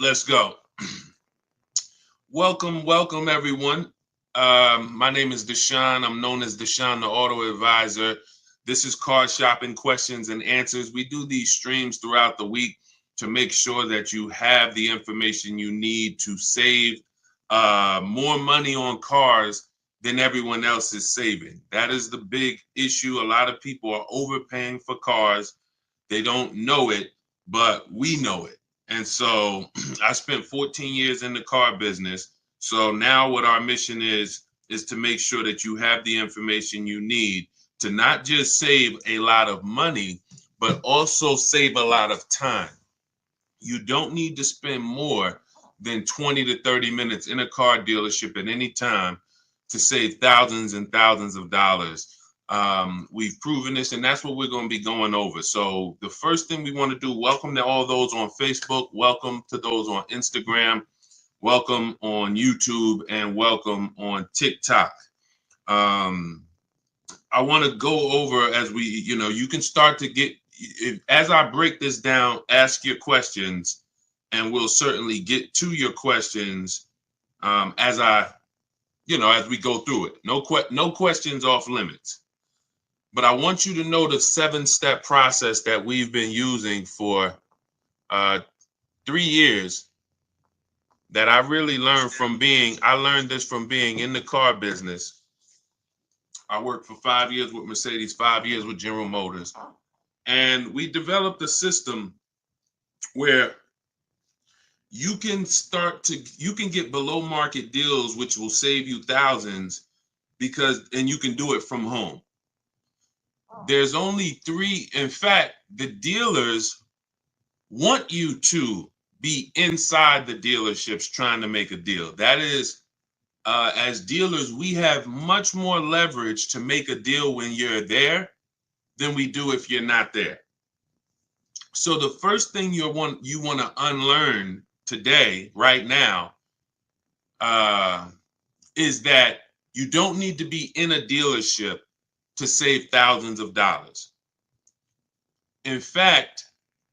Let's go. Welcome, everyone. My name is Deshone. I'm known as Deshone, the Auto Advisor. This is Car Shopping Questions and Answers. We do these streams throughout the week to make sure that you have the information you need to save more money on cars than everyone else is saving. That is the big issue. A lot of people are overpaying for cars. They don't know it, but we know it. And so I spent 14 years in the car business. So now what our mission is to make sure that you have the information you need to not just save a lot of money, but also save a lot of time. You don't need to spend more than 20 to 30 minutes in a car dealership at any time to save thousands and thousands of dollars. We've proven this, and that's what we're going to be going over. So the first thing we want to do, welcome to all those on Facebook, welcome to those on Instagram, welcome on YouTube, and welcome on TikTok. I want to go over as we, you can start to get, as I break this down, ask your questions, and we'll certainly get to your questions as we go through it. No questions off limits. But I want you to know the 7-step process that we've been using for 3 years that I really learned I learned this from being in the car business. I worked for 5 years with Mercedes, 5 years with General Motors. And we developed a system where you can get below market deals, which will save you thousands and you can do it from home. There's only 3. In fact, the dealers want you to be inside the dealerships trying to make a deal. That is, as dealers, we have much more leverage to make a deal when you're there than we do if you're not there. So the first thing you want to unlearn today, right now, is that you don't need to be in a dealership to save thousands of dollars. In fact,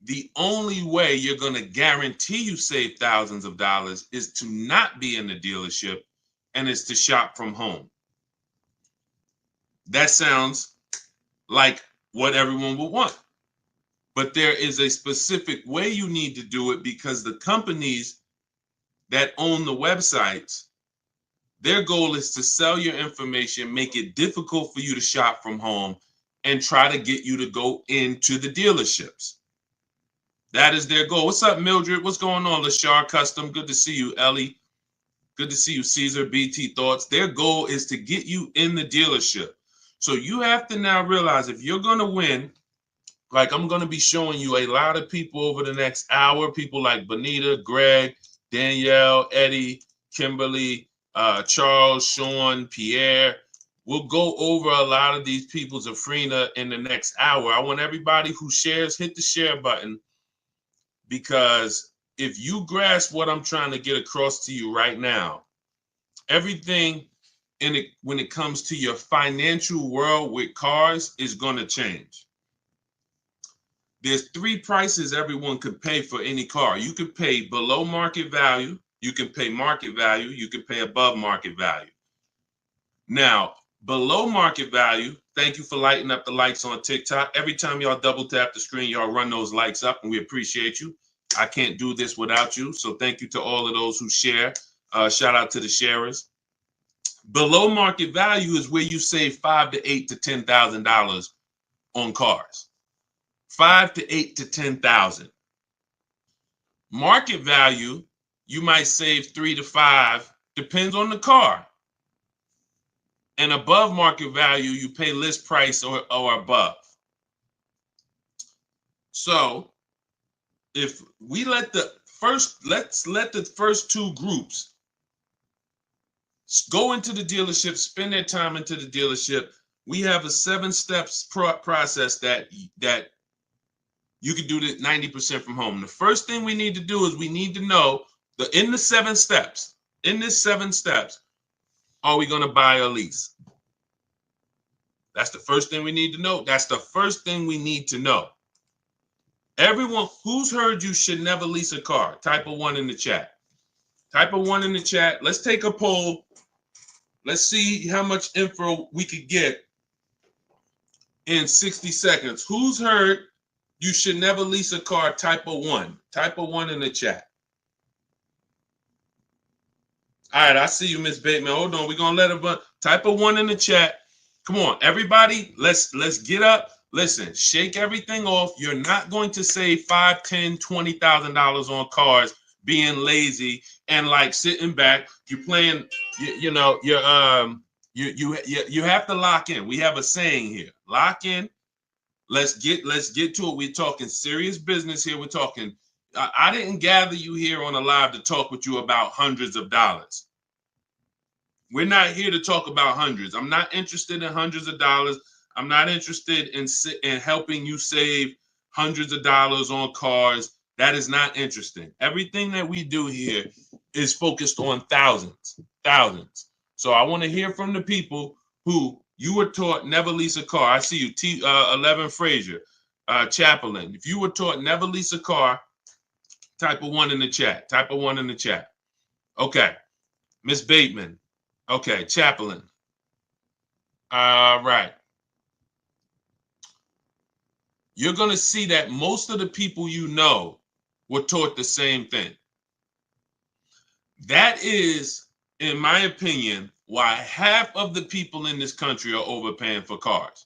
the only way you're going to guarantee you save thousands of dollars is to not be in the dealership, and it's to shop from home. That sounds like what everyone would want. But there is a specific way you need to do it, because the companies that own the websites, their goal is to sell your information, make it difficult for you to shop from home, and try to get you to go into the dealerships. That is their goal. What's up, Mildred? What's going on, Lashar Custom? Good to see you, Ellie. Good to see you, Caesar, BT Thoughts. Their goal is to get you in the dealership. So you have to now realize, if you're going to win, like I'm going to be showing you a lot of people over the next hour, people like Bonita, Greg, Danielle, Eddie, Kimberly, Charles, Sean, Pierre. We'll go over a lot of these people, Zafrina, in the next hour. I want everybody who shares, hit the share button, because if you grasp what I'm trying to get across to you right now, everything when it comes to your financial world with cars is going to change. There's 3 prices everyone could pay for any car. You could pay below market value, you can pay market value, you can pay above market value. Now, below market value, thank you for lighting up the likes on TikTok. Every time y'all double tap the screen, y'all run those likes up, and we appreciate you. I can't do this without you. So thank you to all of those who share. Shout out to the sharers. Below market value is where you save $5,000 to $8,000 to $10,000 on cars. $5,000 to $8,000 to $10,000. Market value, you might save $3,000 to $5,000, depends on the car. And above market value, you pay list price or above. So if we let's let the first 2 groups go into the dealership, spend their time into the dealership. We have a 7 steps process that you can do this 90% from home. The first thing we need to do is we need to know in this 7 steps, are we going to buy or lease? That's the first thing we need to know. That's the first thing we need to know. Everyone who's heard you should never lease a car, type a 1 in the chat. Type a 1 in the chat. Let's take a poll. Let's see how much info we could get in 60 seconds. Who's heard you should never lease a car? Type a 1. Type a 1 in the chat. All right, I see you, Miss Bateman. Hold on. We're going to let her type a 1 in the chat. Come on, everybody. Let's get up. Listen, shake everything off. You're not going to save $5, $10, $20,000 on cars being lazy and like sitting back. You're playing, you have to lock in. We have a saying here. Lock in. Let's get to it. We're talking serious business here. We're talking. I didn't gather you here on a live to talk with you about hundreds of dollars. We're not here to talk about hundreds. I'm not interested in hundreds of dollars. I'm not interested in helping you save hundreds of dollars on cars. That is not interesting. Everything that we do here is focused on thousands. So I want to hear from the people who you were taught never lease a car. I see you, 11 Frazier, Chaplain. If you were taught never lease a car, type a 1 in the chat. Type a 1 in the chat. Okay. Miss Bateman. Okay. Chaplain. All right. You're going to see that most of the people you know were taught the same thing. That is, in my opinion, why half of the people in this country are overpaying for cars.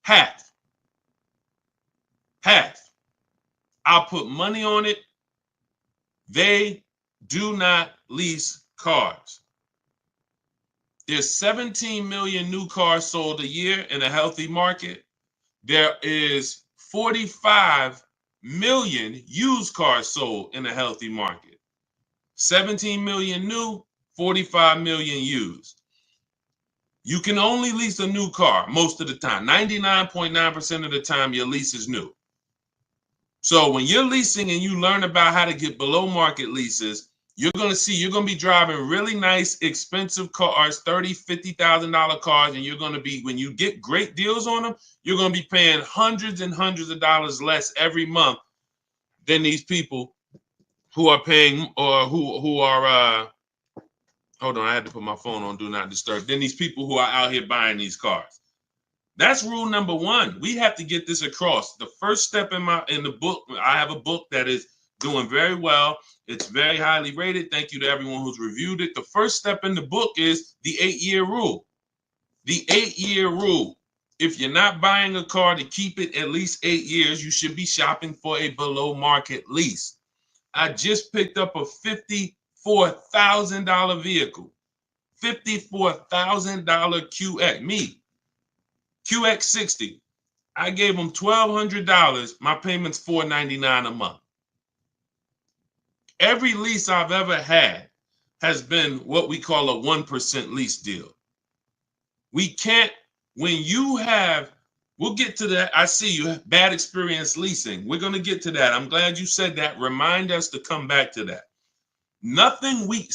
Half. I'll put money on it. They do not lease cars. There's 17 million new cars sold a year in a healthy market. There is 45 million used cars sold in a healthy market. 17 million new, 45 million used. You can only lease a new car most of the time. 99.9% of the time, your lease is new. So when you're leasing and you learn about how to get below market leases, you're going to be driving really nice, expensive cars, $30,000, $50,000 cars, and you're going to be, when you get great deals on them, you're going to be paying hundreds and hundreds of dollars less every month than these people who are paying, or who are, hold on, I had to put my phone on Do Not Disturb, than these people who are out here buying these cars. That's rule number 1. We have to get this across. The first step in the book, I have a book that is doing very well. It's very highly rated. Thank you to everyone who's reviewed it. The first step in the book is the 8-year rule. The 8-year rule. If you're not buying a car to keep it at least 8 years, you should be shopping for a below market lease. I just picked up a $54,000 vehicle. $54,000 QX. QX60. I gave them $1,200. My payment's $499 a month. Every lease I've ever had has been what we call a 1% lease deal. We can't, when you have, we'll get to that. I see you have bad experience leasing. We're going to get to that. I'm glad you said that. Remind us to come back to that. Nothing we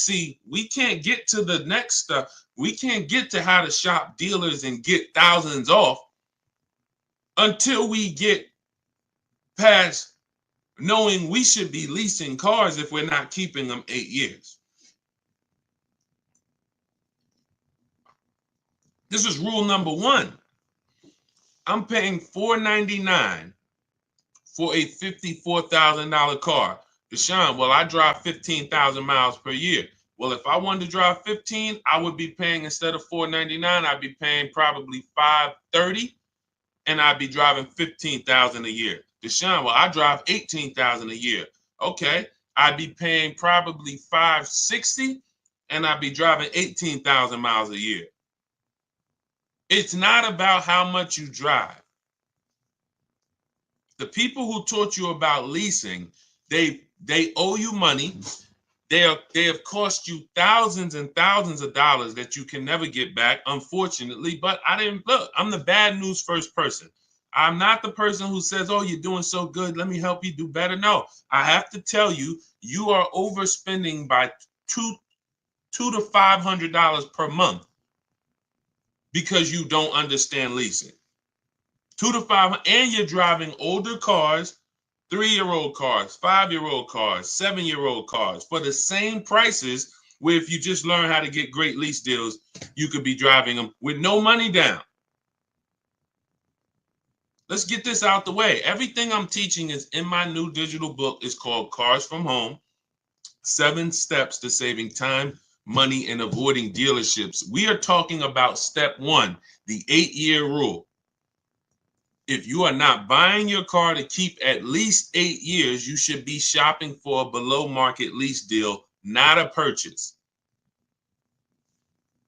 can't get to the next stuff. We can't get to how to shop dealers and get thousands off until we get past knowing we should be leasing cars if we're not keeping them 8 years. This is rule number 1. I'm paying $499 for a $54,000 car. Deshone, well, I drive 15,000 miles per year. Well, if I wanted to drive 15, I would be paying, instead of $499, I'd be paying probably $530, and I'd be driving 15,000 a year. Deshone, well, I drive 18,000 a year. Okay, I'd be paying probably $560, and I'd be driving 18,000 miles a year. It's not about how much you drive. The people who taught you about leasing, they owe you money. They have cost you thousands and thousands of dollars that you can never get back, unfortunately. But I'm the bad news first person. I'm not the person who says, oh, you're doing so good, let me help you do better. No, I have to tell you, you are overspending by $200 to $500 per month because you don't understand leasing. $200 to $500, and you're driving older cars 3-year-old cars, 5-year-old cars, 7-year-old cars for the same prices, where if you just learn how to get great lease deals, you could be driving them with no money down. Let's get this out the way. Everything I'm teaching is in my new digital book. It's called Cars from Home, 7 Steps to Saving Time, Money, and Avoiding Dealerships. We are talking about step 1, the 8-year rule. If you are not buying your car to keep at least 8 years, you should be shopping for a below market lease deal, not a purchase.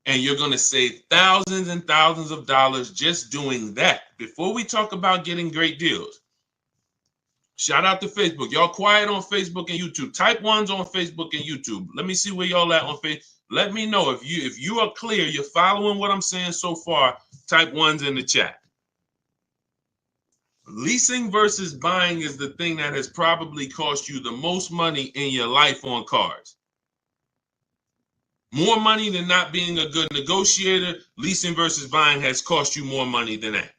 And you're going to save thousands and thousands of dollars just doing that. Before we talk about getting great deals, shout out to Facebook. Y'all quiet on Facebook and YouTube. Type 1s on Facebook and YouTube. Let me see where y'all at on Facebook. Let me know if you are clear, you're following what I'm saying so far. Type 1s in the chat. Leasing versus buying is the thing that has probably cost you the most money in your life on cars. More money than not being a good negotiator. Leasing versus buying has cost you more money than that.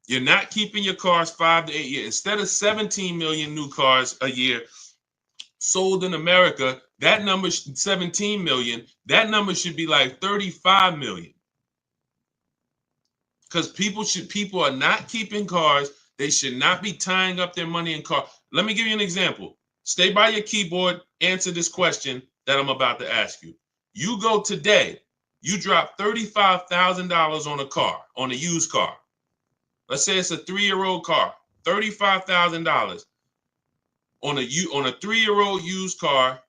You're not keeping your cars 5 to 8 years. Instead of 17 million new cars a year sold in America, that number, 17 million, that number should be like 35 million. Because people are not keeping cars. They should not be tying up their money in cars. Let me give you an example. Stay by your keyboard, answer this question that I'm about to ask you. You go today, you drop $35,000 on a car, on a used car. Let's say it's a 3-year-old car, $35,000 on a 3-year-old used car.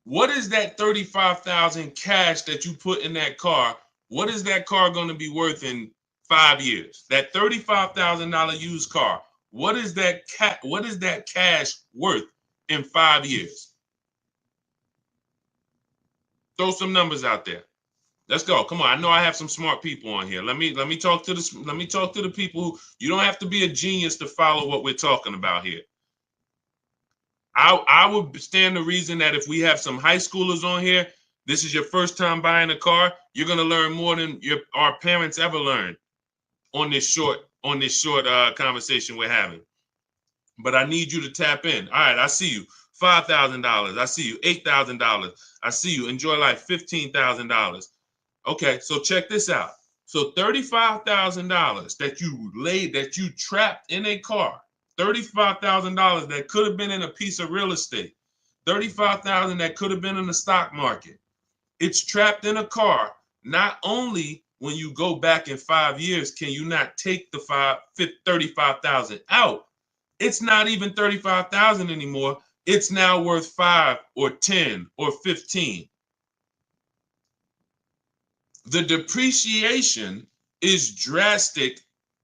What is that $35,000 cash that you put in that car? What is that car going to be worth in 5 years? That $35,000 used car. What is that cash worth in 5 years? Throw some numbers out there. Let's go. Come on. I know I have some smart people on here. Let me talk to the people who, you don't have to be a genius to follow what we're talking about here. I would stand the reason that if we have some high schoolers on here, this is your first time buying a car, you're gonna learn more than our parents ever learned on this short conversation we're having. But I need you to tap in. All right, I see you. $5,000. I see you. $8,000. I see you. Enjoy life. $15,000. Okay, so check this out. So $35,000 that you trapped in a car. $35,000 that could have been in a piece of real estate. $35,000 that could have been in the stock market. It's trapped in a car. Not only when you go back in 5 years, can you not take the 35,000 out? It's not even 35,000 anymore. It's now worth 5 or 10 or 15. The depreciation is drastic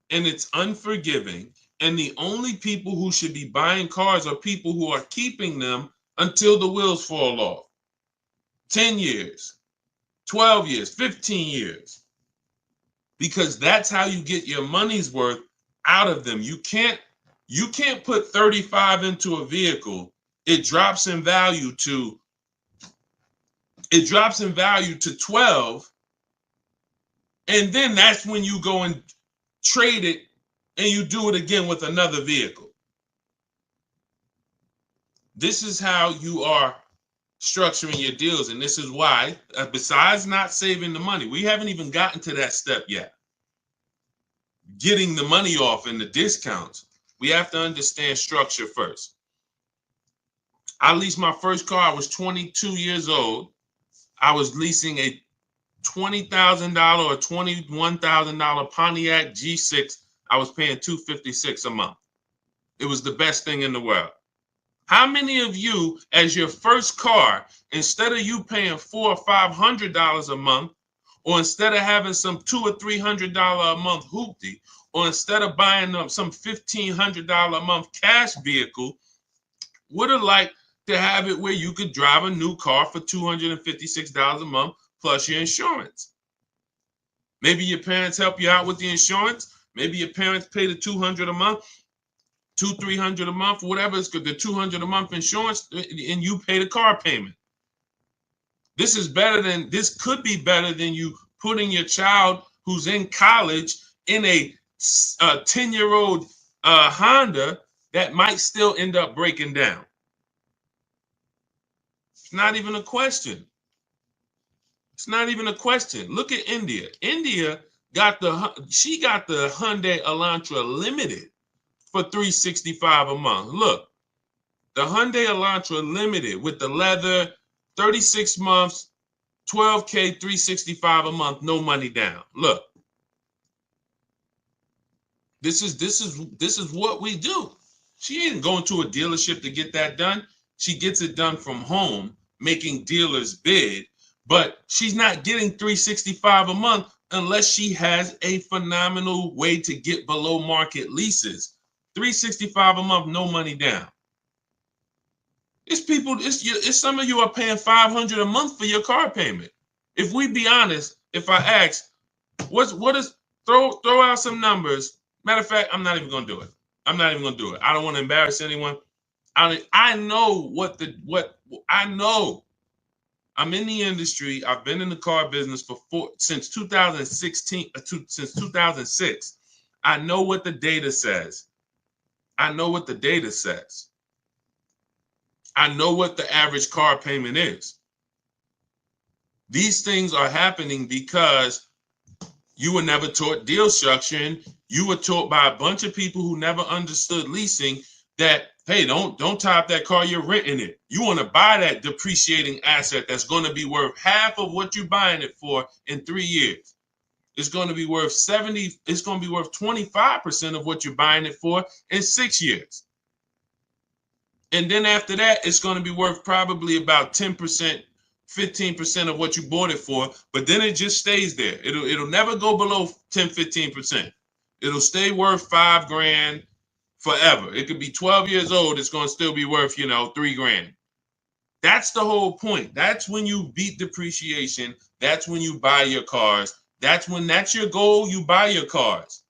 and it's unforgiving. And the only people who should be buying cars are people who are keeping them until the wheels fall off. 10 years, 12 years, 15 years. Because that's how you get your money's worth out of them. You can't put 35 into a vehicle. It drops in value to 12. And then that's when you go and trade it and you do it again with another vehicle. This is how you are structuring your deals. And this is why, besides not saving the money, we haven't even gotten to that step yet. Getting the money off and the discounts. We have to understand structure first. I leased my first car. I was 22 years old. I was leasing a $20,000 or $21,000 Pontiac G6. I was paying $256 a month. It was the best thing in the world. How many of you, as your first car, instead of you paying $400 or $500 a month, or instead of having some $200 or $300 a month hoopty, or instead of buying some $1,500 a month cash vehicle, would have liked to have it where you could drive a new car for $256 a month plus your insurance? Maybe your parents help you out with the insurance. Maybe your parents pay the $200 a month, $200-300 a month, whatever it's good, the $200 a month insurance, and you pay the car payment. This could be better than you putting your child who's in college in a 10-year-old Honda that might still end up breaking down. It's not even a question. It's not even a question. Look at India. India got the Hyundai Elantra Limited for $365 a month. Look, the Hyundai Elantra Limited with the leather, 36 months, 12K, $365 a month, no money down. Look, this is what we do. She ain't going to a dealership to get that done. She gets it done from home, making dealers bid, but she's not getting $365 a month unless she has a phenomenal way to get below market leases. $365 a month, no money down. It's people, it's some of you are paying $500 a month for your car payment. If we be honest, if I ask, what is throw out some numbers. Matter of fact, I'm not even gonna do it. I'm not even gonna do it. I don't want to embarrass anyone. I know I know. I'm in the industry. I've been in the car business since 2016, since 2006. I know what the data says. I know what the data says. I know what the average car payment is. These things are happening because you were never taught deal structuring. You were taught by a bunch of people who never understood leasing that, hey, don't tie up that car, you're renting it. You want to buy that depreciating asset that's going to be worth half of what you're buying it for in 3 years. It's going to be worth 70, it's going to be worth 25% of what you're buying it for in 6 years. And then after that, it's going to be worth probably about 10%, 15% of what you bought it for, but then it just stays there. It'll never go below 10, 15%. It'll stay worth $5,000 forever. It could be 12 years old. It's going to still be worth, $3,000. That's the whole point. That's when you beat depreciation. That's when you buy your cars. That's your goal. You buy your cars.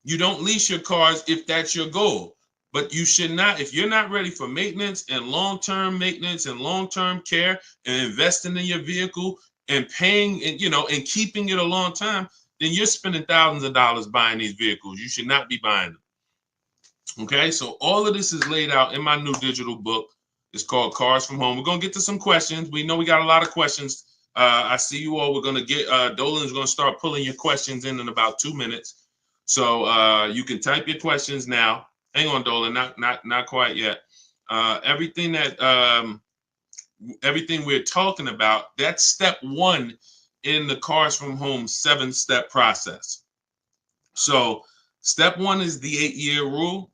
You don't lease your cars if that's your goal. But you should not, if you're not ready for maintenance and long-term care and investing in your vehicle and paying and keeping it a long time, then you're spending thousands of dollars buying these vehicles. You should not be buying them. Okay, so all of this is laid out in my new digital book. It's called Cars from Home. We're going to get to some questions. We know we got a lot of questions. I see you all. We're going to get, Dolan's going to start pulling your questions in about 2 minutes. So you can type your questions now. Hang on, Dolan, not quite yet. Everything we're talking about, that's step 1 in the Cars from Home 7-step process. So step 1 is the 8-year rule.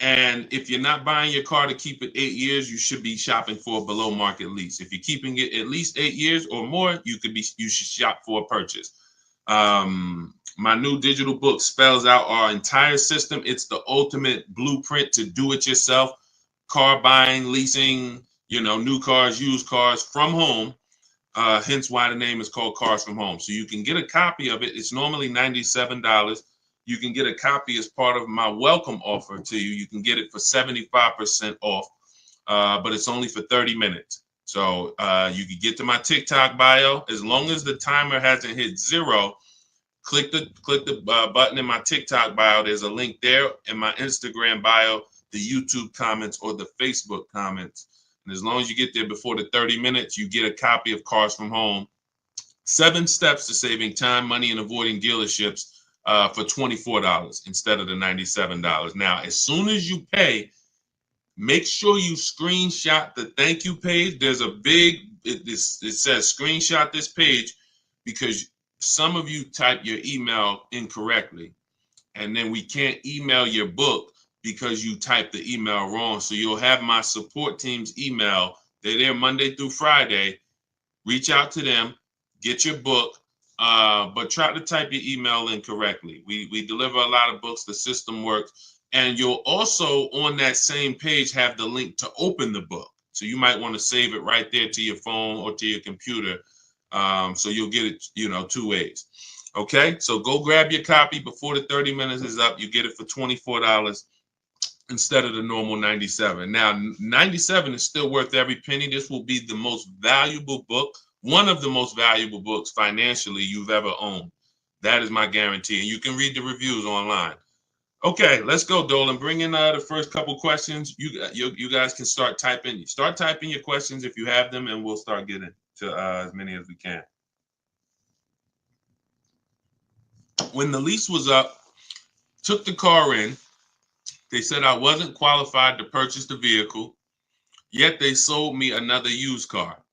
And if you're not buying your car to keep it 8 years, you should be shopping for a below market lease. If you're keeping it at least 8 years or more, you should shop for a purchase. My new digital book spells out our entire system. It's the ultimate blueprint to do it yourself. Car buying, leasing, new cars, used cars from home. Hence why the name is called Cars from Home. So you can get a copy of it. It's normally $97. You can get a copy as part of my welcome offer to you. You can get it for 75% off, but it's only for 30 minutes. So you can get to my TikTok bio. As long as the timer hasn't hit 0, click the button in my TikTok bio. There's a link there in my Instagram bio, the YouTube comments, or the Facebook comments. And as long as you get there before the 30 minutes, you get a copy of Cars from Home. 7 steps to saving time, money, and avoiding dealerships for $24 instead of the $97. Now, as soon as you pay, make sure you screenshot the thank you page. There's a it says screenshot this page because some of you type your email incorrectly, and then we can't email your book because you typed the email wrong. So you'll have my support team's email. They're there Monday through Friday. Reach out to them, get your book, but try to type your email in correctly. We deliver a lot of books. The system works. And you'll also, on that same page, have the link to open the book. So you might want to save it right there to your phone or to your computer. So you'll get it, 2 ways. Okay, so go grab your copy before the 30 minutes is up. You get it for $24 instead of the normal $97. Now, $97 is still worth every penny. This will be the most valuable book, one of the most valuable books financially you've ever owned. That is my guarantee. And you can read the reviews online. Okay, let's go, Dolan. Bring in the first couple questions. You guys can start typing. Start typing your questions if you have them, and we'll start getting to as many as we can. When the lease was up, took the car in. They said I wasn't qualified to purchase the vehicle, yet they sold me another used car.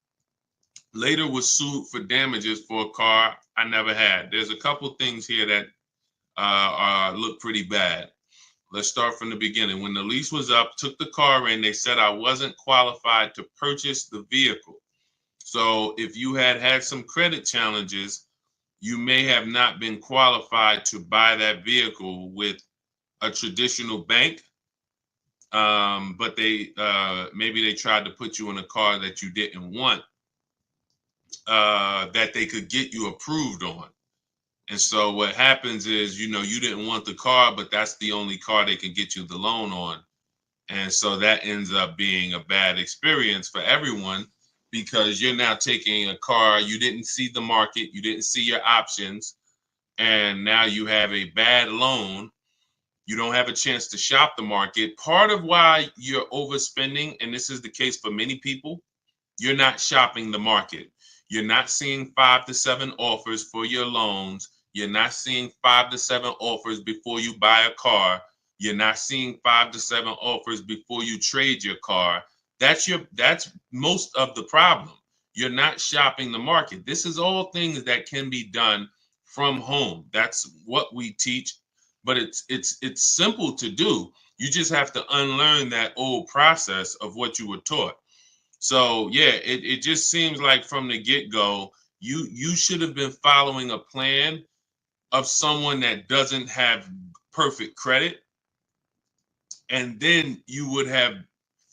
Later was sued for damages for a car I never had. There's a couple things here that look pretty bad. Let's start from the beginning. When the lease was up, took the car in, they said I wasn't qualified to purchase the vehicle. So if you had some credit challenges, you may have not been qualified to buy that vehicle with a traditional bank. But they maybe they tried to put you in a car that you didn't want, that they could get you approved on. And so what happens is, you didn't want the car, but that's the only car they can get you the loan on. And so that ends up being a bad experience for everyone, because you're now taking a car, you didn't see the market, you didn't see your options, and now you have a bad loan. You don't have a chance to shop the market. Part of why you're overspending, and this is the case for many people, you're not shopping the market. You're not seeing 5 to 7 offers for your loans. You're not seeing 5 to 7 offers before you buy a car. You're not seeing 5 to 7 offers before you trade your car. That's most of the problem. You're not shopping the market. This is all things that can be done from home. That's what we teach, but it's simple to do. You just have to unlearn that old process of what you were taught. So yeah, it just seems like from the get-go, you should have been following a plan of someone that doesn't have perfect credit, and then you would have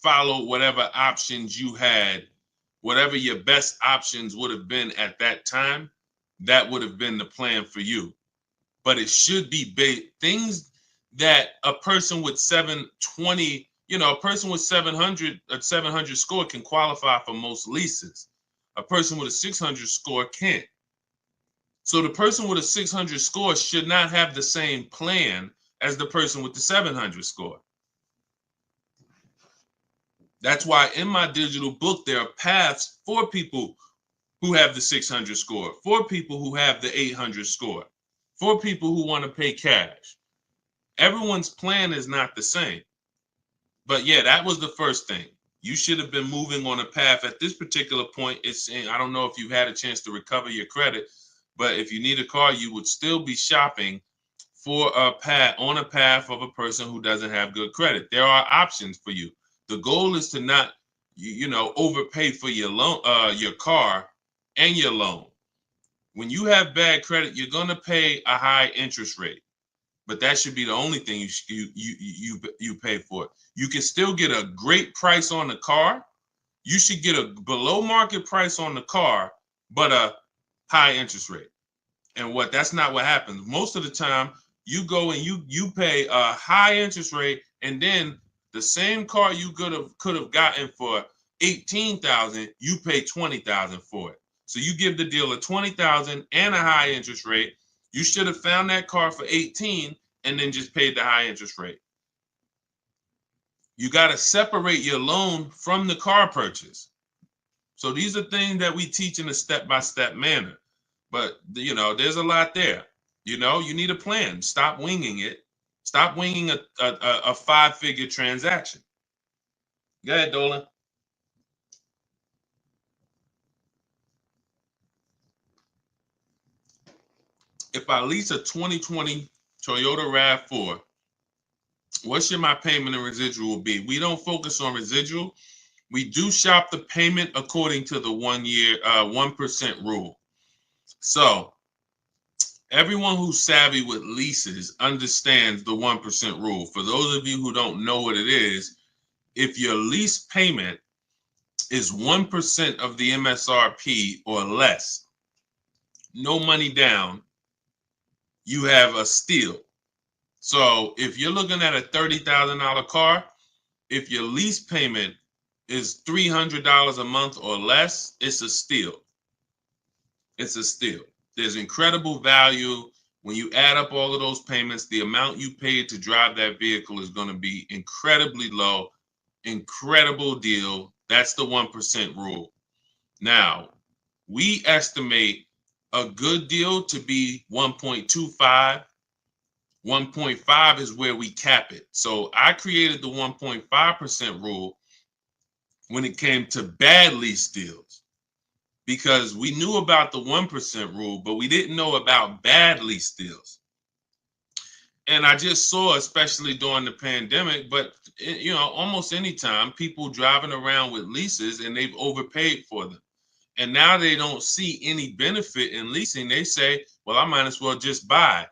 followed whatever options you had, whatever your best options would have been at that time. That would have been the plan for you. But it should be things that a person with 720, a person with 700, a 700 score can qualify for most leases. A person with a 600 score can't. So the person with a 600 score should not have the same plan as the person with the 700 score. That's why in my digital book, there are paths for people who have the 600 score, for people who have the 800 score, for people who want to pay cash. Everyone's plan is not the same. But yeah, that was the first thing. You should have been moving on a path at this particular point. It's saying, I don't know if you had a chance to recover your credit, but if you need a car, you would still be shopping for a path of a person who doesn't have good credit. There are options for you. The goal is to not, overpay for your loan, your car and your loan. When you have bad credit, you're going to pay a high interest rate, but that should be the only thing you pay for. You can still get a great price on the car. You should get a below market price on the car, but a high interest rate. And that's not what happens. Most of the time, you go and you pay a high interest rate, and then the same car you could have gotten for $18,000, you pay $20,000 for it. So you give the dealer $20,000 and a high interest rate. You should have found that car for $18,000 and then just paid the high interest rate. You got to separate your loan from the car purchase. So these are things that we teach in a step-by-step manner. But, there's a lot there. You need a plan. Stop winging it. Stop winging a 5-figure transaction. Go ahead, Dolan. If I lease a 2020 Toyota RAV4, what should my payment and residual be? We don't focus on residual. We do shop the payment according to the 1% rule. So everyone who's savvy with leases understands the 1% rule. For those of you who don't know what it is, if your lease payment is 1% of the MSRP or less, no money down, you have a steal. So if you're looking at a $30,000 car, if your lease payment is $300 a month or less, it's a steal. It's a steal. There's incredible value When you add up all of those payments, the amount you paid to drive that vehicle is going to be incredibly low. Incredible deal. That's the 1% rule. Now, we estimate a good deal to be 1.25. 1.5 is where we cap it. So I created the 1.5% rule when it came to bad lease deals, because we knew about the 1% rule, but we didn't know about bad lease deals. And I just saw, especially during the pandemic, but almost any time, people driving around with leases and they've overpaid for them. And now they don't see any benefit in leasing. They say, well, I might as well just buy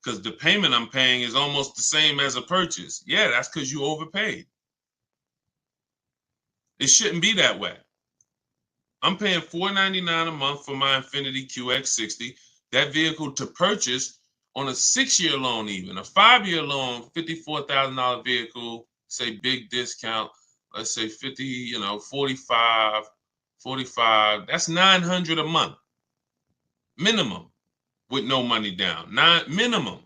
because the payment I'm paying is almost the same as a purchase. Yeah, that's because you overpaid. It shouldn't be that way. I'm paying $499 a month for my Infiniti QX60. That vehicle to purchase on a 6-year loan, even a 5-year loan, $54,000 vehicle, say big discount, let's say 50, 45, that's $900 a month minimum with no money down. Minimum.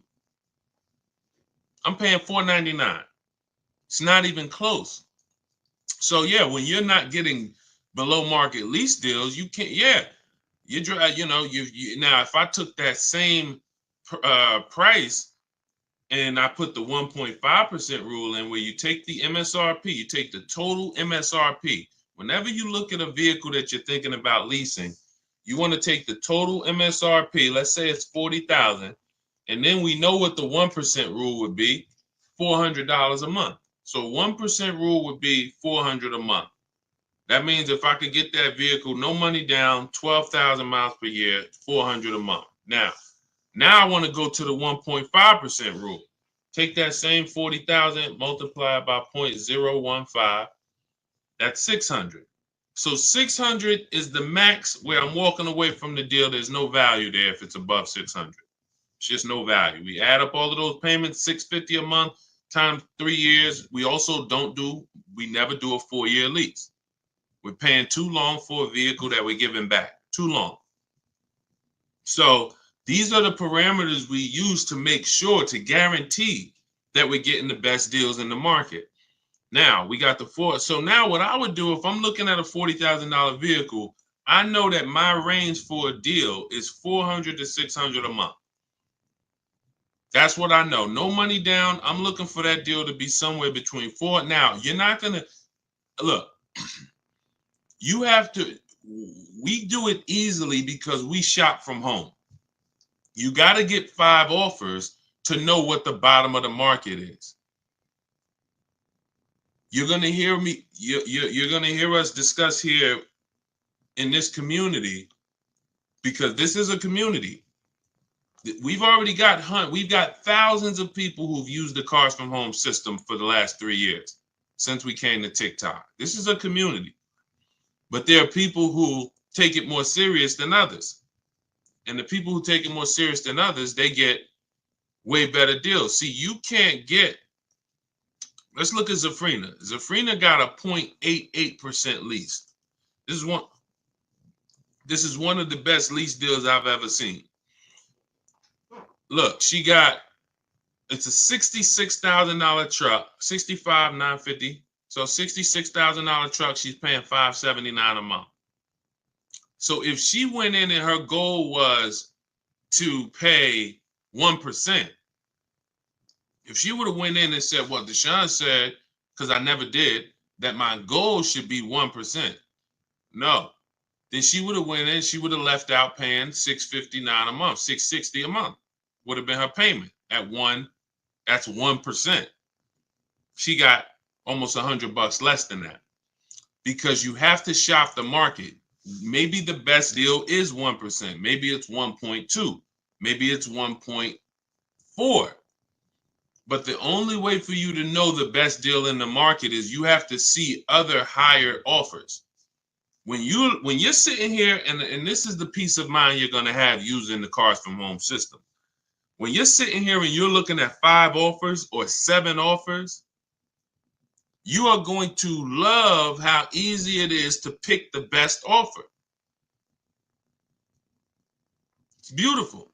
I'm paying $499. It's not even close. So yeah, when you're not getting below market lease deals, you can't. Yeah, you drive. Now if I took that same price and I put the 1.5% rule in, where you take the MSRP, you take the total MSRP. Whenever you look at a vehicle that you're thinking about leasing, you want to take the total MSRP. Let's say it's $40,000, and then we know what the 1% rule would be: $400 a month. So 1% rule would be $400 a month. That means if I could get that vehicle, no money down, 12,000 miles per year, $400 a month. Now I want to go to the 1.5% rule. Take that same 40,000, multiply by 0.015. That's 600. So 600 is the max where I'm walking away from the deal. There's no value there if it's above 600. It's just no value. We add up all of those payments, $650 a month times 3 years. We never do a 4-year lease. We're paying too long for a vehicle that we're giving back. Too long. So these are the parameters we use to make sure, to guarantee that we're getting the best deals in the market. Now we got the four. So now what I would do if I'm looking at a $40,000 vehicle, I know that my range for a deal is $400 to $600 a month. That's what I know. No money down. I'm looking for that deal to be somewhere between four. Now, you're not going to look. You have to. We do it easily because we shop from home. You got to get 5 offers to know what the bottom of the market is. You're going to hear me. You're going to hear us discuss here in this community, because this is a community. We've got thousands of people who've used the Cars from Home system for the last 3 years since we came to TikTok. This is a community, but there are people who take it more serious than others. And the people who take it more serious than others, they get way better deals. See, you can't get, let's look at Zafrina. Zafrina got a 0.88% lease. This is one of the best lease deals I've ever seen. Look, it's a $66,000 truck, $65,950. So $66,000 truck, she's paying $579 a month. So if she went in and her goal was to pay 1%, if she would have went in and said what Deshone said, because I never did, that my goal should be 1%. No. Then she would have went in, she would have left out paying $659 a month, $660 a month would have been her payment at that's 1%. She got almost $100 less than that, because you have to shop the market. Maybe the best deal is 1%. Maybe it's 1.2. Maybe it's 1.4. But the only way for you to know the best deal in the market is you have to see other higher offers. When you're sitting here, and this is the peace of mind you're going to have using the Cars from Home system. When you're sitting here and you're looking at 5 offers or 7 offers, you are going to love how easy it is to pick the best offer. It's beautiful.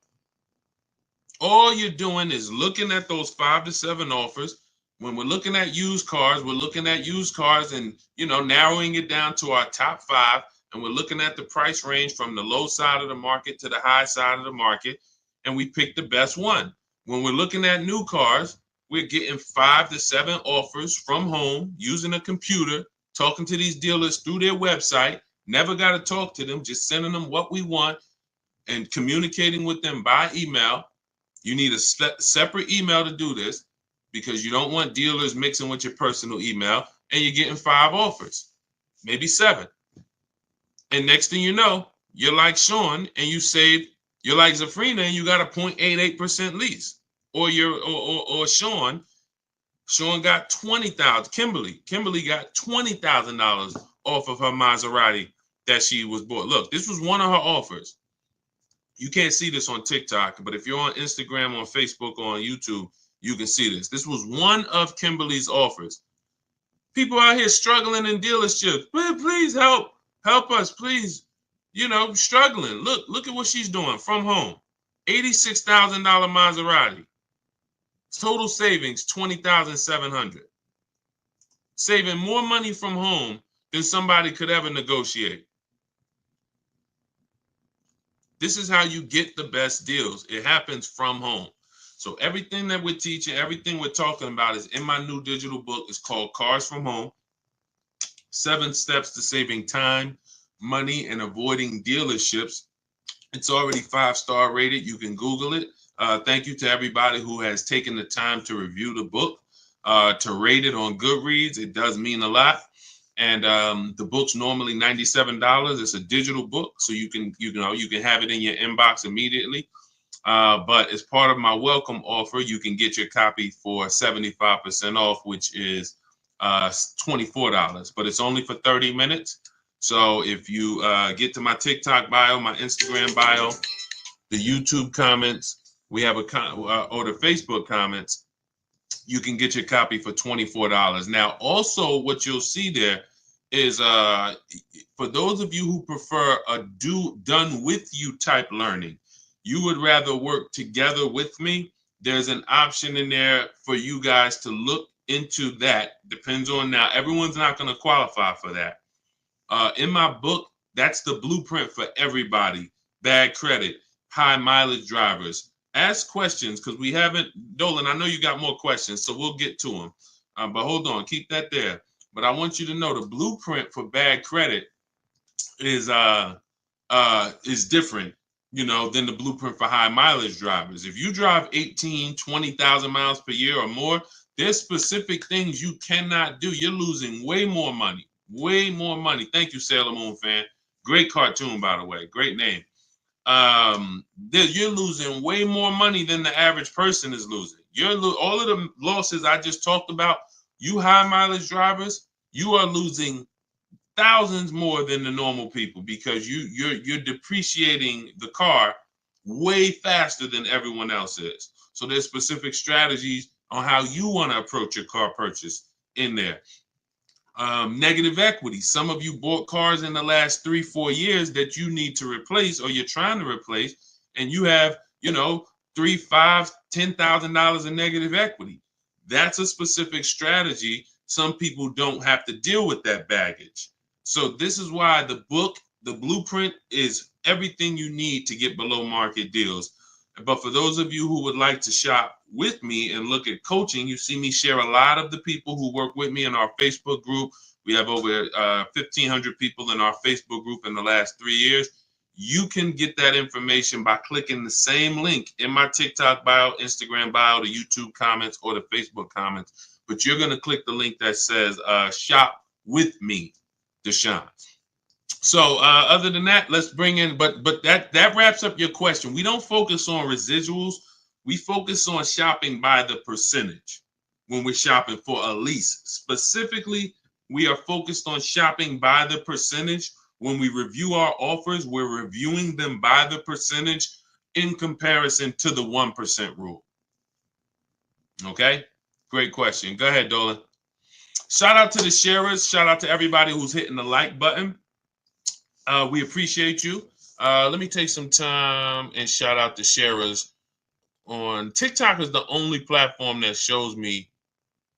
All you're doing is looking at those 5 to 7 offers. When we're looking at used cars, we're looking at used cars and, narrowing it down to our top 5. And we're looking at the price range from the low side of the market to the high side of the market. And we pick the best one. When we're looking at new cars, we're getting 5 to 7 offers from home using a computer, talking to these dealers through their website. Never got to talk to them, just sending them what we want and communicating with them by email. You need a separate email to do this because you don't want dealers mixing with your personal email, and you're getting 5 offers, maybe 7. And next thing you know, you're like Sean and you're like Zafrina and you got a 0.88% lease. Or Sean got 20,000. Kimberly got $20,000 off of her Maserati that she was bought. Look, this was one of her offers. You can't see this on TikTok, but if you're on Instagram, on Facebook, or on YouTube, you can see this. This was one of Kimberly's offers. People out here struggling in dealerships. Please help us, please. Struggling. Look at what she's doing from home. $86,000 Maserati. Total savings, $20,700. Saving more money from home than somebody could ever negotiate. This is how you get the best deals. It happens from home. So everything that we're teaching, everything we're talking about is in my new digital book. It's called Cars from Home. 7 Steps to Saving Time, Money, and Avoiding Dealerships. It's already 5-star rated. You can Google it. Thank you to everybody who has taken the time to review the book, to rate it on Goodreads. It does mean a lot. And the book's normally $97. It's a digital book, so you can have it in your inbox immediately. But as part of my welcome offer, you can get your copy for 75% off, which is $24. But it's only for 30 minutes. So if you get to my TikTok bio, my Instagram bio, the YouTube comments, we have or the Facebook comments, you can get your copy for $24. Now, also what you'll see there is for those of you who prefer a done with you type learning, you would rather work together with me. There's an option in there for you guys to look into that. Depends on, now, everyone's not going to qualify for that. In my book, that's the blueprint for everybody. Bad credit, high mileage drivers. Ask questions because we haven't, Dolan, I know you got more questions, so we'll get to them. But hold on, keep that there. But I want you to know the blueprint for bad credit is different, than the blueprint for high mileage drivers. If you drive 18, 20,000 miles per year or more, there's specific things you cannot do. You're losing way more money. Way more money. Thank you, Sailor Moon fan. Great cartoon, by the way. Great name. You're losing way more money than the average person is losing. All of the losses I just talked about, you high mileage drivers, you are losing thousands more than the normal people because you're depreciating the car way faster than everyone else is. So there's specific strategies on how you want to approach your car purchase in there. Negative equity. Some of you bought cars in the last 3-4 years that you need to replace or you're trying to replace, and you have, $3,000, $5,000, $10,000 in negative equity. That's a specific strategy. Some people don't have to deal with that baggage. So this is why the book, the blueprint, is everything you need to get below market deals. But for those of you who would like to shop with me and look at coaching, you see me share a lot of the people who work with me in our Facebook group. We have over 1,500 people in our Facebook group in the last 3 years. You can get that information by clicking the same link in my TikTok bio, Instagram bio, the YouTube comments, or the Facebook comments. But you're going to click the link that says shop with me, Deshone. So other than that, let's bring in, but that wraps up your question. We don't focus on residuals. We focus on shopping by the percentage when we're shopping for a lease. Specifically, we are focused on shopping by the percentage. When we review our offers, we're reviewing them by the percentage in comparison to the 1% rule. Okay, great question. Go ahead, Dolan. Shout out to the sharers. Shout out to everybody who's hitting the like button. We appreciate you. Let me take some time and shout out the sharers on TikTok is the only platform that shows me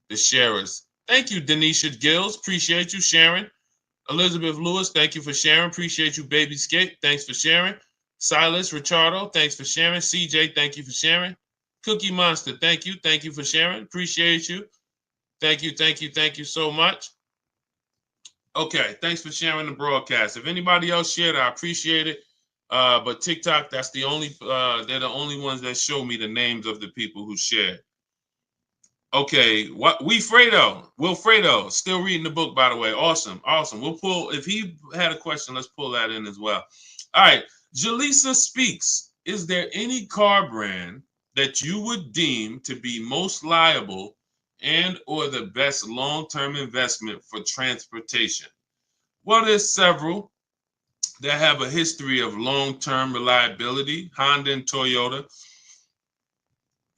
the sharers. Thank you, Denisha Gills. Appreciate you sharing. Elizabeth Lewis, thank you for sharing. Appreciate you, Baby Skate. Thanks for sharing. Silas Richardo, thanks for sharing. CJ, thank you for sharing. Cookie Monster, thank you. Thank you for sharing. Appreciate you. Thank you, thank you, thank you so much. Okay, thanks for sharing the broadcast. If anybody else shared, I appreciate it. But TikTok, that's the only they're the only ones that show me the names of the people who shared. Okay, what Wilfredo, still reading the book, by the way. Awesome. We'll pull, if he had a question, let's pull that in as well. All right, Jaleesa speaks. Is there any car brand that you would deem to be most liable and or the best long-term investment for transportation? Well, there's several that have a history of long-term reliability. Honda and Toyota,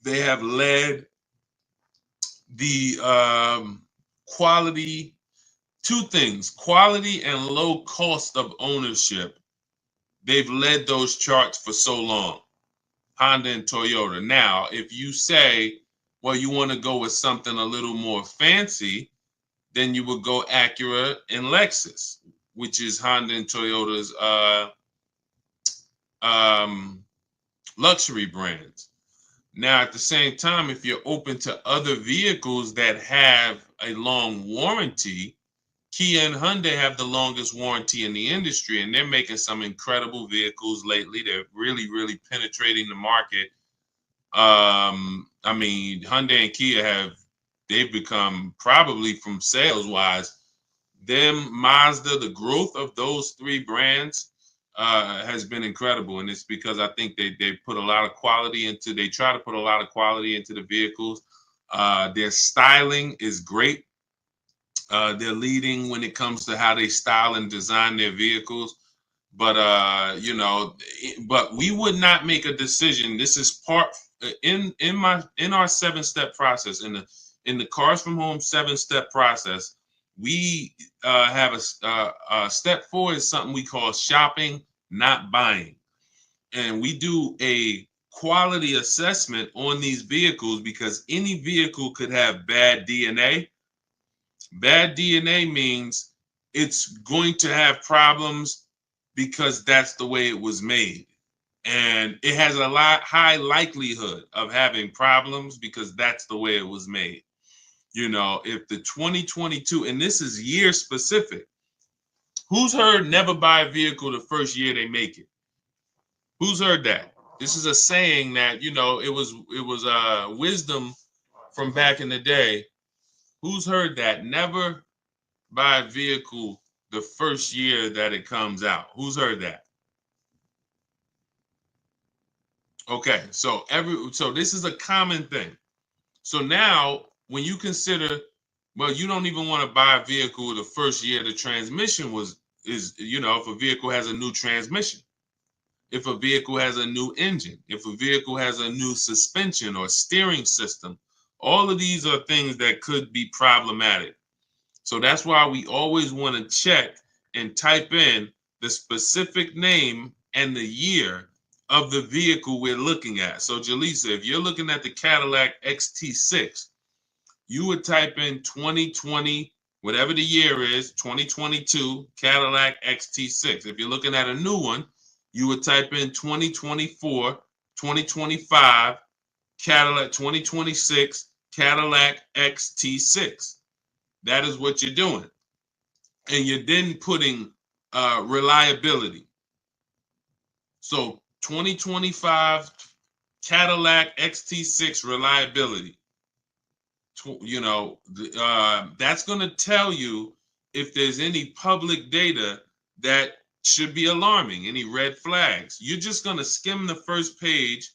they have led the quality, two things, quality and low cost of ownership. They've led those charts for so long, Honda and Toyota. Now, if you say, well, you want to go with something a little more fancy, then you would go Acura and Lexus, which is Honda and Toyota's luxury brands. Now, at the same time, if you're open to other vehicles that have a long warranty, Kia and Hyundai have the longest warranty in the industry, and they're making some incredible vehicles lately. They're really, really penetrating the market. I mean, Hyundai and Kia they've become, probably from sales wise, Mazda, the growth of those three brands has been incredible, and it's because I think they put a lot of quality into. They try to put a lot of quality into the vehicles. Their styling is great. They're leading when it comes to how they style and design their vehicles. But but we would not make a decision. This is part in our 7-step process, in the Cars from Home 7-step process. We have a step 4 is something we call shopping, not buying. And we do a quality assessment on these vehicles because any vehicle could have bad DNA. Bad DNA means it's going to have problems because that's the way it was made. And it has a high likelihood of having problems because that's the way it was made. You know, if the 2022, and this is year specific, who's heard never buy a vehicle the first year they make it? Who's heard that? This is a saying that, you know, it was wisdom from back in the day. Who's heard that? Never buy a vehicle the first year that it comes out. Who's heard that? Okay, so this is a common thing. So now when you consider, well, you don't even want to buy a vehicle the first year the transmission is, you know, if a vehicle has a new transmission, if a vehicle has a new engine, if a vehicle has a new suspension or steering system, all of these are things that could be problematic. So that's why we always want to check and type in the specific name and the year of the vehicle we're looking at. So Jaleesa, if you're looking at the Cadillac XT6, you would type in 2020, whatever the year is, 2022 Cadillac XT6. If you're looking at a new one, you would type in 2024, 2025 Cadillac, 2026 Cadillac XT6. That is what you're doing. And you're then putting reliability. So 2025 Cadillac XT6 reliability. You know, that's going to tell you if there's any public data that should be alarming, any red flags. You're just going to skim the first page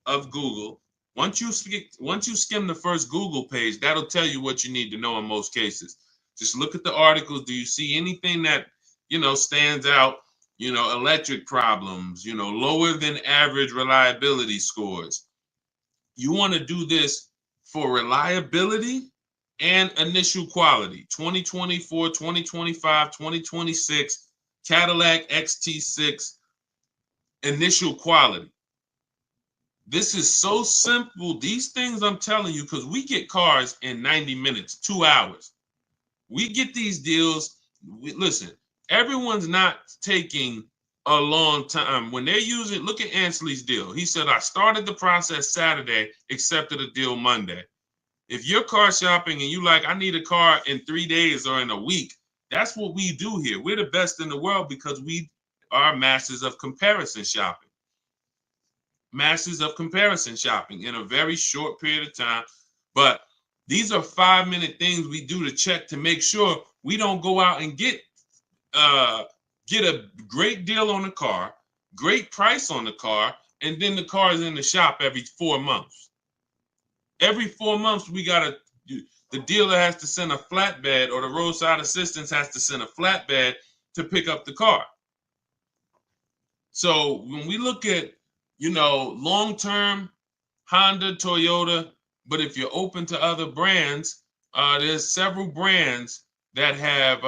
of Google. Once you skim the first Google page, that'll tell you what you need to know in most cases. Just look at the articles. Do you see anything that, you know, stands out? You know, electric problems, you know, lower than average reliability scores. You want to do this for reliability and initial quality. 2024, 2025, 2026 Cadillac XT6 initial quality. This is so simple. These things I'm telling you, because we get cars in 90 minutes, 2 hours. We get these deals. Listen, everyone's not taking a long time. When they're using, look at Ansley's deal. He said, I started the process Saturday, accepted a deal Monday. If you're car shopping and you like, I need a car in 3 days or in a week, that's what we do here. We're the best in the world because we are masters of comparison shopping. Masters of comparison shopping in a very short period of time. But these are 5-minute things we do to check to make sure we don't go out and get a great deal on the car, great price on the car, and then the car is in the shop every 4 months. Every 4 months, the dealer has to send a flatbed, or the roadside assistance has to send a flatbed to pick up the car. So when we look at, long-term Honda, Toyota, but if you're open to other brands, there's several brands that have,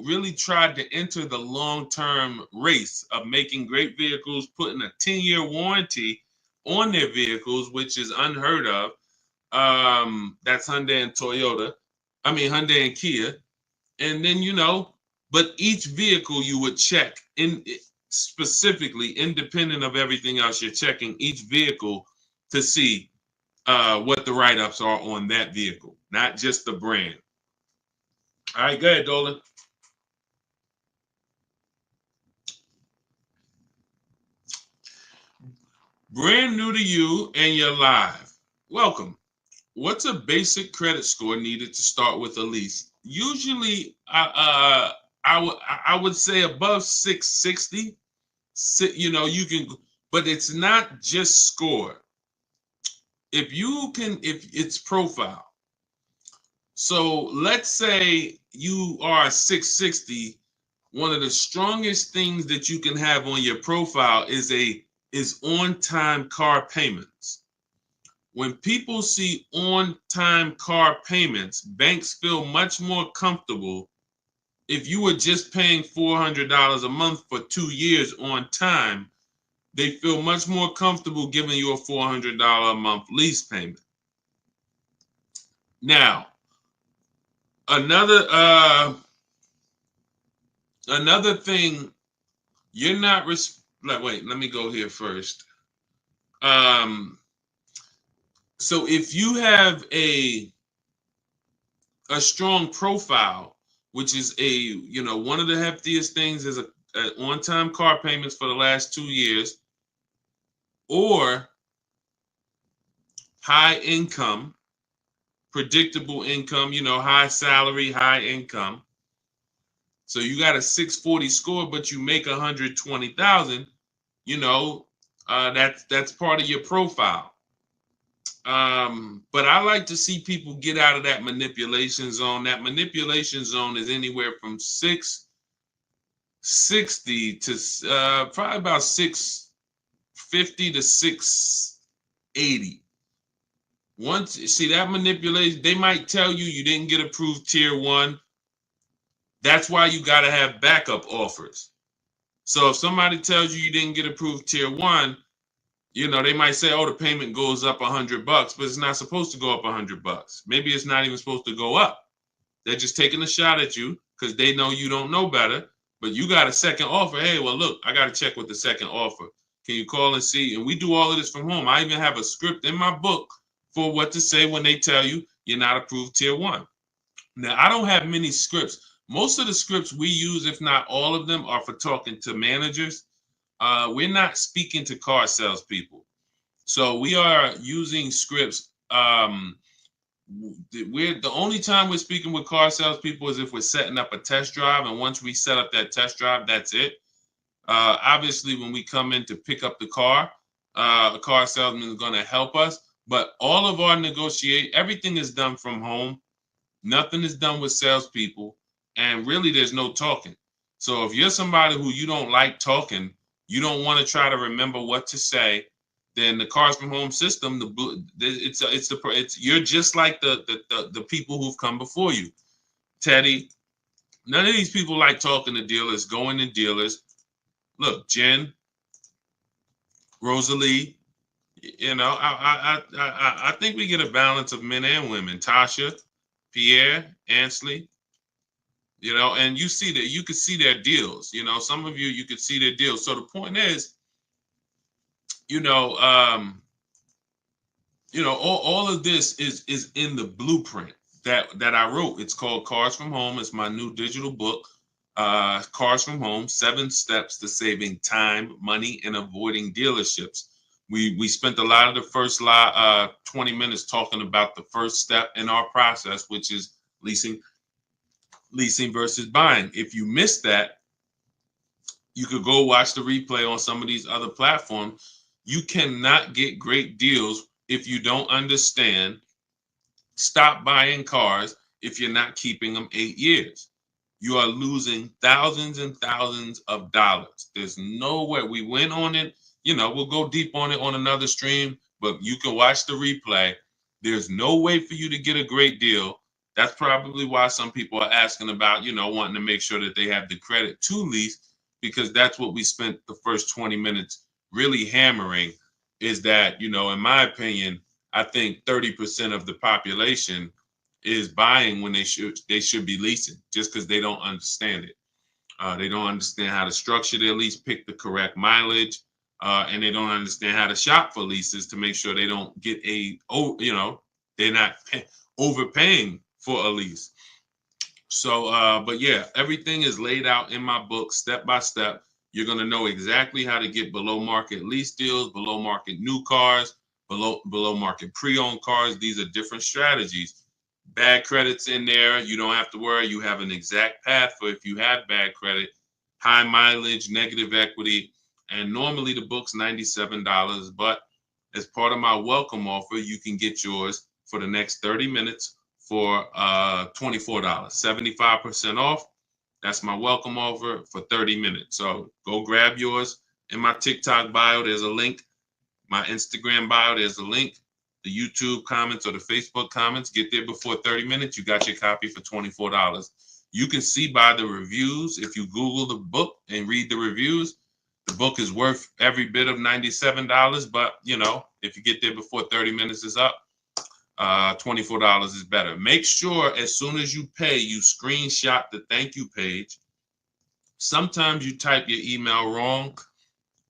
really tried to enter the long-term race of making great vehicles, putting a 10-year warranty on their vehicles, which is unheard of. That's Hyundai and Toyota. Hyundai and Kia. And then, but each vehicle you would check in specifically, independent of everything else, you're checking each vehicle to see what the write-ups are on that vehicle, not just the brand. All right, go ahead, Dolan. Brand new to you and you're live. Welcome. What's a basic credit score needed to start with a lease? Usually, I would say above 660. You can, but it's not just score. If it's profile. So let's say you are 660. One of the strongest things that you can have on your profile is on-time car payments. When people see on-time car payments, banks feel much more comfortable. If you were just paying $400 a month for 2 years on time, they feel much more comfortable giving you a $400 a month lease payment. Now, another thing, you're not wait, let me go here first. So if you have a strong profile, which is one of the heftiest things is a on-time car payments for the last 2 years, or high income, predictable income, high salary, high income. So you got a 640 score, but you make 120,000. That's part of your profile. But I like to see people get out of that manipulation zone. That manipulation zone is anywhere from 660 to probably about 650 to 680. Once you see that manipulation, they might tell you didn't get approved tier 1. That's why you got to have backup offers. So if somebody tells you didn't get approved tier 1, they might say, oh, the payment goes up $100, but it's not supposed to go up $100. Maybe it's not even supposed to go up. They're just taking a shot at you because they know you don't know better, but you got a second offer. Hey, well, look, I got to check with the second offer. Can you call and see? And we do all of this from home. I even have a script in my book for what to say when they tell you you're not approved tier 1. Now, I don't have many scripts. Most of the scripts we use, if not all of them, are for talking to managers. We're not speaking to car salespeople. So we are using scripts. The only time we're speaking with car salespeople is if we're setting up a test drive. And once we set up that test drive, that's it. Obviously, when we come in to pick up the car, a car salesman is going to help us. But all of our everything is done from home. Nothing is done with salespeople. And really, there's no talking. So if you're somebody who you don't like talking, you don't want to try to remember what to say, then the Cars from Home system, you're just like the people who've come before you. Teddy, none of these people like talking to dealers, going to dealers. Look, Jen, Rosalie, You know, I think we get a balance of men and women. Tasha, Pierre, Ansley, you know, and you see that you could see their deals. You know, some of you could see their deals. So the point is, you know, all of this is in the blueprint that I wrote. It's called Cars from Home. It's my new digital book, Cars from Home: 7 Steps to Saving Time, Money, and Avoiding Dealerships. We spent a lot of the first 20 minutes talking about the first step in our process, which is leasing versus buying. If you missed that, you could go watch the replay on some of these other platforms. You cannot get great deals if you don't understand. Stop buying cars if you're not keeping them 8 years. You are losing thousands and thousands of dollars. There's no way. We went on it. You know, we'll go deep on it on another stream, but you can watch the replay. There's no way for you to get a great deal. That's probably why some people are asking about, wanting to make sure that they have the credit to lease, because that's what we spent the first 20 minutes really hammering, is that, in my opinion, I think 30% of the population is buying when they should be leasing, just because they don't understand it. They don't understand how to structure their lease, pick the correct mileage, and they don't understand how to shop for leases to make sure they don't get they're not overpaying for a lease. So, but yeah, everything is laid out in my book, step by step. You're going to know exactly how to get below market lease deals, below market new cars, below market pre-owned cars. These are different strategies. Bad credits in there. You don't have to worry. You have an exact path for if you have bad credit, high mileage, negative equity. And normally the book's $97, but as part of my welcome offer, you can get yours for the next 30 minutes for $24, 75% off. That's my welcome offer for 30 minutes. So go grab yours. In my TikTok bio, there's a link. My Instagram bio, there's a link. The YouTube comments or the Facebook comments, get there before 30 minutes. You got your copy for $24. You can see by the reviews, if you Google the book and read the reviews, the book is worth every bit of $97. But, if you get there before 30 minutes is up, $24 is better. Make sure as soon as you pay, you screenshot the thank you page. Sometimes you type your email wrong.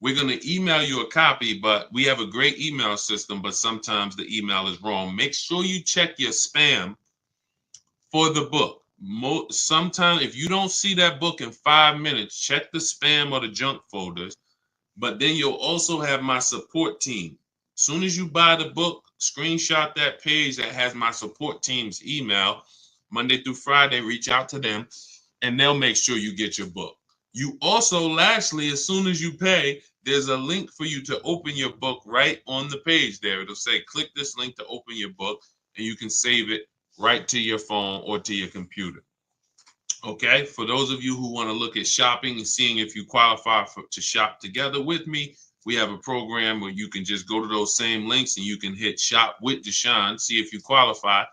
We're going to email you a copy, but we have a great email system, but sometimes the email is wrong. Make sure you check your spam for the book. Sometimes if you don't see that book in 5 minutes, check the spam or the junk folders. But then you'll also have my support team. As soon as you buy the book, screenshot that page that has my support team's email. Monday through Friday, reach out to them, and they'll make sure you get your book. You also, lastly, as soon as you pay, there's a link for you to open your book right on the page there. It'll say, click this link to open your book, and you can save it right to your phone or to your computer. Okay, for those of you who want to look at shopping and seeing if you qualify to shop together with me, we have a program where you can just go to those same links and you can hit Shop with Deshone, see if you qualify,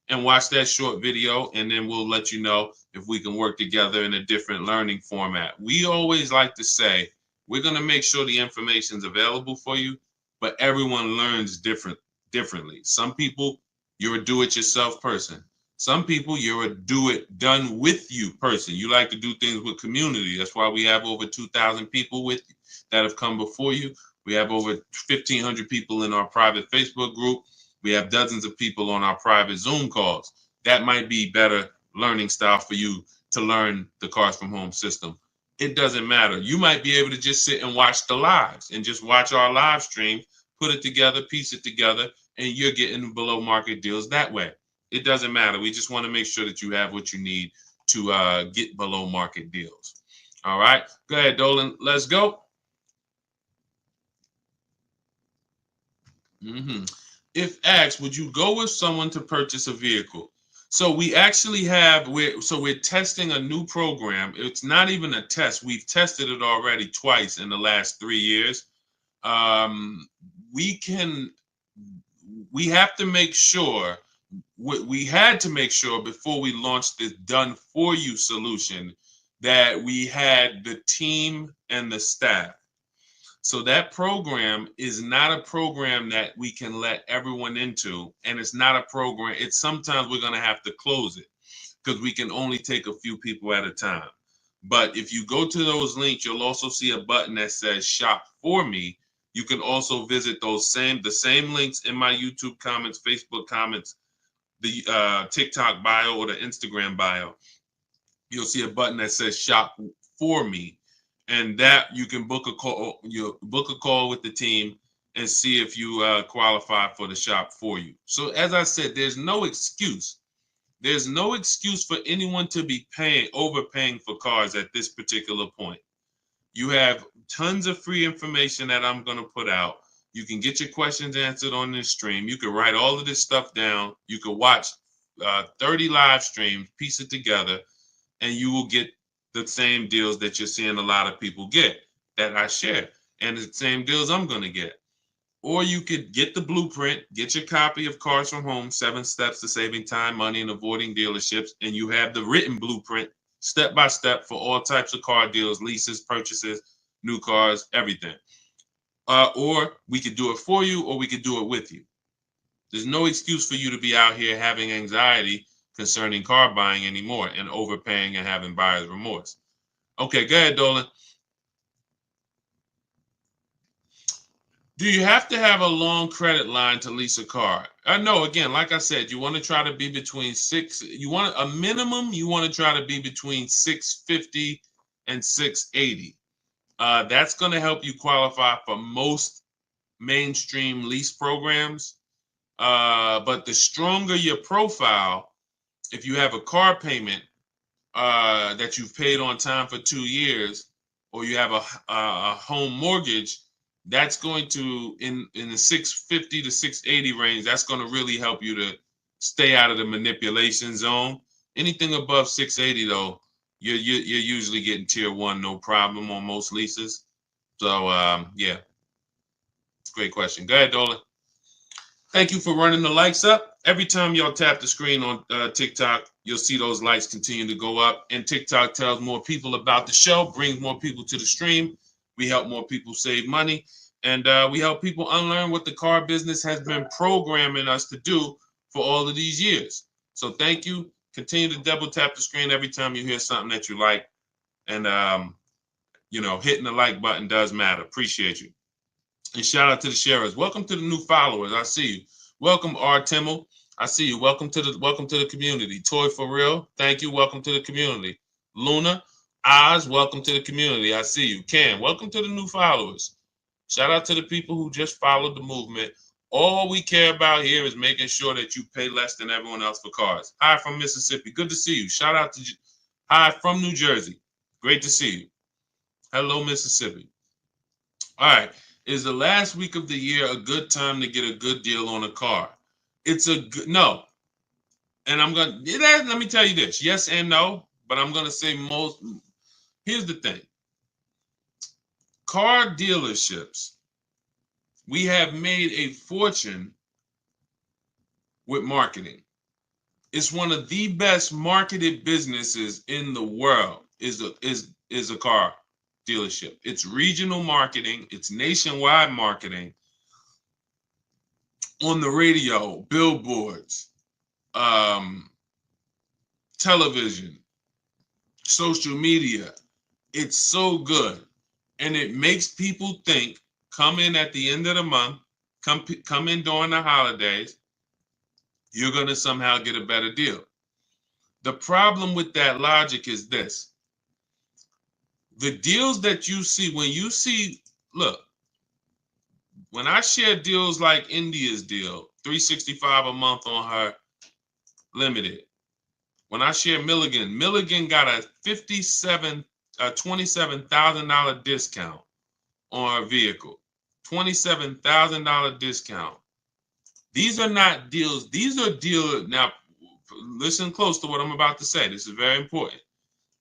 and watch that short video, and then we'll let you know if we can work together in a different learning format. We always like to say, we're going to make sure the information is available for you, but everyone learns differently. Some people, you're a do-it-yourself person. Some people, you're a do-it-done-with-you person. You like to do things with community. That's why we have over 2,000 people with you that have come before you. We have over 1,500 people in our private Facebook group. We have dozens of people on our private Zoom calls. That might be better learning style for you to learn the Cars from Home system. It doesn't matter. You might be able to just sit and watch the lives and just watch our live stream, put it together, piece it together, and you're getting below market deals that way. It doesn't matter. We just want to make sure that you have what you need to get below market deals. All right. Go ahead, Dolan. Let's go. If asked, would you go with someone to purchase a vehicle? So we actually we're testing a new program. It's not even a test. We've tested it already twice in the last 3 years. We have to make sure. We had to make sure before we launched this done for you solution that we had the team and the staff. So that program is not a program that we can let everyone into, and it's not a program. It's sometimes we're going to have to close it because we can only take a few people at a time. But if you go to those links, you'll also see a button that says shop for me. You can also visit the same links in my YouTube comments, Facebook comments, the TikTok bio, or the Instagram bio. You'll see a button that says shop for me, and that you can book a call. You book a call with the team and see if you qualify for the shop for you. So as I said, there's no excuse. There's no excuse for anyone to be overpaying for cars at this particular point. You have tons of free information that I'm going to put out. You can get your questions answered on this stream. You can write all of this stuff down. You can watch 30 live streams, piece it together, and you will get the same deals that you're seeing a lot of people get that I share, and the same deals I'm going to get. Or you could get the blueprint, get your copy of Cars from Home, 7 Steps to Saving Time, Money, and Avoiding Dealerships, and you have the written blueprint step by step for all types of car deals, leases, purchases, new cars, everything. Or we could do it for you, or we could do it with you. There's no excuse for you to be out here having anxiety concerning car buying anymore and overpaying and having buyer's remorse. Okay, go ahead, Dolan. Do you have to have a long credit line to lease a car? No, again, like I said, you want to try to be between you want a minimum, you want to try to be between 650 and 680. That's going to help you qualify for most mainstream lease programs. But the stronger your profile, if you have a car payment that you've paid on time for 2 years, or you have a home mortgage, that's going to in the 650 to 680 range. That's going to really help you to stay out of the manipulation zone. Anything above 680 though, you're usually getting tier 1 no problem on most leases. So yeah, great question. Go ahead, Dolan. Thank you for running the lights up. Every time y'all tap the screen on TikTok, you'll see those lights continue to go up. And TikTok tells more people about the show, brings more people to the stream. We help more people save money. And we help people unlearn what the car business has been programming us to do for all of these years. So thank you. Continue to double tap the screen every time you hear something that you like. And, hitting the like button does matter. Appreciate you. And shout out to the sharers. Welcome to the new followers. I see you. Welcome, R. Timmel. I see you. Welcome to the community. Toy for real. Thank you. Welcome to the community. Luna, Oz, welcome to the community. I see you. Cam, welcome to the new followers. Shout out to the people who just followed the movement. All we care about here is making sure that you pay less than everyone else for cars. Hi from Mississippi. Good to see you. Shout out to hi from New Jersey. Great to see you. Hello, Mississippi. All right. Is the last week of the year a good time to get a good deal on a car? It's a good no. And let me tell you this. Yes and no, but I'm going to say most. Here's the thing. Car dealerships, we have made a fortune with marketing. It's one of the best marketed businesses in the world is a car dealership. It's regional marketing, it's nationwide marketing, on the radio, billboards, television, social media. It's so good. And it makes people think, come in at the end of the month, come in during the holidays, you're going to somehow get a better deal. The problem with that logic is this. The deals that you see, look, when I share deals like India's deal, $365 a month on her limited. When I share Milligan got a $27,000 discount on her vehicle. $27,000 discount. These are not deals. These are deals. Now, listen close to what I'm about to say. This is very important.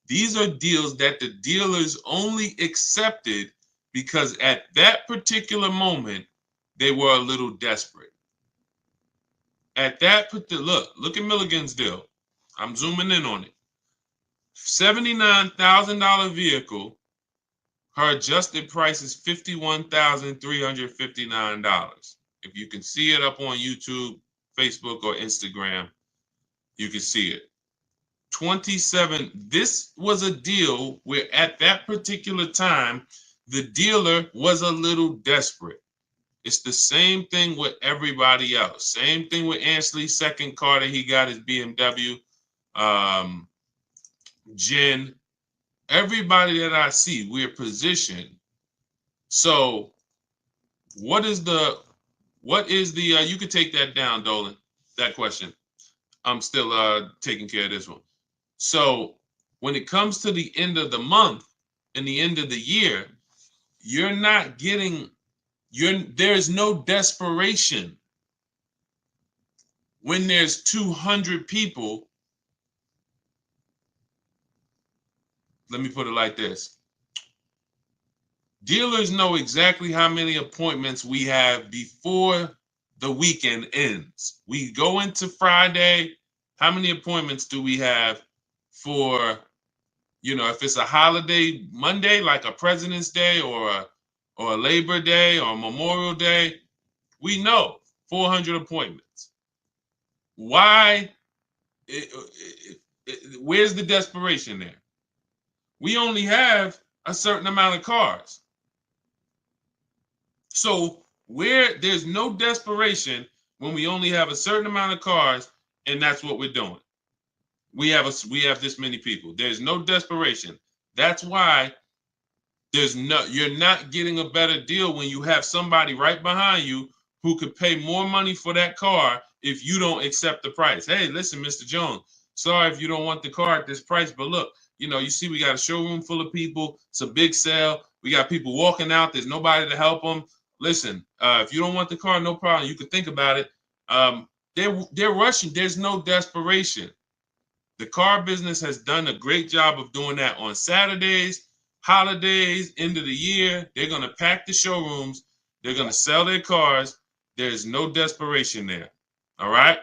These are deals that the dealers only accepted because at that particular moment, they were a little desperate. At that particular, look at Milligan's deal. I'm zooming in on it. $79,000 vehicle, Her adjusted price is $51,359. If you can see it up on YouTube, Facebook, or Instagram, you can see it. 27. This was a deal where at that particular time, the dealer was a little desperate. It's the same thing with everybody else. Same thing with Ansley's second car that he got his BMW. Jen, everybody that I see, we're positioned. So what is the you could take that down, Dolan, that question. I'm still taking care of this one. So when it comes to the end of the month and the end of the year, you're not getting there's no desperation. When there's 200 people, let me put it like this. Dealers know exactly how many appointments we have before the weekend ends. We go into Friday. How many appointments do we have for, if it's a holiday Monday, like a President's Day or a Labor Day or Memorial Day? We know 400 appointments. Why? Where's the desperation there? We only have a certain amount of cars. So where there's no desperation when we only have a certain amount of cars, and that's what we're doing. We have this many people. There's no desperation. That's why you're not getting a better deal when you have somebody right behind you who could pay more money for that car if you don't accept the price. Hey, listen, Mr. Jones, sorry if you don't want the car at this price, but look, you see we got a showroom full of people. It's a big sale. We got people walking out. There's nobody to help them. Listen, if you don't want the car, no problem. You can think about it. They're rushing. There's no desperation. The car business has done a great job of doing that on Saturdays, holidays, end of the year. They're going to pack the showrooms. They're going to sell their cars. There's no desperation there. All right.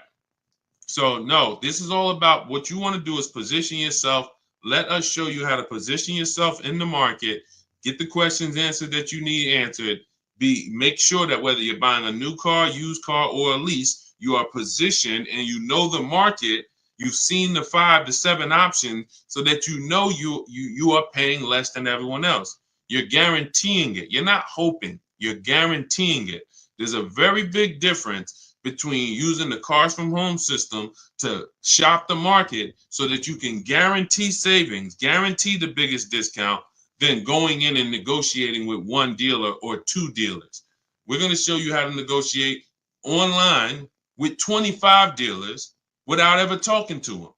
So no, this is all about what you want to do is position yourself. Let us show you how to position yourself in the market, get the questions answered that you need answered. Make sure that whether you're buying a new car, used car, or a lease, you are positioned and you know the market. You've seen the 5 to 7 options so that you know you are paying less than everyone else. You're guaranteeing it. You're not hoping. You're guaranteeing it. There's a very big difference between using the Cars from Home system to shop the market so that you can guarantee savings, guarantee the biggest discount, than going in and negotiating with one dealer or two dealers. We're going to show you how to negotiate online with 25 dealers without ever talking to them.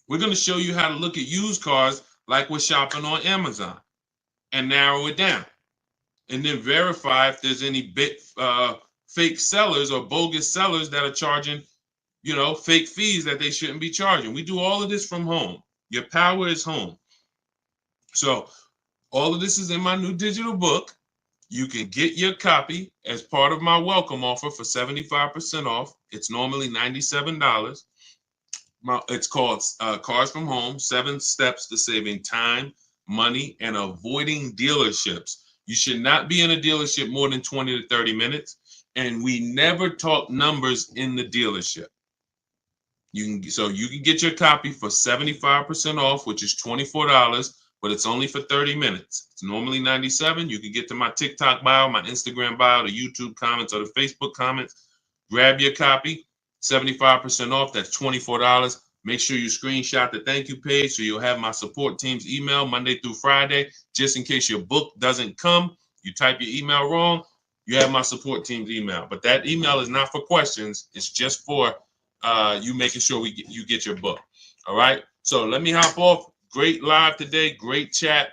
We're going to show you how to look at used cars like we're shopping on Amazon and narrow it down. And then verify if there's any fake sellers or bogus sellers that are charging, fake fees that they shouldn't be charging. We do all of this from home. Your power is home. So all of this is in my new digital book. You can get your copy as part of my welcome offer for 75% off. It's normally $97. It's called Cars from Home, 7 Steps to Saving Time, Money, and Avoiding Dealerships. You should not be in a dealership more than 20 to 30 minutes. And we never talk numbers in the dealership. You can get your copy for 75% off, which is $24, but it's only for 30 minutes. It's normally $97. You can get to my TikTok bio, my Instagram bio, the YouTube comments, or the Facebook comments. Grab your copy, 75% off. That's $24. Make sure you screenshot the thank you page so you'll have my support team's email Monday through Friday. Just in case your book doesn't come, you type your email wrong, you have my support team's email. But that email is not for questions. It's just for you making sure you get your book. All right. So let me hop off. Great live today. Great chat.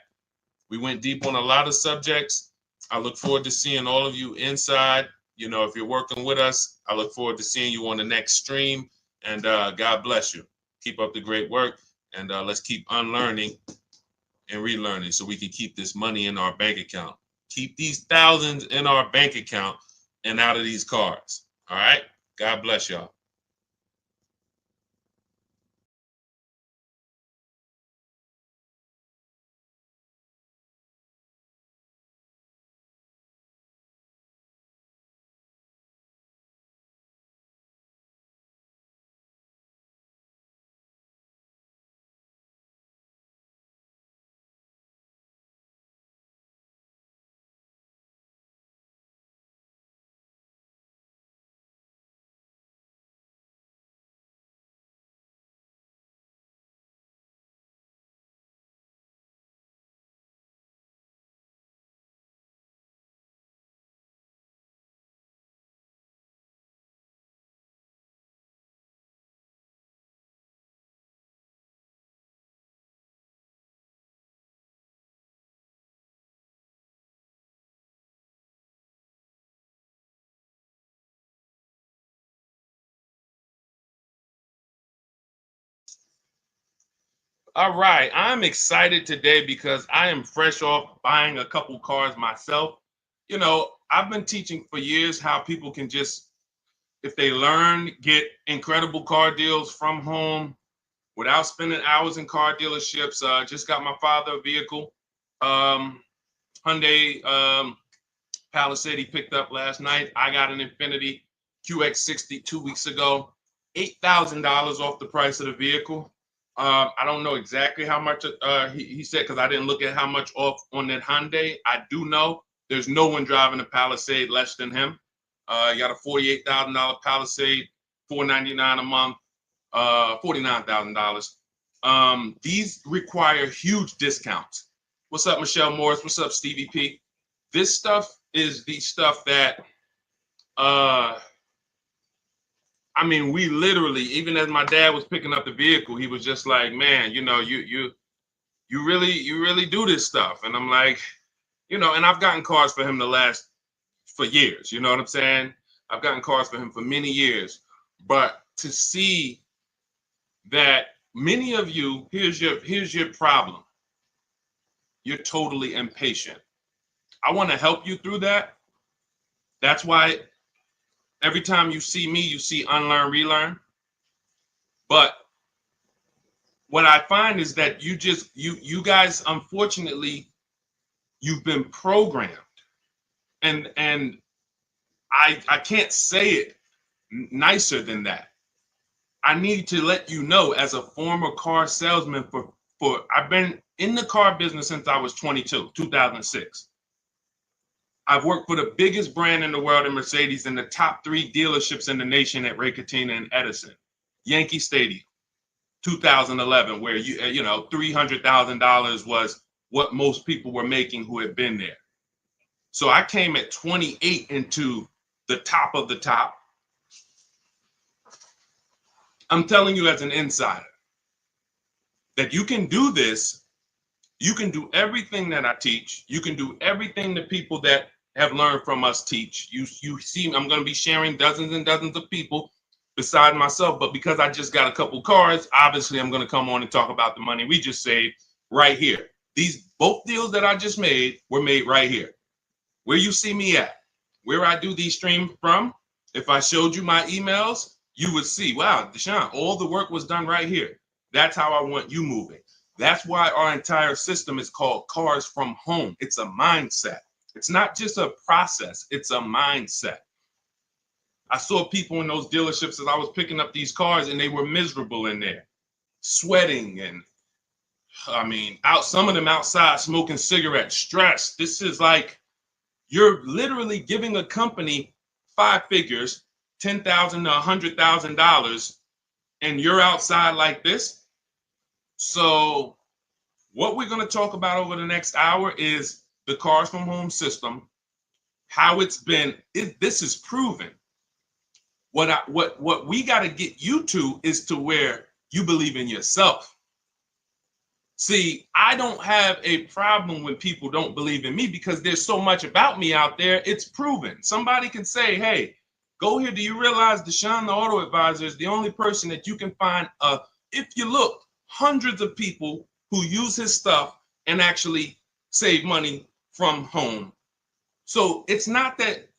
We went deep on a lot of subjects. I look forward to seeing all of you inside. If you're working with us, I look forward to seeing you on the next stream. And God bless you. Keep up the great work. And let's keep unlearning and relearning so we can keep this money in our bank account. Keep these thousands in our bank account and out of these cars. All right. God bless y'all. All right, I'm excited today because I am fresh off buying a couple cars myself. I've been teaching for years how people can just, if they learn, get incredible car deals from home without spending hours in car dealerships. Just got my father a vehicle, um, Hyundai Palisade he picked up last night. I got an Infiniti QX60 2 weeks ago, $8,000 off the price of the vehicle. I don't know exactly how much he said because I didn't look at how much off on that Hyundai. I do know there's no one driving a Palisade less than him. He got a $48,000 Palisade, $499 a month, $49,000. These require huge discounts. What's up, Michelle Morris? What's up, Stevie P? This stuff is the stuff that I mean, we literally, even as my dad was picking up the vehicle, he was just like, man, you really do this stuff. And I'm like, and I've gotten cars for him for years, you know what I'm saying? I've gotten cars for him for many years. But to see that many of you, here's your problem. You're totally impatient. I want to help you through that. That's why every time you see me, you see unlearn, relearn. But what I find is that you guys, unfortunately, you've been programmed. And I can't say it nicer than that. I need to let you know, as a former car salesman for I've been in the car business since I was 22, 2006. I've worked for the biggest brand in the world in Mercedes and the top 3 dealerships in the nation at Ray Catena and Edison. Yankee Stadium, 2011, where $300,000 was what most people were making who had been there. So I came at 28 into the top of the top. I'm telling you as an insider that you can do this. You can do everything that I teach. You can do everything the people that have learned from us teach. You see, I'm going to be sharing dozens and dozens of people beside myself, but because I just got a couple cars, obviously I'm going to come on and talk about the money we just saved right here. Both deals that I just made were made right here. Where you see me at, where I do these streams from, if I showed you my emails, you would see, wow, Deshone, all the work was done right here. That's how I want you moving. That's why our entire system is called Cars from Home. It's a mindset. It's not just a process, it's a mindset. I saw people in those dealerships as I was picking up these cars and they were miserable in there, sweating and some of them outside smoking cigarettes, stressed. This is like, you're literally giving a company 5 figures, $10,000 to $100,000, and you're outside like this. So what we're going to talk about over the next hour is the Cars from Home system, how it's been. This is proven. What we got to get you to is to where you believe in yourself. See, I don't have a problem when people don't believe in me because there's so much about me out there. It's proven. Somebody can say, hey, go here. Do you realize Deshone, the auto advisor, is the only person that you can find, if you look, hundreds of people who use his stuff and actually save money from home. So it's not that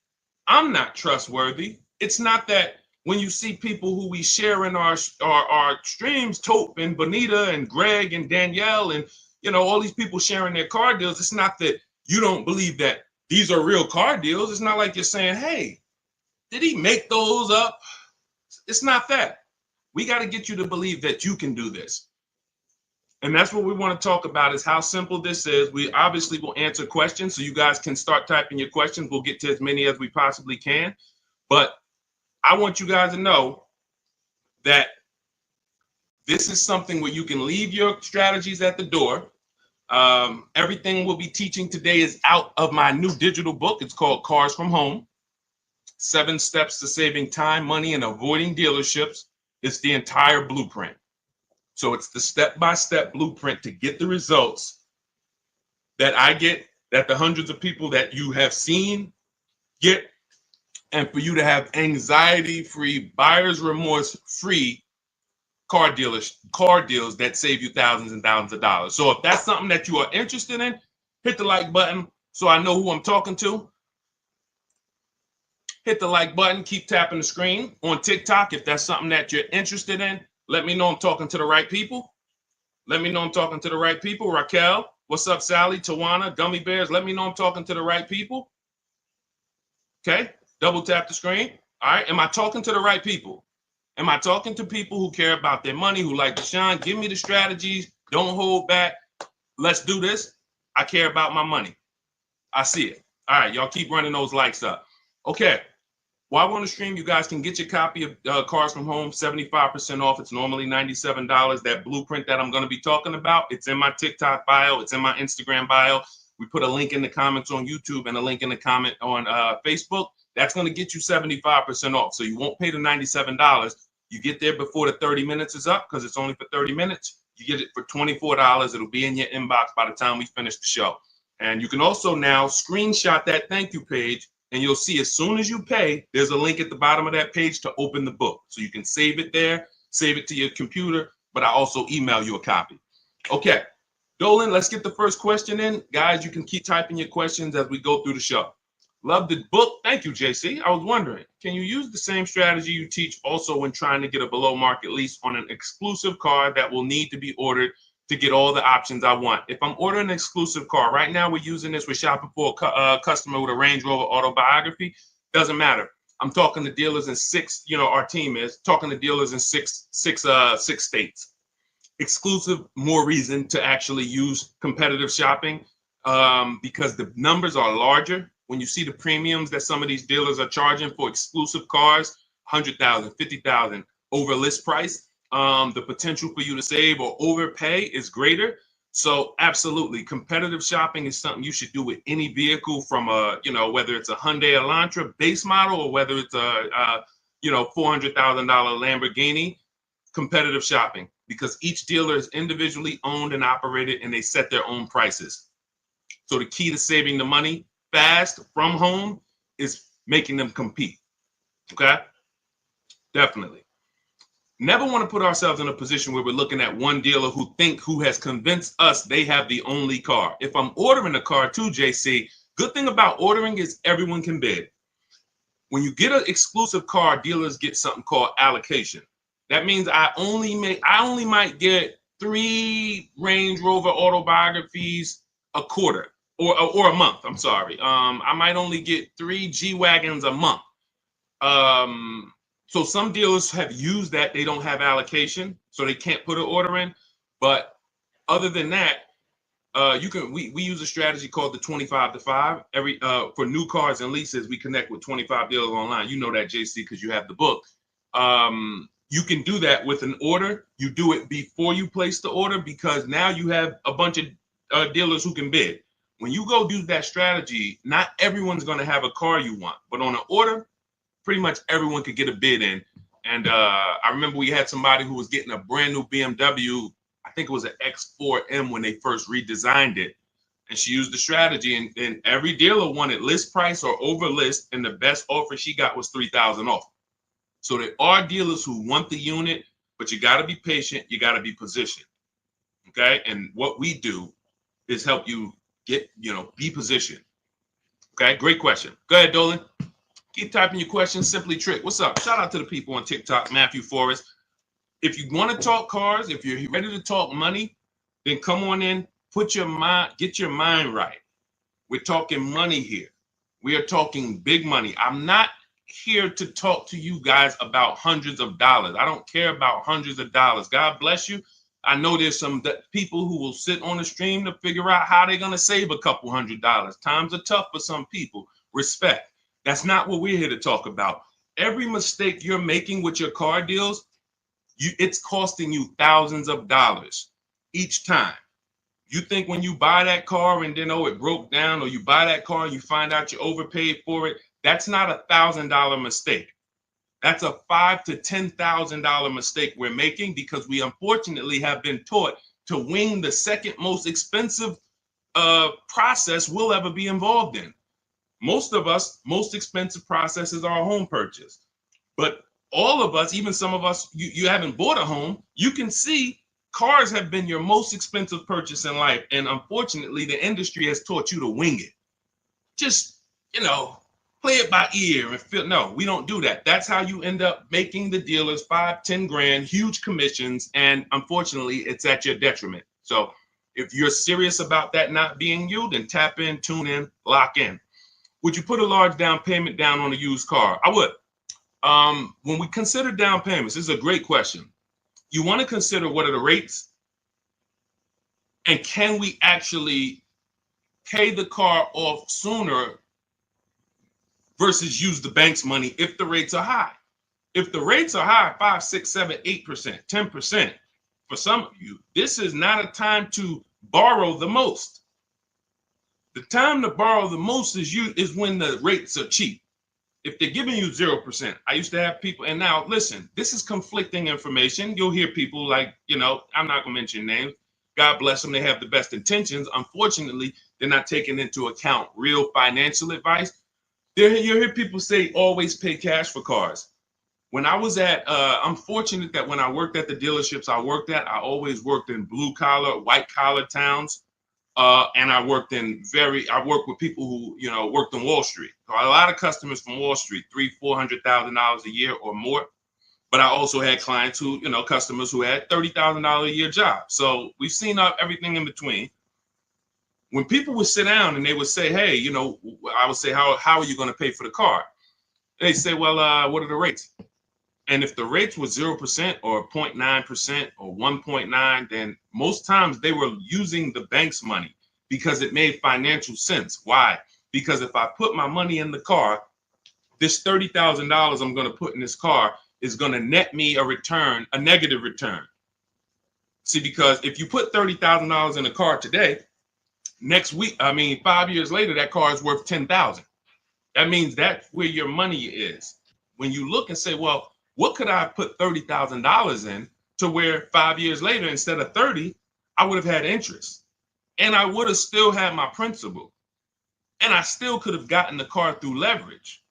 I'm not trustworthy. It's not that when you see people who we share in our streams, Tope and Bonita and Greg and Danielle and all these people sharing their car deals, it's not that you don't believe that these are real car deals. It's not like you're saying, hey, did he make those up? It's not that. We got to get you to believe that you can do this. And that's what we want to talk about, is how simple this is. We obviously will answer questions, so you guys can start typing your questions. We'll get to as many as we possibly can. But I want you guys to know that this is something where you can leave your strategies at the door. Everything we'll be teaching today is out of my new digital book. It's called Cars from Home, 7 Steps to Saving Time, Money, and Avoiding Dealerships. It's the entire blueprint. So it's the step-by-step blueprint to get the results that I get, that the hundreds of people that you have seen get, and for you to have anxiety-free, buyer's remorse-free car deals that save you thousands and thousands of dollars. So if that's something that you are interested in, hit the like button so I know who I'm talking to. Hit the like button, keep tapping the screen. On TikTok, if that's something that you're interested in, let me know I'm talking to the right people. Let me know I'm talking to the right people. Raquel, what's up, Sally, Tawana, Gummy Bears? Let me know I'm talking to the right people. Okay, double tap the screen. All right, am I talking to the right people? Am I talking to people who care about their money, who like Deshone? Give me the strategies. Don't hold back. Let's do this. I care about my money. I see it. All right, y'all keep running those likes up. Okay. While we're on the stream, you guys can get your copy of Cars from Home, 75% off. It's normally $97. That blueprint that I'm going to be talking about, it's in my TikTok bio. It's in my Instagram bio. We put a link in the comments on YouTube and a link in the comment on Facebook. That's going to get you 75% off. So you won't pay the $97. You get there before the 30 minutes is up because it's only for 30 minutes. You get it for $24. It'll be in your inbox by the time we finish the show. And you can also now screenshot that thank you page. And you'll see as soon as you pay, there's a link at the bottom of that page to open the book. So you can save it there, save it to your computer, but I also email you a copy. Okay, Dolan, let's get the first question in. Guys, you can keep typing your questions as we go through the show. Love the book. Thank you, JC. I was wondering, can you use the same strategy you teach also when trying to get a below market lease on an exclusive car that will need to be ordered to get all the options I want? If I'm ordering an exclusive car, right now we're using this, we're shopping for a customer with a Range Rover autobiography. Doesn't matter. I'm talking to dealers in six, our team is talking to dealers in six states. Exclusive, more reason to actually use competitive shopping because the numbers are larger. When you see the premiums that some of these dealers are charging for exclusive cars, 100,000, 50,000 over list price, the potential for you to save or overpay is greater. So absolutely, competitive shopping is something you should do with any vehicle from whether it's a Hyundai Elantra base model or whether it's a $400,000 Lamborghini. Competitive shopping, because each dealer is individually owned and operated and they set their own prices. So the key to saving the money fast from home is making them compete. Okay, definitely. Never want to put ourselves in a position where we're looking at one dealer who has convinced us they have the only car. If I'm ordering a car too, JC, good thing about ordering is everyone can bid. When you get an exclusive car, dealers get something called allocation. That means I only might get 3 Range Rover autobiographies a quarter or a month. I'm sorry. I might only get 3 G-Wagons a month. So some dealers have used that. They don't have allocation, so they can't put an order in. But other than that, we use a strategy called the 25 to 5. For new cars and leases, we connect with 25 dealers online. You know that, JC, because you have the book. You can do that with an order. You do it before you place the order because now you have a bunch of dealers who can bid. When you go do that strategy, not everyone's going to have a car you want, but on an order, pretty much everyone could get a bid in. And I remember we had somebody who was getting a brand new BMW. I think it was an X4M when they first redesigned it. And she used the strategy, and every dealer wanted list price or over list, and the best offer she got was $3,000 off. So there are dealers who want the unit, but you got to be patient. You got to be positioned. Okay. And what we do is help you get, be positioned. Okay. Great question. Go ahead, Dolan. Keep typing your questions. Simply Trick. What's up? Shout out to the people on TikTok. Matthew Forrest. If you want to talk cars, if you're ready to talk money, then come on in. Get your mind right. We're talking money here. We are talking big money. I'm not here to talk to you guys about hundreds of dollars. I don't care about hundreds of dollars. God bless you. I know there's some people who will sit on the stream to figure out how they're going to save a couple $100. Times are tough for some people. Respect. That's not what we're here to talk about. Every mistake you're making with your car deals, it's costing you thousands of dollars each time. You think when you buy that car and then, it broke down, or you buy that car and you find out you overpaid for it, that's not a $1,000 mistake. That's a $5,000 to $10,000 mistake we're making because we unfortunately have been taught to wing the second most expensive process we'll ever be involved in. Most of us, most expensive process is our home purchase. But all of us, even some of us, you haven't bought a home, you can see cars have been your most expensive purchase in life. And unfortunately, the industry has taught you to wing it. Just, play it by ear and feel. No, we don't do that. That's how you end up making the dealers 5-10 grand, huge commissions. And unfortunately, it's at your detriment. So if you're serious about that not being you, then tap in, tune in, lock in. Would you put a large down payment down on a used car? I would. When we consider down payments, this is a great question. You want to consider what are the rates, and can we actually pay the car off sooner versus use the bank's money if the rates are high. If the rates are high, 5, 6, 7, 8%, 10%, for some of you, this is not a time to borrow the most. The time to borrow the most is when the rates are cheap. If they're giving you 0%, I used to have people, and now listen, this is conflicting information. You'll hear people like, I'm not gonna mention names. God bless them, they have the best intentions. Unfortunately, they're not taking into account real financial advice. You hear people say always pay cash for cars. When I was I'm fortunate that when I worked at the dealerships I worked at, I always worked in blue collar, white collar towns. And I worked with people who, worked on Wall Street. So a lot of customers from Wall Street, $300,000-$400,000 a year or more. But I also had clients who, customers who had $30,000 a year jobs. So we've seen everything in between. When people would sit down and they would say, hey, I would say, how are you going to pay for the car? They say, well, what are the rates? And if the rates were 0% or 0.9% or 1.9, then most times they were using the bank's money because it made financial sense. Why? Because if I put my money in the car, this $30,000 I'm going to put in this car is going to net me a negative return. See, because if you put $30,000 in a car today, next week, 5 years later, that car is worth $10,000. That means that's where your money is. When you look and say, well, what could I put $30,000 in to where 5 years later, instead of 30, I would have had interest, and I would have still had my principal, and I still could have gotten the car through leverage.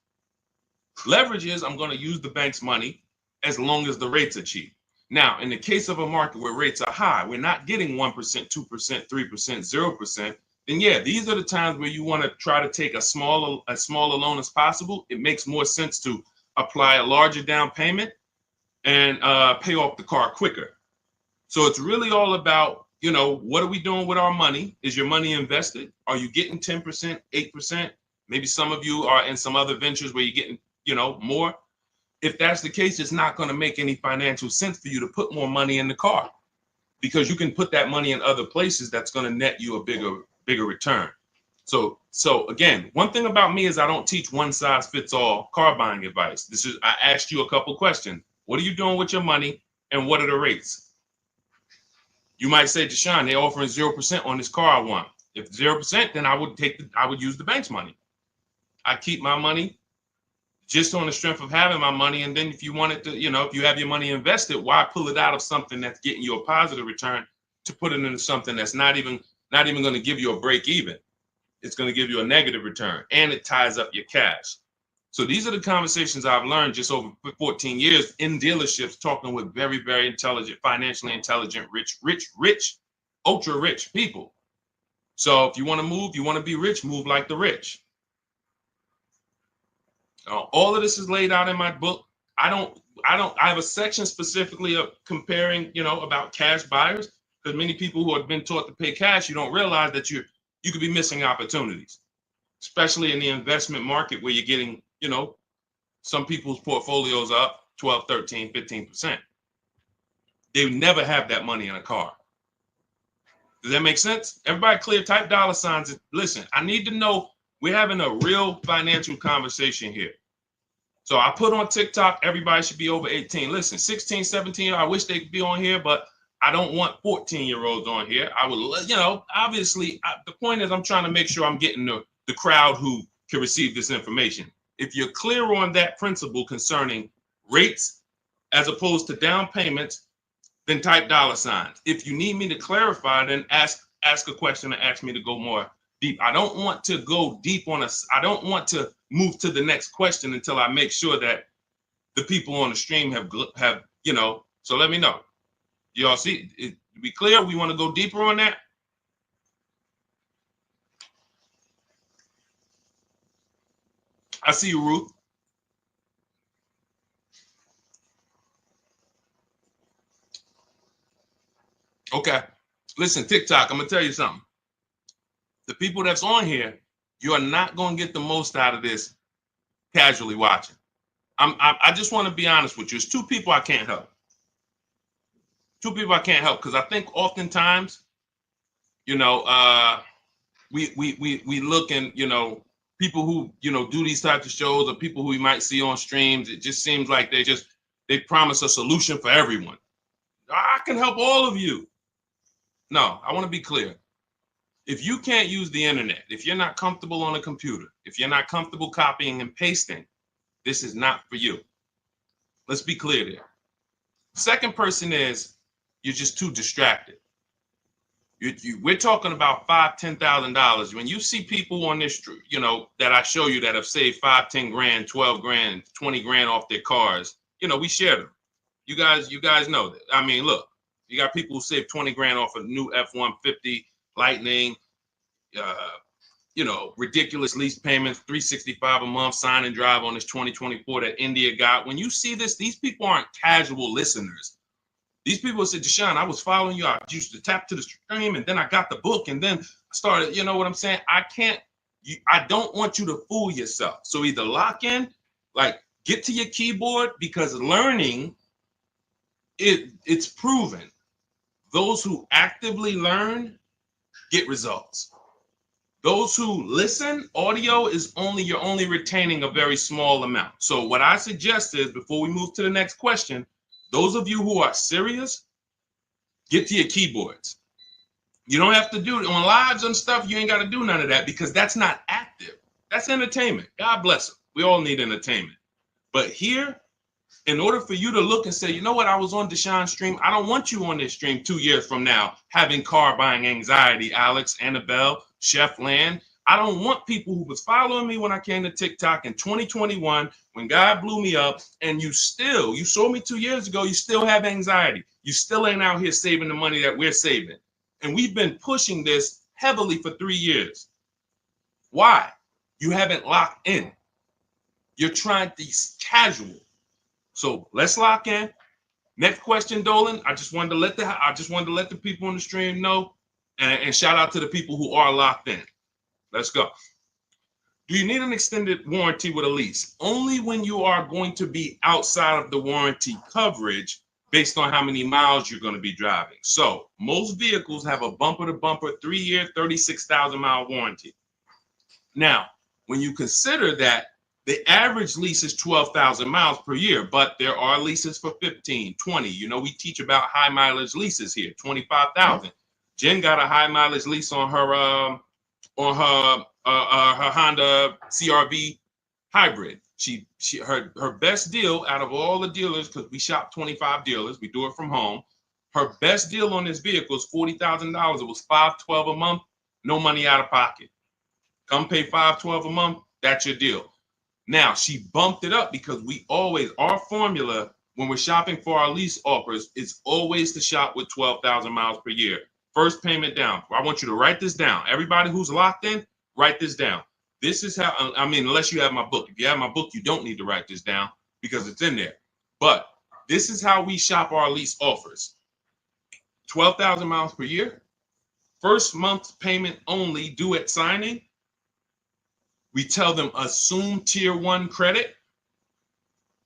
Leverage is I'm going to use the bank's money as long as the rates are cheap. Now, in the case of a market where rates are high, we're not getting 1%, 2%, 3%, 0%. Then yeah, these are the times where you want to try to take as small a loan as possible. It makes more sense to apply a larger down payment and pay off the car quicker. So it's really all about, what are we doing with our money? Is your money invested? Are you getting 10%, 8%? Maybe some of you are in some other ventures where you're getting, more. If that's the case, it's not going to make any financial sense for you to put more money in the car, because you can put that money in other places that's going to net you a bigger return. So again, one thing about me is I don't teach one size fits all car buying advice. I asked you a couple questions. What are you doing with your money, and what are the rates? You might say, Deshone, they're offering 0% on this car I want. If 0%, then I would use the bank's money. I keep my money just on the strength of having my money. And then if you wanted to, if you have your money invested, why pull it out of something that's getting you a positive return to put it into something that's not even going to give you a break even? It's going to give you a negative return, and it ties up your cash. So these are the conversations I've learned just over 14 years in dealerships, talking with very, very intelligent, financially intelligent, rich, ultra rich people. So if you want to move, you want to be rich, move like the rich. All of this is laid out in my book. I have a section specifically of comparing, about cash buyers, because many people who have been taught to pay cash, you don't realize that you could be missing opportunities, especially in the investment market where you're getting, some people's portfolios up 12, 13, 15%. They would never have that money in a car. Does that make sense? Everybody clear, type $signs. Listen, I need to know we're having a real financial conversation here. So I put on TikTok, everybody should be over 18. Listen, 16, 17, I wish they could be on here, but I don't want 14-year-olds on here. I would, obviously, the point is I'm trying to make sure I'm getting the crowd who can receive this information. If you're clear on that principle concerning rates as opposed to down payments, then type $signs. If you need me to clarify, then ask a question and ask me to go more deep. I don't want to go deep I don't want to move to the next question until I make sure that the people on the stream have, you know, so let me know. Y'all see, it, be clear, we want to go deeper on that? I see you, Ruth. Okay. Listen, TikTok, I'm going to tell you something. The people that's on here, you are not going to get the most out of this casually watching. I just want to be honest with you. It's two people I can't help. Two people I can't help because I think oftentimes, you know, we look and, you know, people who, you know, do these types of shows or people who we might see on streams, it just seems like they promise a solution for everyone. I can help all of you. No, I want to be clear. If you can't use the internet, if you're not comfortable on a computer, if you're not comfortable copying and pasting, this is not for you. Let's be clear there. Second person is you're just too distracted. We're talking about $5,000, $10,000. When you see people on this, you know, that I show you that have saved 5, 10 grand, 12 grand, 20 grand off their cars, you know, we share them. You guys know that. I mean, look, you got people who save 20 grand off a new F-150 Lightning, you know, ridiculous lease payments, $365 a month, sign and drive on this 2024 that India got. When you see this, these people aren't casual listeners. These people said, Deshone, I was following you. I used to tap to the stream, and then I got the book, and then I started, you know what I'm saying? I don't want you to fool yourself. So either lock in, like get to your keyboard, because learning, it's proven. Those who actively learn get results. Those who listen, audio is you're only retaining a very small amount. So what I suggest is, before we move to the next question, those of you who are serious, get to your keyboards. You don't have to do it on lives and stuff. You ain't got to do none of that because that's not active. That's entertainment. God bless them. We all need entertainment. But here, in order for you to look and say, you know what, I was on Deshone's stream. I don't want you on this stream 2 years from now having car buying anxiety, Alex, Annabelle, Chef Land. I don't want people who was following me when I came to TikTok in 2021, when God blew me up, and you saw me 2 years ago, you still have anxiety. You still ain't out here saving the money that we're saving. And we've been pushing this heavily for 3 years. Why? You haven't locked in. You're trying to be casual. So let's lock in. Next question, Dolan. I just wanted to let the people on the stream know, and shout out to the people who are locked in. Let's go. Do you need an extended warranty with a lease? Only when you are going to be outside of the warranty coverage based on how many miles you're going to be driving. So most vehicles have a bumper-to-bumper 3-year, 36,000-mile warranty. Now, when you consider that the average lease is 12,000 miles per year, but there are leases for 15, 20. You know, we teach about high mileage leases here, 25,000. Jen got a high mileage lease on her Honda CRV hybrid. Her best deal out of all the dealers, because we shop 25 dealers, we do it from home. Her best deal on this vehicle is $40,000. It was $512 a month, no money out of pocket. Come pay $512 a month. That's your deal. Now, she bumped it up because our formula when we're shopping for our lease offers is always to shop with 12,000 miles per year. First payment down. I want you to write this down. Everybody who's locked in, write this down. This is how, I mean, unless you have my book. If you have my book, you don't need to write this down because it's in there. But this is how we shop our lease offers. 12,000 miles per year. First month's payment only due at signing. We tell them assume tier 1 credit,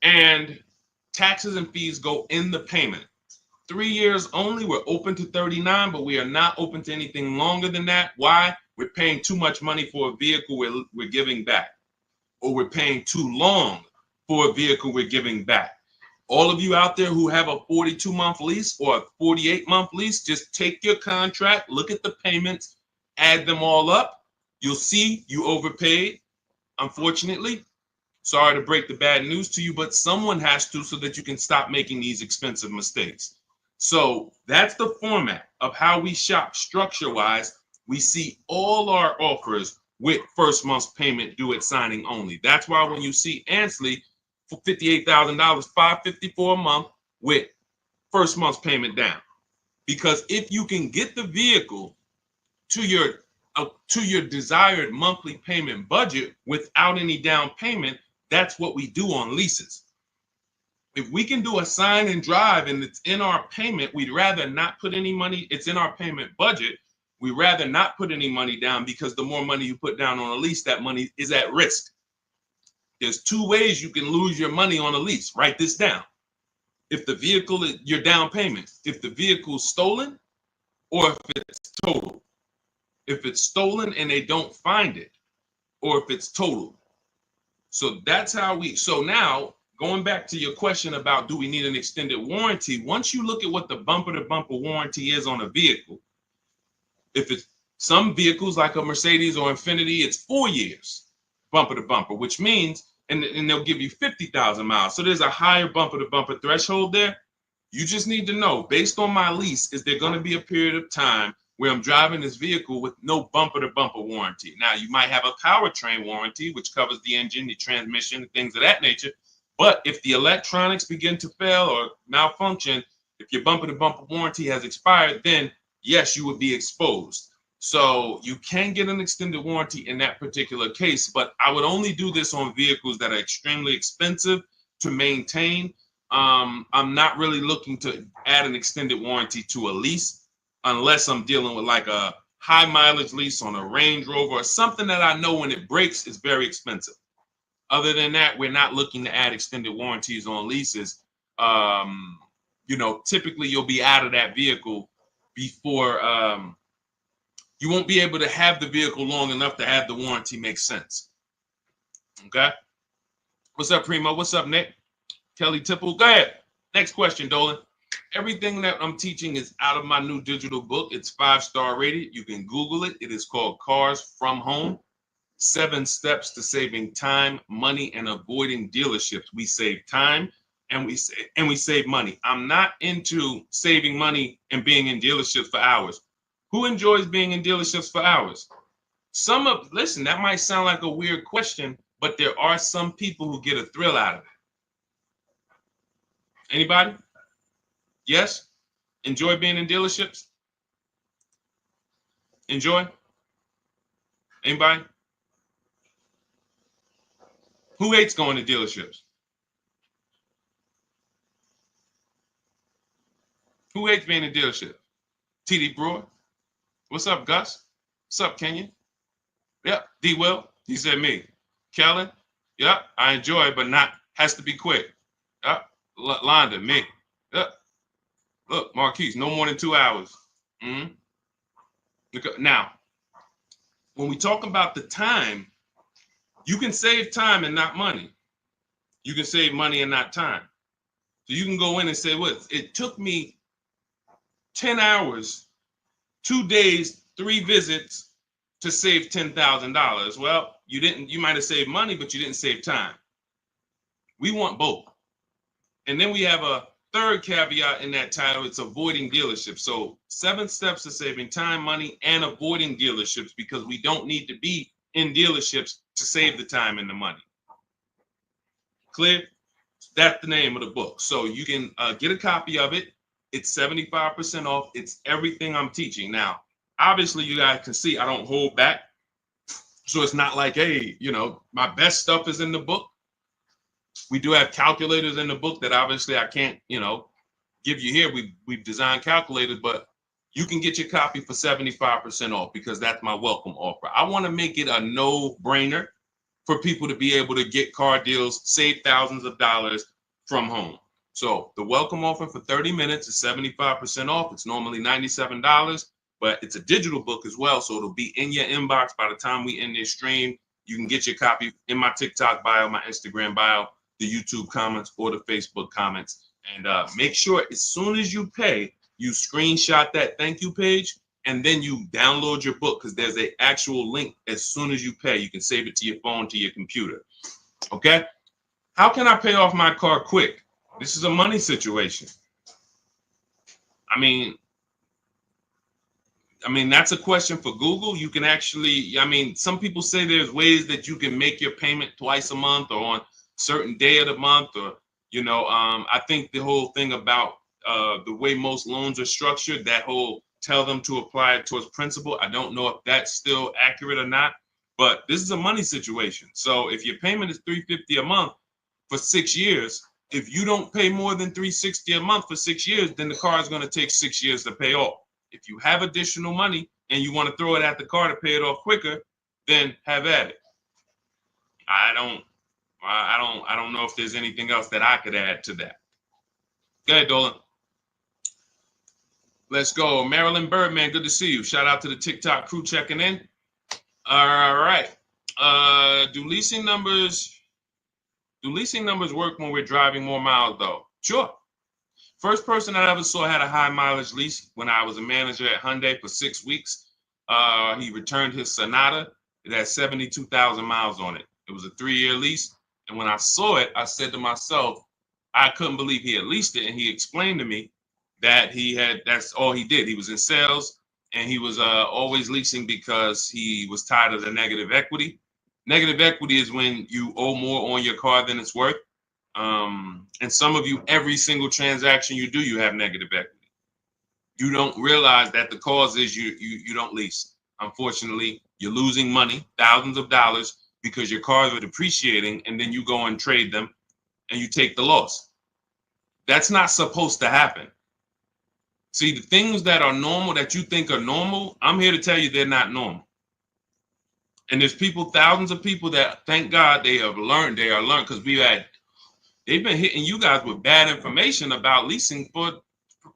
and taxes and fees go in the payment. 3 years only. We're open to 39, but we are not open to anything longer than that. Why? We're paying too much money for a vehicle we're giving back, or we're paying too long for a vehicle we're giving back. All of you out there who have a 42-month lease or a 48-month lease, just take your contract, look at the payments, add them all up. You'll see you overpaid, unfortunately. Sorry to break the bad news to you, but someone has to, so that you can stop making these expensive mistakes. So that's the format of how we shop structure-wise. We see all our offers with first month's payment due at signing only. That's why when you see Ansley, for $58,000, $554 a month with first month's payment down. Because if you can get the vehicle to your desired monthly payment budget without any down payment, that's what we do on leases. If we can do a sign and drive and it's in our payment, we'd rather not put any money. It's in our payment budget. We'd rather not put any money down, because the more money you put down on a lease, that money is at risk. There's two ways you can lose your money on a lease. Write this down. If the vehicle is your down payment, if the vehicle's stolen, or if it's total. If it's stolen and they don't find it, or if it's total. So that's how so now, going back to your question about do we need an extended warranty, once you look at what the bumper-to-bumper warranty is on a vehicle, if it's some vehicles like a Mercedes or Infiniti, it's 4 years bumper-to-bumper, which means, and they'll give you 50,000 miles. So there's a higher bumper-to-bumper threshold there. You just need to know, based on my lease, is there going to be a period of time where I'm driving this vehicle with no bumper-to-bumper warranty? Now, you might have a powertrain warranty, which covers the engine, the transmission, things of that nature. But if the electronics begin to fail or malfunction, if your bumper-to-bumper warranty has expired, then yes, you would be exposed. So you can get an extended warranty in that particular case, but I would only do this on vehicles that are extremely expensive to maintain. I'm not really looking to add an extended warranty to a lease unless I'm dealing with like a high mileage lease on a Range Rover or something that I know when it breaks is very expensive. Other than that, we're not looking to add extended warranties on leases. Typically you'll be out of that vehicle before you won't be able to have the vehicle long enough to have the warranty make sense. Okay. What's up, Primo? What's up, Nick? Kelly Tipple. Go ahead. Next question, Dolan. Everything that I'm teaching is out of my new digital book. It's 5-star rated. You can Google it. It is called Cars from Home. 7 Steps to Saving Time, Money, and Avoiding Dealerships. We save time and we save money. I'm not into saving money and being in dealerships for hours. Who enjoys being in dealerships for hours? Listen, that might sound like a weird question, but there are some people who get a thrill out of it. Anybody? Yes? Enjoy being in dealerships? Enjoy? Anybody? Who hates going to dealerships? Who hates being in dealership? TD Brewer? What's up, Gus? What's up, Kenyon? Yep. D. Will? He said me. Kellen? Yep. I enjoy it, but has to be quick. Yep. Londa, me. Yep. Look, Marquise, no more than 2 hours. Now, when we talk about the time, you can save time and not money. You can save money and not time. So you can go in and say, well, it took me 10 hours, 2 days, 3 visits to save $10,000. Well, you might have saved money, but you didn't save time. We want both. And then we have a third caveat in that title. It's avoiding dealerships. So 7 steps to saving time, money, and avoiding dealerships, because we don't need to be in dealerships to save the time and the money. Clear? That's the name of the book. So you can get a copy of it. It's 75% off. It's everything I'm teaching. Now, obviously, you guys can see I don't hold back. So it's not like, hey, my best stuff is in the book. We do have calculators in the book that obviously I can't, give you here. We've designed calculators, but you can get your copy for 75% off because that's my welcome offer. I want to make it a no-brainer for people to be able to get car deals, save thousands of dollars from home. So the welcome offer for 30 minutes is 75% off. It's normally $97, but it's a digital book as well. So it'll be in your inbox by the time we end this stream. You can get your copy in my TikTok bio, my Instagram bio, the YouTube comments, or the Facebook comments. And make sure as soon as you pay, you screenshot that thank you page, and then you download your book, because there's an actual link as soon as you pay. You can save it to your phone, to your computer. Okay? How can I pay off my car quick? This is a money situation. I mean, that's a question for Google. You can actually, some people say there's ways that you can make your payment twice a month or on certain day of the month, or I think the whole thing about the way most loans are structured, that whole tell them to apply it towards principal, I don't know if that's still accurate or not, but this is a money situation. So if your payment is $350 a month for 6 years, if you don't pay more than $360 a month for 6 years, then the car is going to take 6 years to pay off. If you have additional money and you want to throw it at the car to pay it off quicker, then have at it. I don't know if there's anything else that I could add to that. Go ahead, Dolan. Let's go. Marilyn Birdman, good to see you. Shout out to the TikTok crew checking in. All right. Do leasing numbers work when we're driving more miles, though? Sure. First person I ever saw had a high mileage lease when I was a manager at Hyundai for 6 weeks. He returned his Sonata. It had 72,000 miles on it. It was a 3-year lease. And when I saw it, I said to myself, I couldn't believe he had leased it. And he explained to me that that's all he did. He was in sales and he was always leasing because he was tired of the negative equity. Negative equity is when you owe more on your car than it's worth. And some of you, every single transaction you do, you have negative equity. You don't realize that the cause is you don't lease. Unfortunately, you're losing money, thousands of dollars, because your cars are depreciating, and then you go and trade them and you take the loss. That's not supposed to happen. See, the things that are normal that you think are normal, I'm here to tell you they're not normal. And there's people, thousands of people that, thank God, they are learned, because they've been hitting you guys with bad information about leasing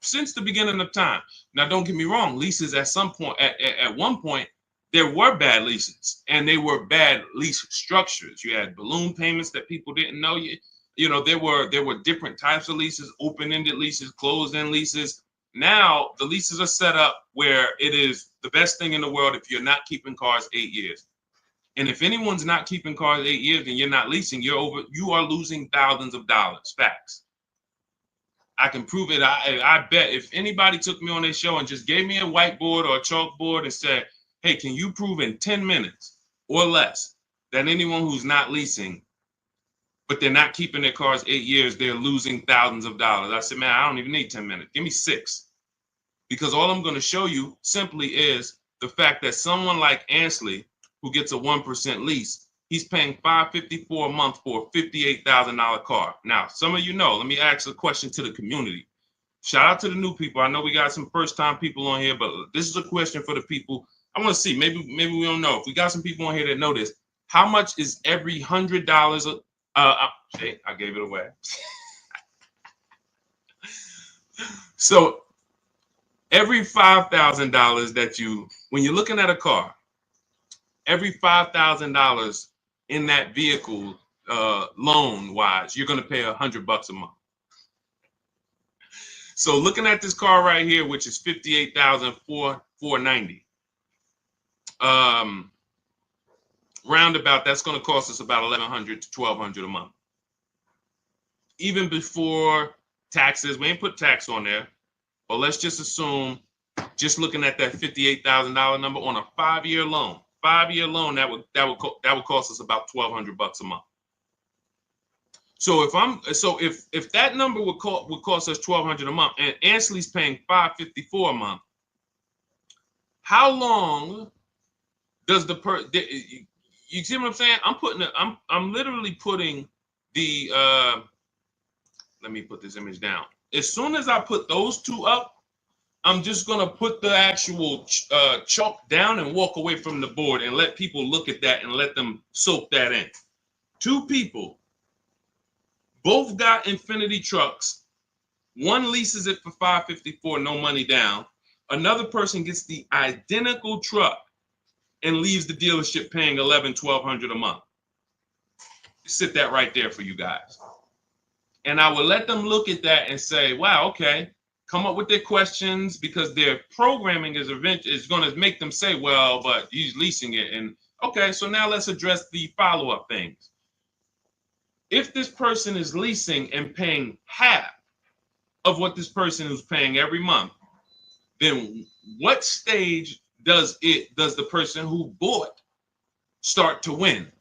since the beginning of time. Now, don't get me wrong, leases at some point, at one point, there were bad leases, and they were bad lease structures. You had balloon payments that people didn't know. There were different types of leases, open-ended leases, closed-end leases. Now the leases are set up where it is the best thing in the world if you're not keeping cars 8 years. And if anyone's not keeping cars 8 years and you're not leasing, you are losing thousands of dollars. Facts. I can prove it. I bet if anybody took me on their show and just gave me a whiteboard or a chalkboard and said, hey, can you prove in 10 minutes or less that anyone who's not leasing, but they're not keeping their cars 8 years, they're losing thousands of dollars? I said, man, I don't even need 10 minutes. Give me 6. Because all I'm going to show you simply is the fact that someone like Ansley, who gets a 1% lease, he's paying $554 a month for a $58,000 car. Now, some of you know, let me ask a question to the community. Shout out to the new people. I know we got some first-time people on here, but this is a question for the people. I want to see, maybe we don't know. If we got some people on here that know this, how much is every $100? I gave it away. So every $5,000 that when you're looking at a car, every $5,000 in that vehicle, loan-wise, you're going to pay $100 a month. So looking at this car right here, which is $58,490. Roundabout, that's going to cost us about $1,100 to $1,200 a month. Even before taxes, we ain't put tax on there, but let's just assume, just looking at that $58,000 number on a 5-year loan. 5-year loan, that would cost us about $1,200 a month. So if that number would cost us $1,200 a month, and Ansley's paying $554 a month, how long does you see what I'm saying? I'm literally putting the let me put this image down. As soon as I put those two up, I'm just gonna put the actual chalk down and walk away from the board and let people look at that and let them soak that in. 2 people, both got Infinity trucks. One leases it for $554, no money down. Another person gets the identical truck and leaves the dealership paying $1,100-$1,200 a month. Sit that right there for you guys. And I will let them look at that and say, wow, okay, come up with their questions, because their programming is going to make them say, well, but he's leasing it. And okay, so now let's address the follow-up things. If this person is leasing and paying half of what this person is paying every month, then what stage does the person who bought start to win?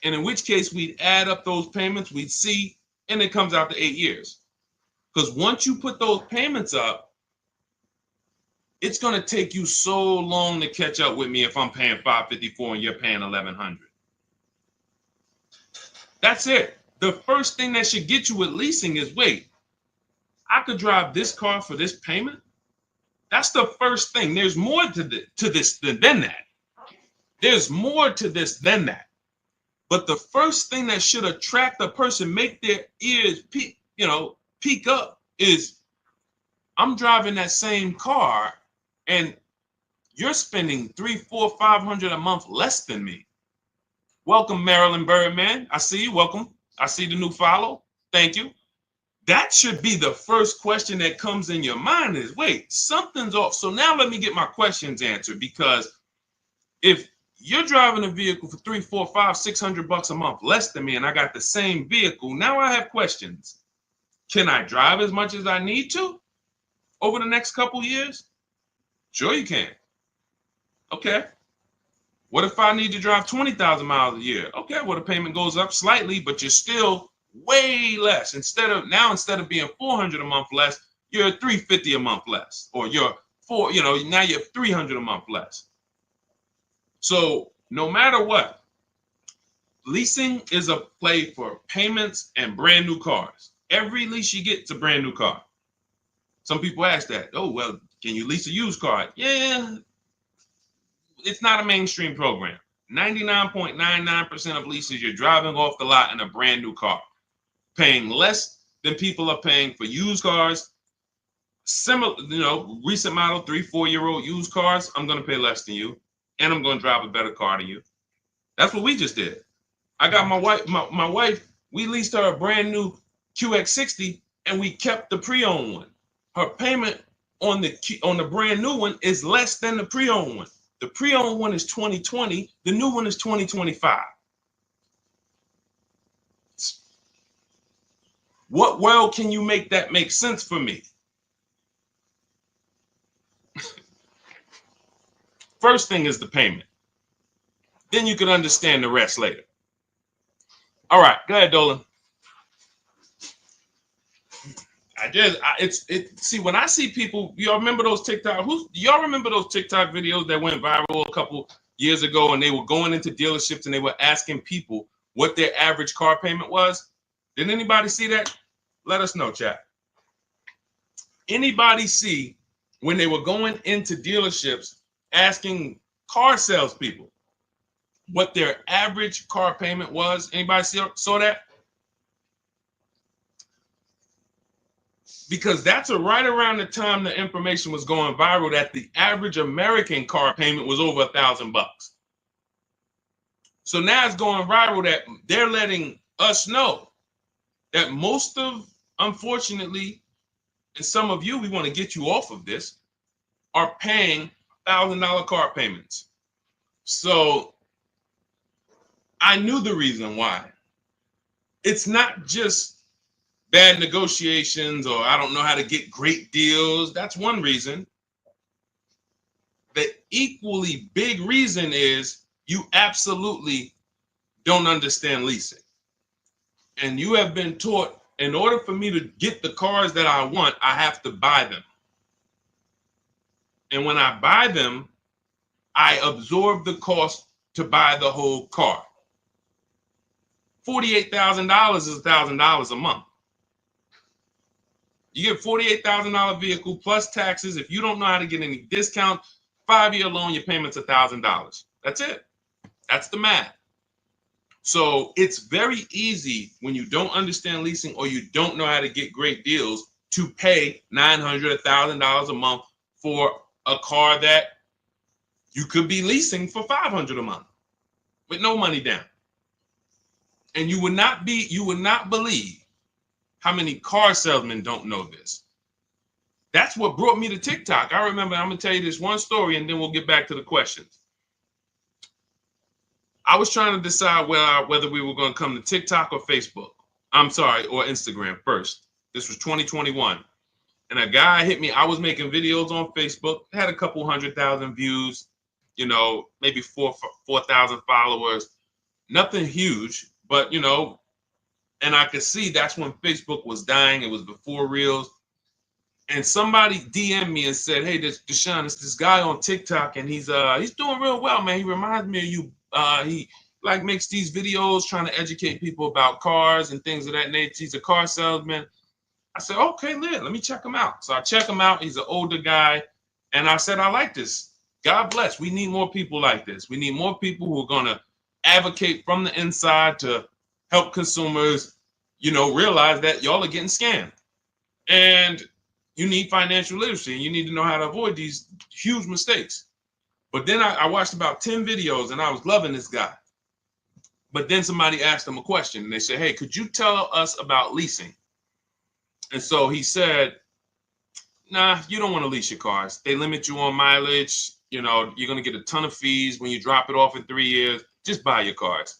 And in which case we'd add up those payments, we'd see, and it comes out to 8 years. Because once you put those payments up, it's going to take you so long to catch up with me if I'm paying $554 and you're paying $1,100. That's it. The first thing that should get you with leasing is, wait, I could drive this car for this payment? That's the first thing. There's more to this than that. There's more to this than that. But the first thing that should attract a person, make their ears peak up, is I'm driving that same car and you're spending $300, $400, $500 a month less than me. Welcome, Marilyn Birdman. I see you. Welcome. I see the new follow. Thank you. That should be the first question that comes in your mind is, wait, something's off. So now let me get my questions answered, because if you're driving a vehicle for $300, $400, $500, $600 a month less than me, and I got the same vehicle, now I have questions. Can I drive as much as I need to over the next couple years? Sure you can. Okay. What if I need to drive 20,000 miles a year? Okay, well, the payment goes up slightly, but you're still way less. Instead of being $400 a month less, you're $350 a month less, or now you're $300 a month less. So no matter what, leasing is a play for payments and brand new cars. Every lease you get is a brand new car. Some people ask that. Oh, well, can you lease a used car? Yeah, it's not a mainstream program. 99.99% of leases, you're driving off the lot in a brand new car, paying less than people are paying for used cars. Similar, recent model 3-4-year-old used cars, I'm going to pay less than you, and I'm going to drive a better car than you. That's what we just did. I got my wife, we leased her a brand new QX60, and we kept the pre-owned one. Her payment on the brand new one is less than the pre-owned one. The pre-owned one is 2020. The new one is 2025. What world can you make that make sense for me? First thing is the payment. Then you can understand the rest later. All right, go ahead, Dolan. See, when I see people, y'all remember those TikTok videos that went viral a couple years ago, and they were going into dealerships and they were asking people what their average car payment was? Did anybody see that? Let us know, chat. Anybody see when they were going into dealerships asking car salespeople what their average car payment was? Anybody saw that? Because that's right around the time the information was going viral that the average American car payment was over $1,000. So now it's going viral that they're letting us know that most of, unfortunately, and some of you, we want to get you off of this, are paying $1,000 car payments. So I knew the reason why. It's not just bad negotiations or I don't know how to get great deals. That's one reason. The equally big reason is you absolutely don't understand leasing. And you have been taught, in order for me to get the cars that I want, I have to buy them. And when I buy them, I absorb the cost to buy the whole car. $48,000 is $1,000 a month. You get $48,000 vehicle plus taxes. If you don't know how to get any discount, 5-year loan, your payment's $1,000. That's it. That's the math. So it's very easy when you don't understand leasing or you don't know how to get great deals to pay $900, $1,000 a month for a car that you could be leasing for $500 a month with no money down. And you would not believe how many car salesmen don't know this. That's what brought me to TikTok. I remember, I'm going to tell you this one story and then we'll get back to the questions. I was trying to decide whether we were going to come to TikTok or Facebook. Or Instagram first. This was 2021. And a guy hit me. I was making videos on Facebook, had a couple 100,000 views, maybe 4,000 followers. nothing huge, but you know, and I could see that's when Facebook was dying. It was before Reels. And somebody DM'd me and said, "Hey, this Deshone, it's this guy on TikTok, and he's doing real well, man. He reminds me of you. He like makes these videos trying to educate people about cars and things of that nature. He's a car salesman." I said, "Okay, let me check him out." So I check him out. He's an older guy, and I said, "I like this. God bless. We need more people like this. We need more people who are gonna advocate from the inside to help consumers, you know, realize that y'all are getting scammed." And you need financial literacy, and you need to know how to avoid these huge mistakes. But then I watched about 10 videos, and I was loving this guy. But then somebody asked him a question, and they said, "Hey, could you tell us about leasing?" And so he said, "Nah, you don't want to lease your cars. They limit you on mileage. You know, you're going to get a ton of fees when you drop it off in 3 years. Just buy your cars."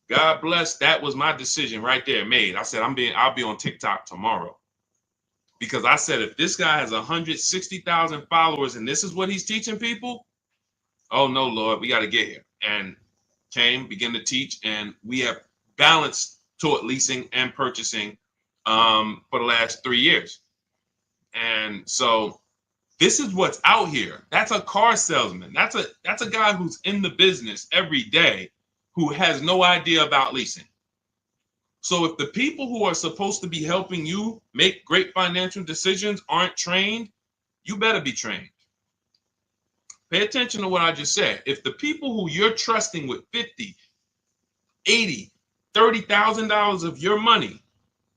God bless. That was my decision right there made. I said, I'll be on TikTok tomorrow. Because I said, if this guy has 160,000 followers and this is what he's teaching people, oh no, Lord, we got to get here. And began to teach, and we have balanced toward leasing and purchasing for the last 3 years. And so this is what's out here. That's a car salesman. That's a guy who's in the business every day who has no idea about leasing. So if the people who are supposed to be helping you make great financial decisions aren't trained, you better be trained. Pay attention to what I just said. If the people who you're trusting with 50, 80, $30,000 of your money,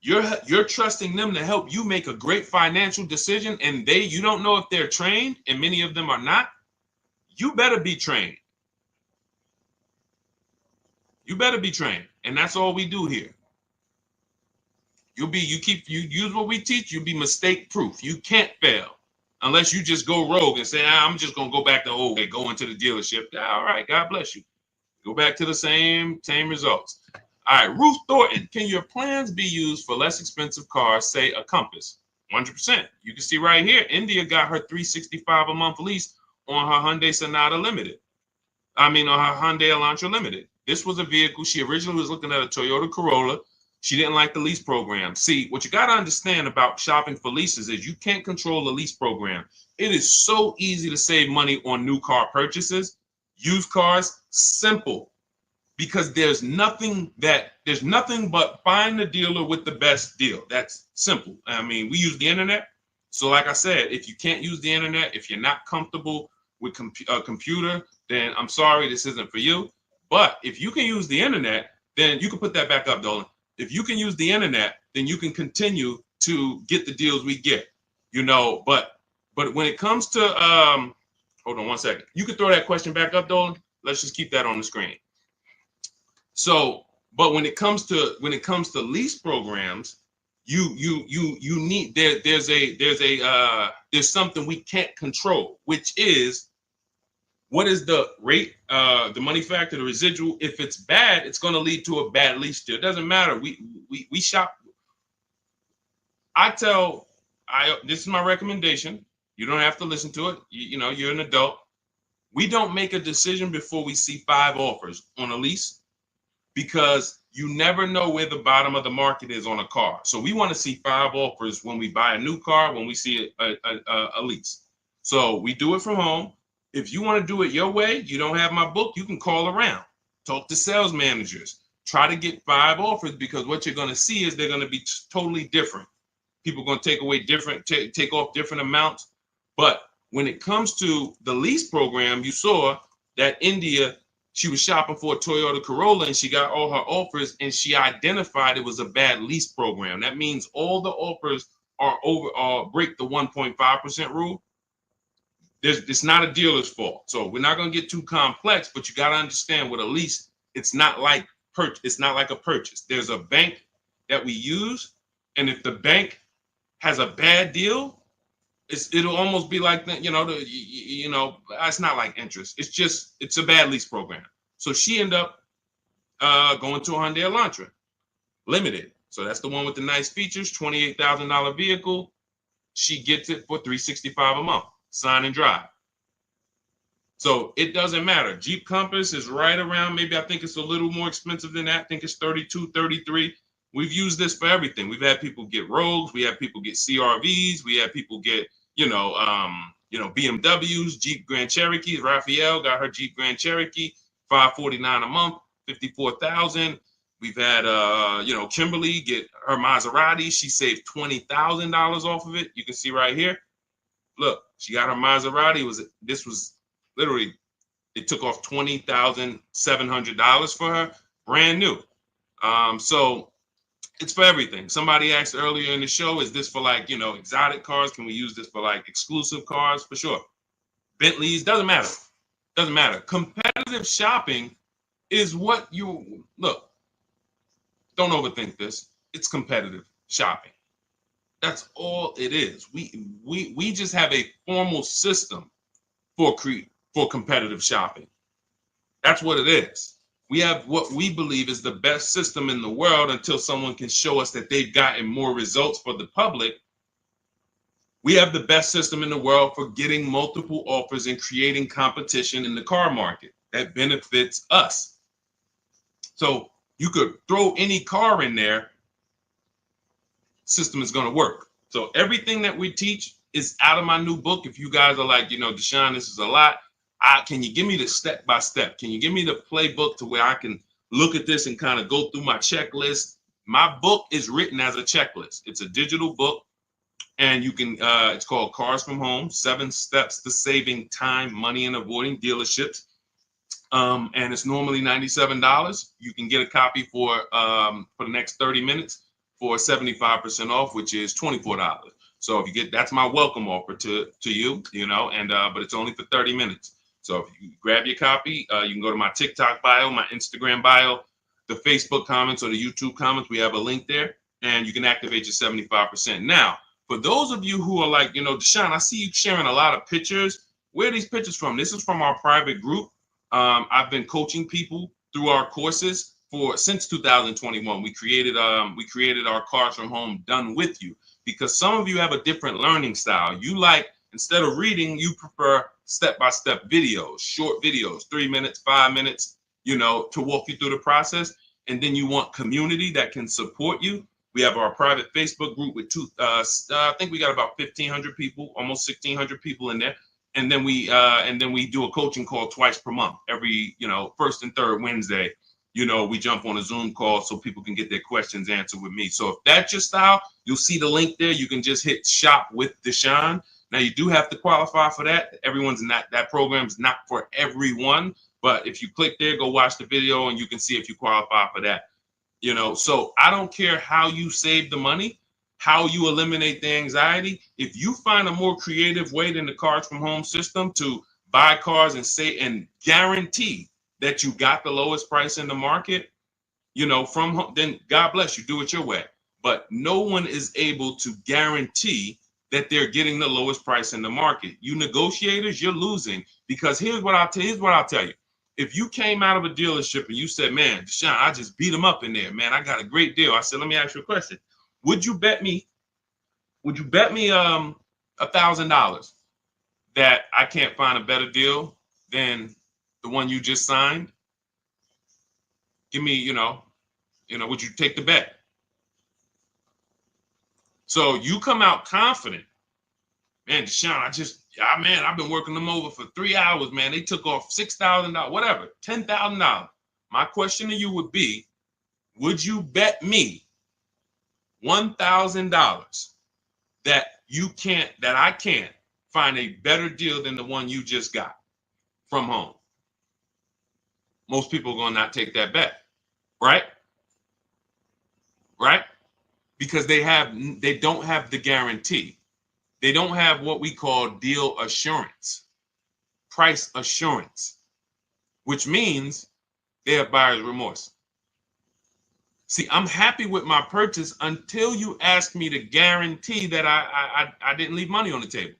you're trusting them to help you make a great financial decision, and you don't know if they're trained, and many of them are not, you better be trained. You better be trained. And that's all we do here. You use what we teach, you'll be mistake proof. You can't fail unless you just go rogue and say, I'm just gonna go back to go into the dealership. All right, God bless you. Go back to the same results. All right, Ruth Thornton, can your plans be used for less expensive cars, say a Compass? 100%. You can see right here, India got her $365 a month lease on her Hyundai Sonata Limited. On her Hyundai Elantra Limited. This was a vehicle, she originally was looking at a Toyota Corolla. She didn't like the lease program. See, what you got to understand about shopping for leases is you can't control the lease program. It is so easy to save money on new car purchases. Used cars, simple. Because there's nothing but find the dealer with the best deal. That's simple. We use the internet. So like I said, if you can't use the internet, if you're not comfortable with a computer, then I'm sorry, this isn't for you. But if you can use the internet, then you can put that back up, Dolan. If you can use the internet, then you can continue to get the deals we get, but when it comes to, hold on one second. You can throw that question back up, Dolan. Let's just keep that on the screen. So, but when it comes to lease programs, you need, there's something we can't control, which is, what is the rate, the money factor, the residual? If it's bad, it's going to lead to a bad lease deal. It doesn't matter. We shop. This is my recommendation. You don't have to listen to it. You're an adult. We don't make a decision before we see 5 offers on a lease, because you never know where the bottom of the market is on a car. So we want to see 5 offers when we buy a new car, when we see a lease. So we do it from home. If you want to do it your way, you don't have my book, you can call around, talk to sales managers, try to get 5 offers, because what you're going to see is they're going to be totally different. People are going to take off different amounts. But when it comes to the lease program, you saw that India, she was shopping for a Toyota Corolla and she got all her offers, and she identified it was a bad lease program. That means all the offers are break the 1.5% rule. It's not a dealer's fault. So we're not going to get too complex, but you got to understand, with a lease, it's not like a purchase. There's a bank that we use, and if the bank has a bad deal, it'll almost be like that. It's not like interest. It's a bad lease program. So she ended up going to a Hyundai Elantra Limited. So that's the one with the nice features, $28,000 vehicle. She gets it for $365 a month, sign and drive. So it doesn't matter. Jeep Compass is right around, maybe I think it's a little more expensive than that. I think it's 32, 33. We've used this for everything. We've had people get Rogues, we have people get CRVs, we have people get, BMWs, Jeep Grand Cherokees. Raphael got her Jeep Grand Cherokee, $549 a month, 54,000. We've had Kimberly get her Maserati. She saved $20,000 off of it. You can see right here. Look, she got her Maserati. This was literally, it took off $20,700 for her, brand new. So it's for everything. Somebody asked earlier in the show, is this for like, exotic cars? Can we use this for like exclusive cars? For sure. Bentleys, doesn't matter. Doesn't matter. Competitive shopping is what you look. Don't overthink this. It's competitive shopping. That's all it is. We just have a formal system for competitive shopping. That's what it is. We have what we believe is the best system in the world until someone can show us that they've gotten more results for the public. We have the best system in the world for getting multiple offers and creating competition in the car market that benefits us. So you could throw any car in there, system is going to work. So everything that we teach is out of my new book. If you guys are like, Deshone, this is a lot. Can you give me the step by step? Can you give me the playbook to where I can look at this and kind of go through my checklist? My book is written as a checklist. It's a digital book, and you can. It's called Cars from Home: 7 Steps to Saving Time, Money, and Avoiding Dealerships. And it's normally $97. You can get a copy for the next 30 minutes for 75% off, which is $24. So if you get, that's my welcome offer to you, but it's only for 30 minutes. So if you grab your copy, you can go to my TikTok bio, my Instagram bio, the Facebook comments, or the YouTube comments. We have a link there, and you can activate your 75%. Now, for those of you who are like, Deshone, I see you sharing a lot of pictures. Where are these pictures from? This is from our private group. I've been coaching people through our courses since 2021. We created our Cars from Home Done With You, because some of you have a different learning style. You like, instead of reading, you prefer step-by-step videos, short videos, 3 minutes, 5 minutes, to walk you through the process. And then you want community that can support you. We have our private Facebook group with I think we got about 1,500 people, almost 1,600 people in there. And then we do a coaching call twice per month, every, first and third Wednesday. We jump on a Zoom call so people can get their questions answered with me. So if that's your style, you'll see the link there. You can just hit Shop with Deshone. Now, you do have to qualify for that. That program's not for everyone. But if you click there, go watch the video, and you can see if you qualify for that. So I don't care how you save the money, how you eliminate the anxiety. If you find a more creative way than the Cars from Home system to buy cars and guarantee that you got the lowest price in the market, from home, then God bless you, do it your way. But no one is able to guarantee that they're getting the lowest price in the market. You negotiators, you're losing, because here's what I'll tell you. If you came out of a dealership and you said, man, Deshone, I just beat them up in there, man, I got a great deal. I said, let me ask you a question. Would you bet me $1,000 that I can't find a better deal than the one you just signed? Give me, would you take the bet? So you come out confident, man, Deshone, I've been working them over for 3 hours, man. They took off $6,000, whatever, $10,000. My question to you would be, would you bet me $1,000 that I can't find a better deal than the one you just got from home? Most people are going to not take that bet, right? Right? Because they don't have the guarantee. They don't have what we call deal assurance, price assurance, which means they have buyer's remorse. See, I'm happy with my purchase until you ask me to guarantee that I didn't leave money on the table.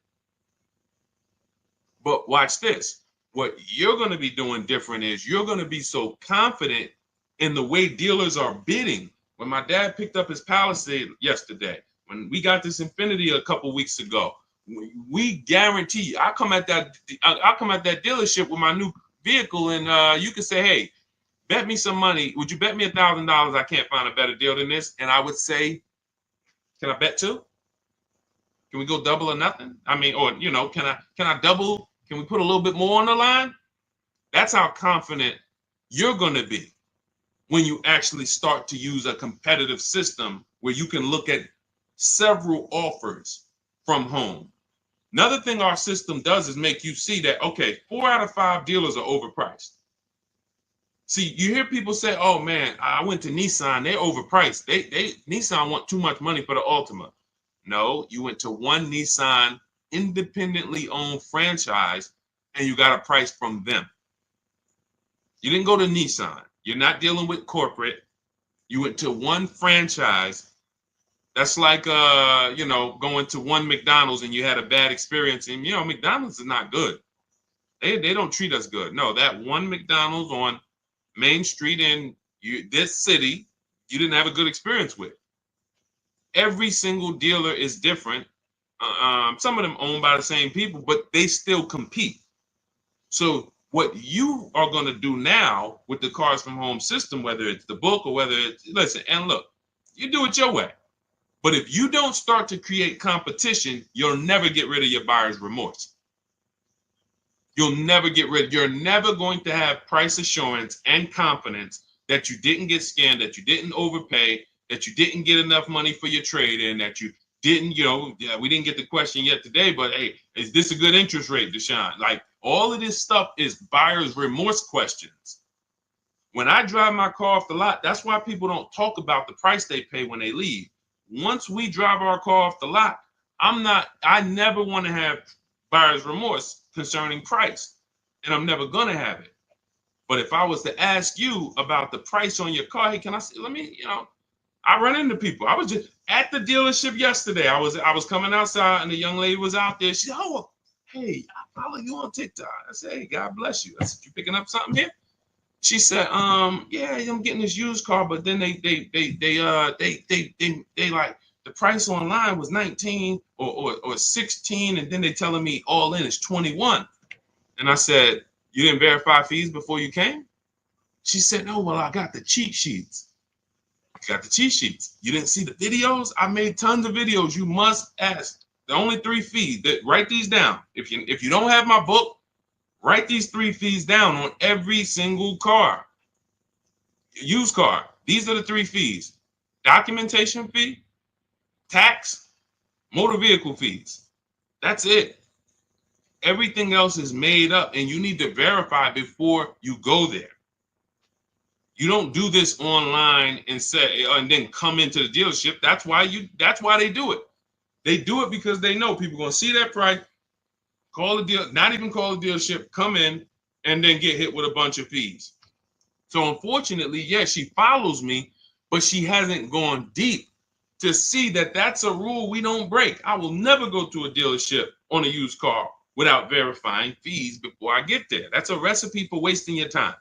But watch this. What you're going to be doing different is you're going to be so confident in the way dealers are bidding. When my dad picked up his Palisade yesterday, when we got this Infiniti a couple weeks ago, We guarantee you. I come at that dealership with my new vehicle, and you can say, hey, bet me some money. Would you bet me $1,000 I can't find a better deal than this? And I would say, can I bet two? Can we go double or nothing? I mean, or can I double? Can we put a little bit more on the line? That's how confident you're going to be when you actually start to use a competitive system where you can look at several offers from home. Another thing our system does is make you see that, okay, 4 out of 5 dealers are overpriced. See, you hear people say, oh man, I went to Nissan, they're overpriced. Nissan want too much money for the Altima. No, you went to one Nissan independently owned franchise and you got a price from them. You didn't go to Nissan. You're not dealing with corporate. You went to one franchise. That's like going to one McDonald's and you had a bad experience. And McDonald's is not good. They don't treat us good. No, that one McDonald's on Main Street in this city, you didn't have a good experience with. Every single dealer is different. Some of them owned by the same people, but they still compete. So what you are going to do now with the Cars from Home system, whether it's the book or whether it's, listen, and look, you do it your way. But if you don't start to create competition, you'll never get rid of your buyer's remorse. You're never going to have price assurance and confidence that you didn't get scammed, that you didn't overpay, that you didn't get enough money for your trade-in, that you didn't, we didn't get the question yet today, but hey, is this a good interest rate, Deshone? Like, all of this stuff is buyer's remorse questions. When I drive my car off the lot, that's why people don't talk about the price they pay when they leave. Once we drive our car off the lot, I never want to have buyer's remorse concerning price, and I'm never going to have it. But if I was to ask you about the price on your car, hey, can I see, I run into people. I was just at the dealership yesterday. I was coming outside and the young lady was out there. She said, oh, hey, I follow you on TikTok. I said, hey, God bless you. I said, you picking up something here? She said, yeah, I'm getting this used car, but then they like the price online was 19 or 16, and then they telling me all in is 21. And I said, you didn't verify fees before you came? She said, no, well, I got the cheat sheets. You got the cheat sheets. You didn't see the videos? I made tons of videos. You must ask. The only 3 fees. Write these down. If you don't have my book, write these 3 fees down on every single car. Used car. These are the 3 fees. Documentation fee, tax, motor vehicle fees. That's it. Everything else is made up, and you need to verify before you go there. You don't do this online and say, and then come into the dealership. That's why they do it. They do it because they know people are going to see that price, not even call the dealership, come in, and then get hit with a bunch of fees. So unfortunately, yes, she follows me, but she hasn't gone deep to see that that's a rule we don't break. I will never go to a dealership on a used car without verifying fees before I get there. That's a recipe for wasting your time,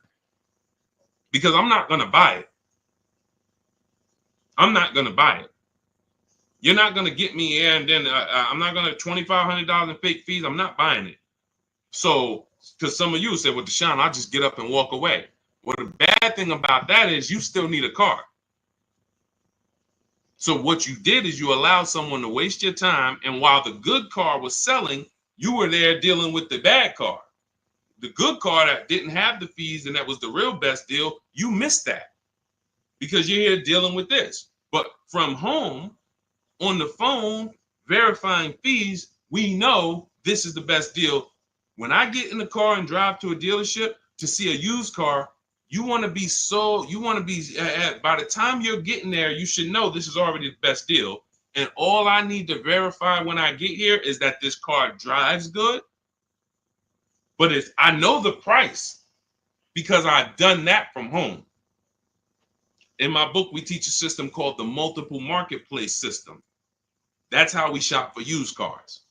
because I'm not going to buy it. I'm not going to buy it. You're not going to get me here, and then I'm not going to $2,500 in fake fees. I'm not buying it. So, because some of you said, well, Deshone, I'll just get up and walk away. Well, the bad thing about that is you still need a car. So what you did is you allowed someone to waste your time, and while the good car was selling, you were there dealing with the bad car. The good car that didn't have the fees and that was the real best deal, you missed that because you're here dealing with this. But from home, on the phone, verifying fees, we know this is the best deal. When I get in the car and drive to a dealership to see a used car, by the time you're getting there, you should know this is already the best deal. And all I need to verify when I get here is that this car drives good. But I know the price because I've done that from home. In my book, we teach a system called the multiple marketplace system. That's how we shop for used cars.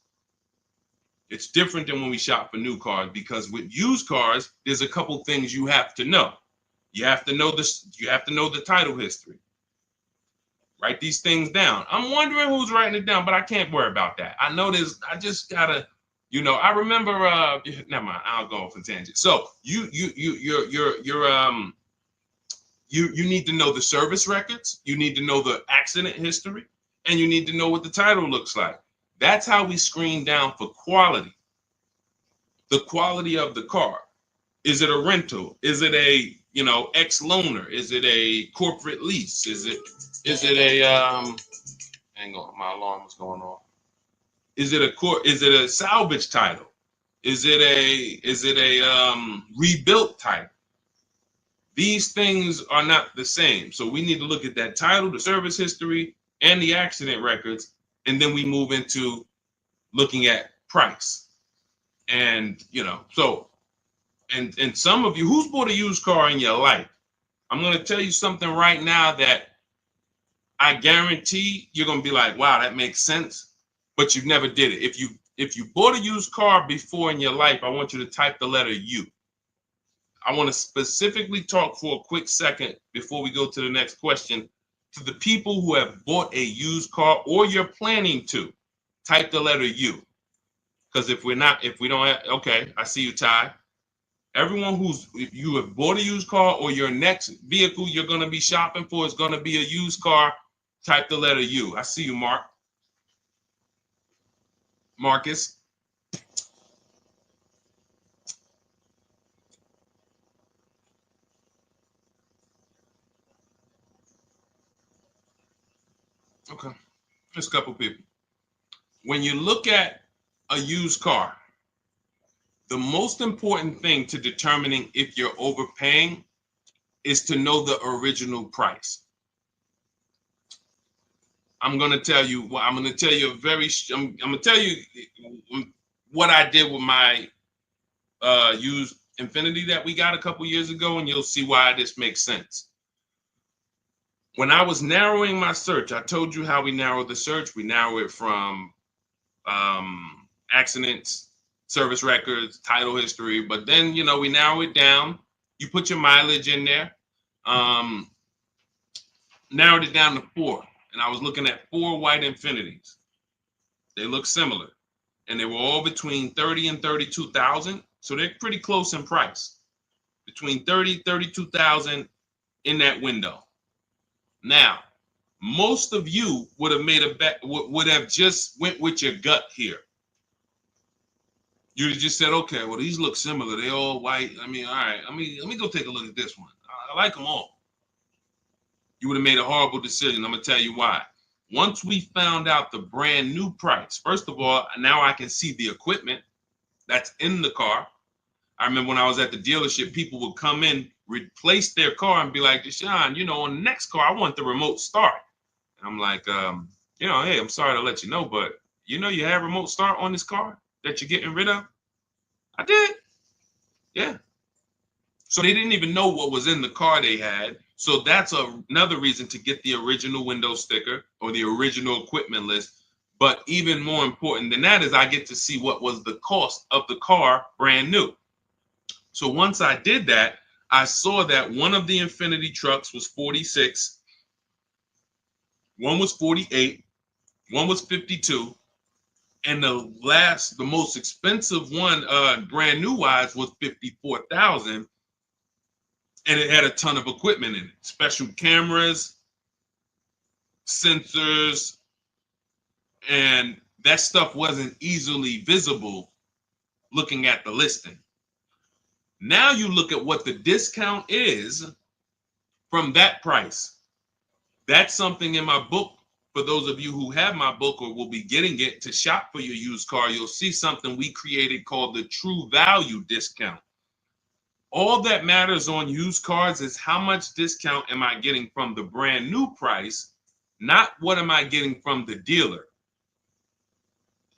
It's different than when we shop for new cars, because with used cars, there's a couple things you have to know. You have to know this. You have to know the title history. Write these things down. I'm wondering who's writing it down, but I can't worry about that. I know this. I just gotta, I remember. Never mind. I'll go off a tangent. So you need to know the service records. You need to know the accident history, and you need to know what the title looks like. That's how we screen down for quality. The quality of the car. Is it a rental? Is it a ex-loaner? Is it a corporate lease? Is it a hang on, my alarm was going off. Is it a salvage title? Is it a rebuilt title? These things are not the same. So we need to look at that title, the service history, and the accident records, and then we move into looking at price. And and some of you, who's bought a used car in your life? I'm going to tell you something right now that I guarantee you're going to be like, wow, that makes sense, but you never did it. If you bought a used car before in your life, I want you to type the letter U. I want to specifically talk for a quick second before we go to the next question to the people who have bought a used car or you're planning to. Type the letter U. Because if we don't have, okay, I see you, Ty. Everyone if you have bought a used car or your next vehicle you're going to be shopping for is going to be a used car, type the letter U. I see you, Marcus. Okay, just a couple people. When you look at a used car, the most important thing to determining if you're overpaying is to know the original price. I'm going to tell you what I'm going to tell you what I did with my used Infiniti that we got a couple years ago, and you'll see why this makes sense. When I was narrowing my search, I told you how we narrow the search. We narrow it from accidents, service records, title history, but then we narrow it down. You put your mileage in there. Narrowed it down to 4, and I was looking at 4 white Infinitis. They look similar, and they were all between 30 and 32,000, so they're pretty close in price. Between 30, 32,000 in that window. Now, most of you would have made a bet, would have just went with your gut here. You'd have just said, okay, well, these look similar. They all white. I mean, all right, let me go take a look at this one. I like them all. You would have made a horrible decision. I'm going to tell you why. Once we found out the brand new price, first of all, now I can see the equipment that's in the car. I remember when I was at the dealership, people would come in, replace their car and be like, Deshone, on the next car, I want the remote start. And I'm like, hey, I'm sorry to let you know, but you have remote start on this car that you're getting rid of? I did. Yeah. So they didn't even know what was in the car they had. So that's another reason to get the original window sticker or the original equipment list. But even more important than that is I get to see what was the cost of the car brand new. So once I did that, I saw that one of the Infiniti trucks was 46, one was 48, one was 52, and the most expensive one, brand new wise, was 54,000, and it had a ton of equipment in it, special cameras, sensors, and that stuff wasn't easily visible looking at the listing. Now you look at what the discount is from that price. That's something in my book. For those of you who have my book or will be getting it to shop for your used car, you'll see something we created called the true value discount. All that matters on used cars is how much discount am I getting from the brand new price, not what am I getting from the dealer.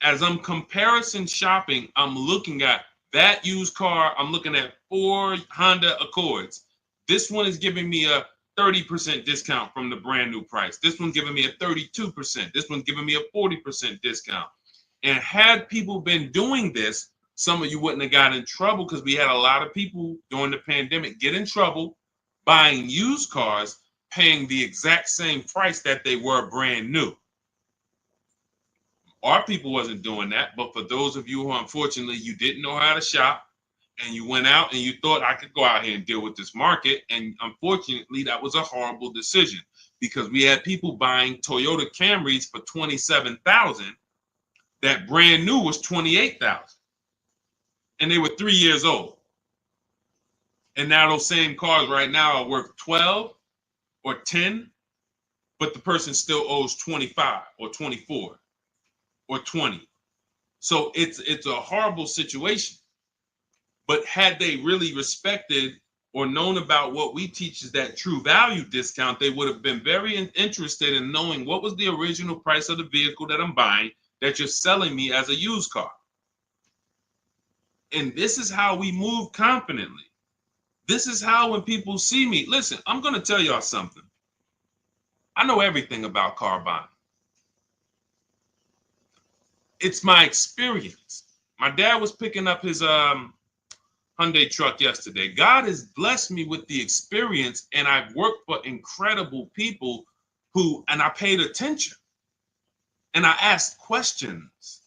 As I'm comparison shopping, I'm looking at that used car. I'm looking at 4 Honda Accords. This one is giving me a 30% discount from the brand new price. This one's giving me a 32%. This one's giving me a 40% discount. And had people been doing this, some of you wouldn't have got in trouble, because we had a lot of people during the pandemic get in trouble buying used cars paying the exact same price that they were brand new. Our people wasn't doing that, but for those of you who unfortunately you didn't know how to shop and you went out and you thought I could go out here and deal with this market, and unfortunately that was a horrible decision because we had people buying Toyota Camrys for $27,000 that brand new was $28,000, and they were 3 years old. And now those same cars right now are worth 12 or 10, but the person still owes 25 or 24 or 20. So it's a horrible situation. But had they really respected or known about what we teach is that true value discount, they would have been very interested in knowing what was the original price of the vehicle that I'm buying that you're selling me as a used car. And this is how we move confidently. This is how when people see me, listen, I'm going to tell y'all something. I know everything about car buying. It's my experience. My dad was picking up his Hyundai truck yesterday. God has blessed me with the experience, and I've worked for incredible people and I paid attention and I asked questions,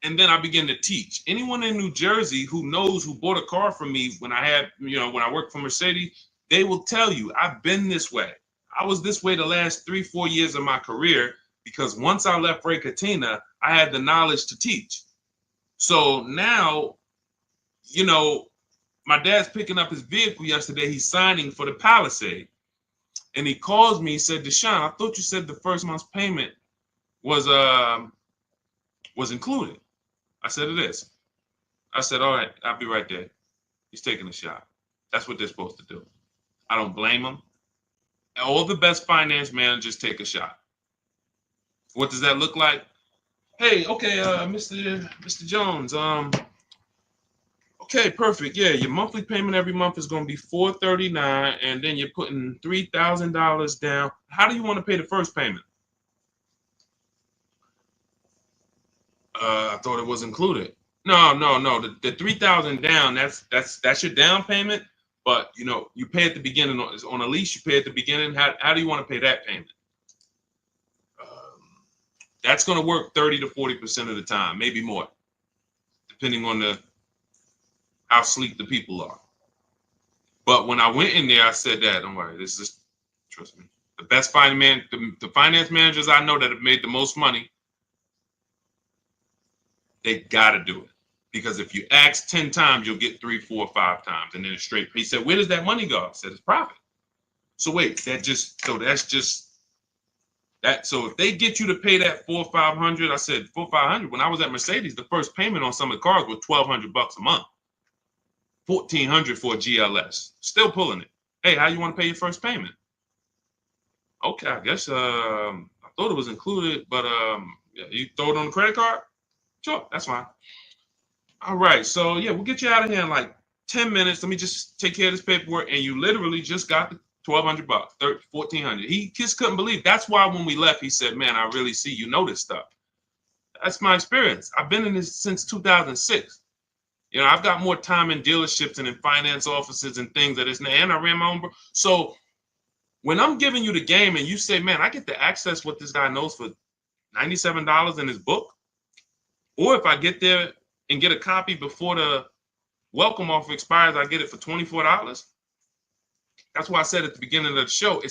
and then I began to teach. Anyone in New Jersey who bought a car from me when I worked for Mercedes, they will tell you I've been this way. I was this way the last 3-4 years of my career because once I left Ray Katina, I had the knowledge to teach. So now, my dad's picking up his vehicle yesterday. He's signing for the Palisade. And he calls me, he said, Deshone, I thought you said the first month's payment was included. I said, it is. I said, all right, I'll be right there. He's taking a shot. That's what they're supposed to do. I don't blame them. All the best finance managers take a shot. What does that look like? Hey, okay, Mr. Jones, okay, perfect. Yeah, your monthly payment every month is going to be $439, and then you're putting $3,000 down. How do you want to pay the first payment? I thought it was included. No. The $3,000 down. That's your down payment. But you pay at the beginning on a lease. You pay at the beginning. How do you want to pay that payment? That's going to work 30 to 40% of the time, maybe more, depending on how sleek the people are. But when I went in there, I said that, don't worry, trust me. The best the finance managers I know that have made the most money, they got to do it. Because if you ask 10 times, you'll get 3, 4, 5 times. And then it's straight. He said, where does that money go? I said, it's profit. So wait, that's just that. So if they get you to pay that $400 or $500, I said $400 or $500. When I was at Mercedes, the first payment on some of the cars was $1,200 a month. $1,400 for a GLS. Still pulling it. Hey, how you want to pay your first payment? Okay, I guess I thought it was included, but yeah, you throw it on the credit card? Sure, that's fine. All right, so yeah, we'll get you out of here in like 10 minutes. Let me just take care of this paperwork, and you literally just got the $1,200, $1,400. He just couldn't believe. That's why when we left, he said, "Man, I really see you know this stuff." That's my experience. I've been in this since 2006. I've got more time in dealerships and in finance offices and things that isn't. And I ran my own. So when I'm giving you the game and you say, "Man, I get to access what this guy knows for $97 in his book," or if I get there and get a copy before the welcome offer expires, I get it for $24. That's why I said at the beginning of the show,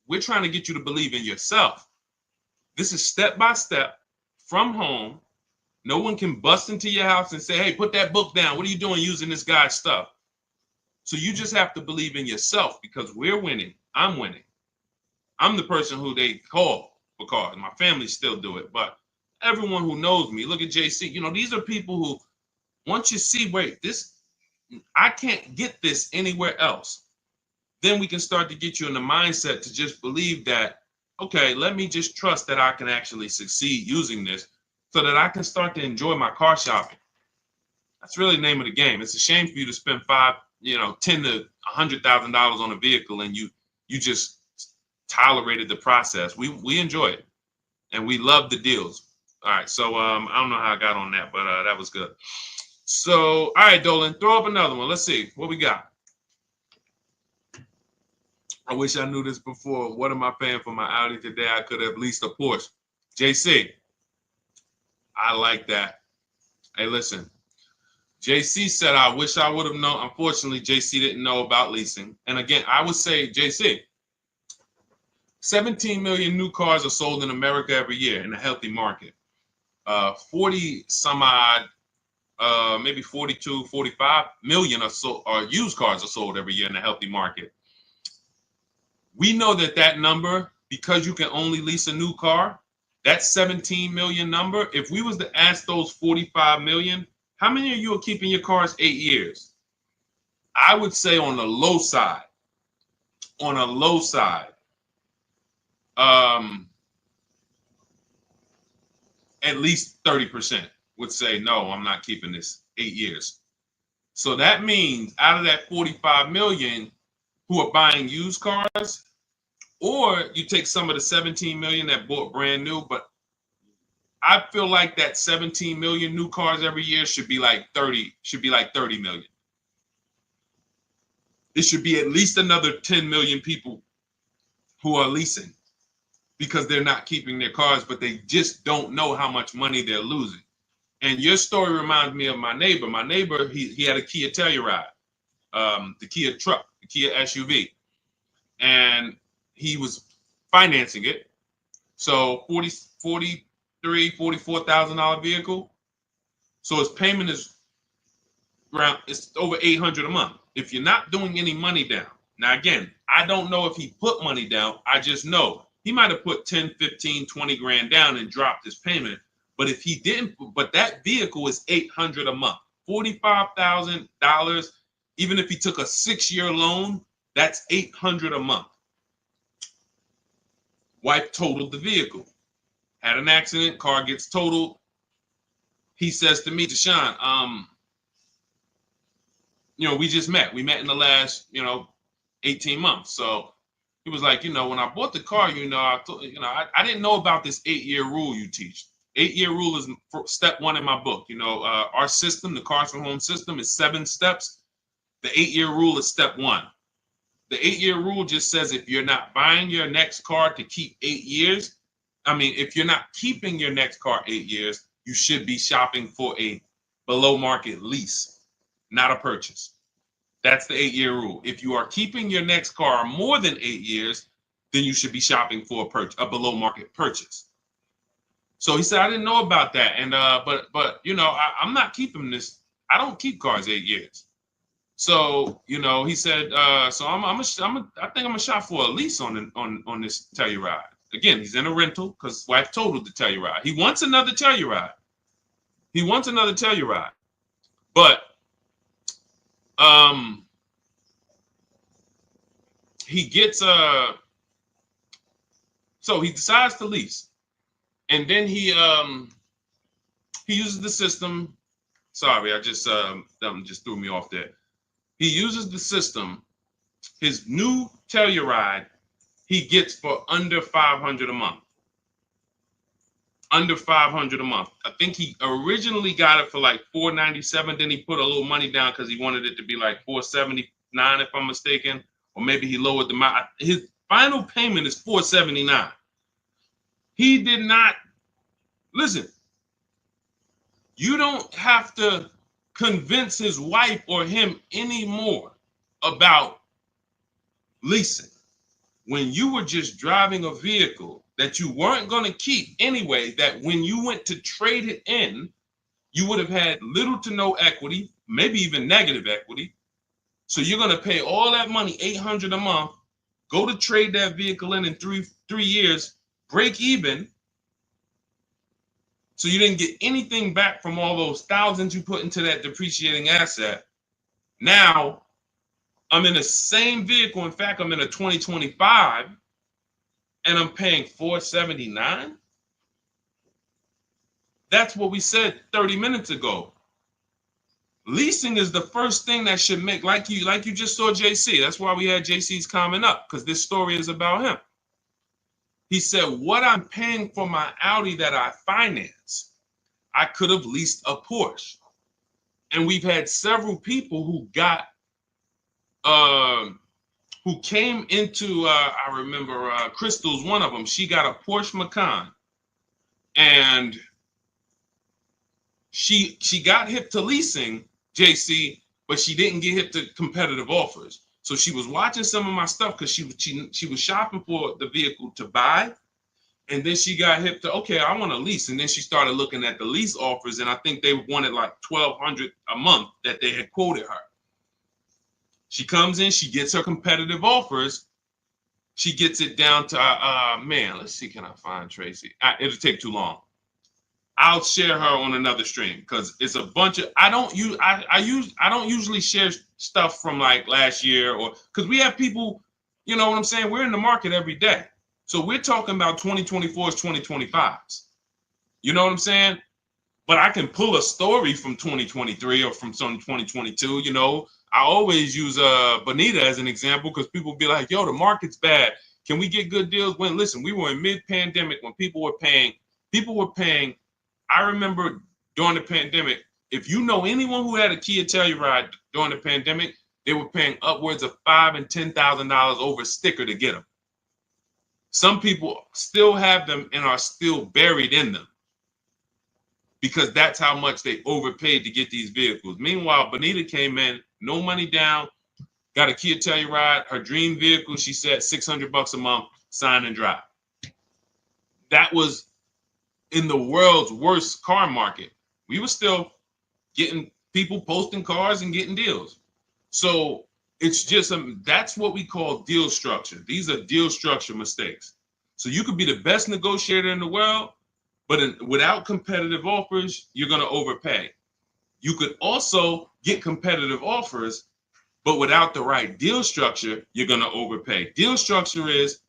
we're trying to get you to believe in yourself. This is step by step from home. No one can bust into your house and say, "Hey, put that book down. What are you doing using this guy's stuff?" So you just have to believe in yourself because we're winning. I'm winning. I'm the person who they call for cars. My family still do it, but everyone who knows me, look at JC. These are people who, once you see, wait, I can't get this anywhere else. Then we can start to get you in the mindset to just believe that, okay, let me just trust that I can actually succeed using this so that I can start to enjoy my car shopping. That's really the name of the game. It's a shame for you to spend $10 to $100,000 on a vehicle and you just tolerated the process. We enjoy it and we love the deals. All right, so I don't know how I got on that, but that was good. So, all right, Dolan, throw up another one. Let's see what we got. I wish I knew this before. What am I paying for my Audi today? I could have leased a Porsche. JC, I like that. Hey, listen. JC said, I wish I would have known. Unfortunately, JC didn't know about leasing. And again, I would say, JC, 17 million new cars are sold in America every year in a healthy market. 40 some odd, maybe 42, 45 million are used cars are sold every year in a healthy market. We know that number, because you can only lease a new car, that 17 million number, if we was to ask those 45 million, how many of you are keeping your cars 8 years? I would say on the low side, at least 30% would say, no, I'm not keeping this 8 years. So that means out of that 45 million who are buying used cars, or you take some of the 17 million that bought brand new, but I feel like that 17 million new cars every year should be like 30 million. It should be at least another 10 million people who are leasing because they're not keeping their cars, but they just don't know how much money they're losing. And your story reminds me of my neighbor. My neighbor, he had a Kia Telluride, the Kia truck, the Kia SUV, and he was financing it. So $44,000 vehicle. So his payment is it's over $800 a month. If you're not doing any money down. Now, again, I don't know if he put money down. I just know he might have put 10, 15, 20 grand down and dropped his payment. But if he didn't, but that vehicle is $800 a month, $45,000. Even if he took a 6-year loan, that's $800 a month. Wife totaled the vehicle, had an accident, car gets totaled. He says to me, Deshone, we just met. We met in the last, 18 months. So he was like, when I bought the car, I didn't know about this 8-year rule you teach. 8-year rule is step 1 in my book. Our system, the Cars from Home system, is 7 steps. The 8-year rule is step 1. The 8-year rule just says if you're not buying your next car to keep 8 years, if you're not keeping your next car 8 years, you should be shopping for a below market lease, not a purchase. That's the 8-year rule. If you are keeping your next car more than 8 years, then you should be shopping for a below market purchase. So he said, I didn't know about that. And but I'm not keeping this. I don't keep cars 8 years. So, he said, so I think I'm gonna shop for a lease on this Telluride. Again, he's in a rental because his wife totaled the Telluride. He wants another Telluride. But he gets so he decides to lease, and then he uses the system. Sorry, I just just threw me off there. He uses the system. His new Telluride he gets for under $500 a month. Under $500 a month. I think he originally got it for like $497. Then he put a little money down because he wanted it to be like $479, if I'm mistaken, or maybe he lowered the amount. His final payment is $479. He did not listen. You don't have to convince his wife or him anymore about leasing. When you were just driving a vehicle that you weren't going to keep anyway, that when you went to trade it in, you would have had little to no equity, maybe even negative equity. So you're going to pay all that money, $800 a month, go to trade that vehicle in 3 years, break even. So you didn't get anything back from all those thousands you put into that depreciating asset. Now, I'm in the same vehicle. In fact, I'm in a 2025 and I'm paying $479. That's what we said 30 minutes ago. Leasing is the first thing that should make, like you just saw JC. That's why we had JC's comment up, because this story is about him. He said, what I'm paying for my Audi that I finance, I could have leased a Porsche. And we've had several people who got who came into, I remember Crystal's one of them. She got a Porsche Macan, and she got hip to leasing, JC, but she didn't get hip to competitive offers. So she was watching some of my stuff because she was shopping for the vehicle to buy, and then she got hip to, okay, I want to lease, and then she started looking at the lease offers, and I think they wanted like $1,200 a month that they had quoted her. She comes in, she gets her competitive offers. She gets it down to, man, let's see, can I find Tracy? It'll take too long. I'll share her on another stream because it's a bunch of, I don't usually share stuff from like last year, or because we have people, you know what I'm saying? We're in the market every day. So we're talking about 2024s, 2025s. You know what I'm saying? But I can pull a story from 2023 or from some 2022, you know. I always use Bonita as an example because people be like, yo, the market's bad. Can we get good deals? When, listen, we were in mid-pandemic when people were paying. I remember during the pandemic, if you know anyone who had a Kia Telluride during the pandemic, they were paying upwards of $5,000 and $10,000 over a sticker to get them. Some people still have them and are still buried in them because that's how much they overpaid to get these vehicles. Meanwhile, Bonita came in, no money down, got a Kia Telluride, her dream vehicle, she said $600 a month, sign and drive. That was in the world's worst car market. We were still getting people posting cars and getting deals. So it's just, that's what we call deal structure. These are deal structure mistakes. So you could be the best negotiator in the world, but without competitive offers, you're going to overpay. You could also get competitive offers, but without the right deal structure, you're going to overpay. Deal structure is,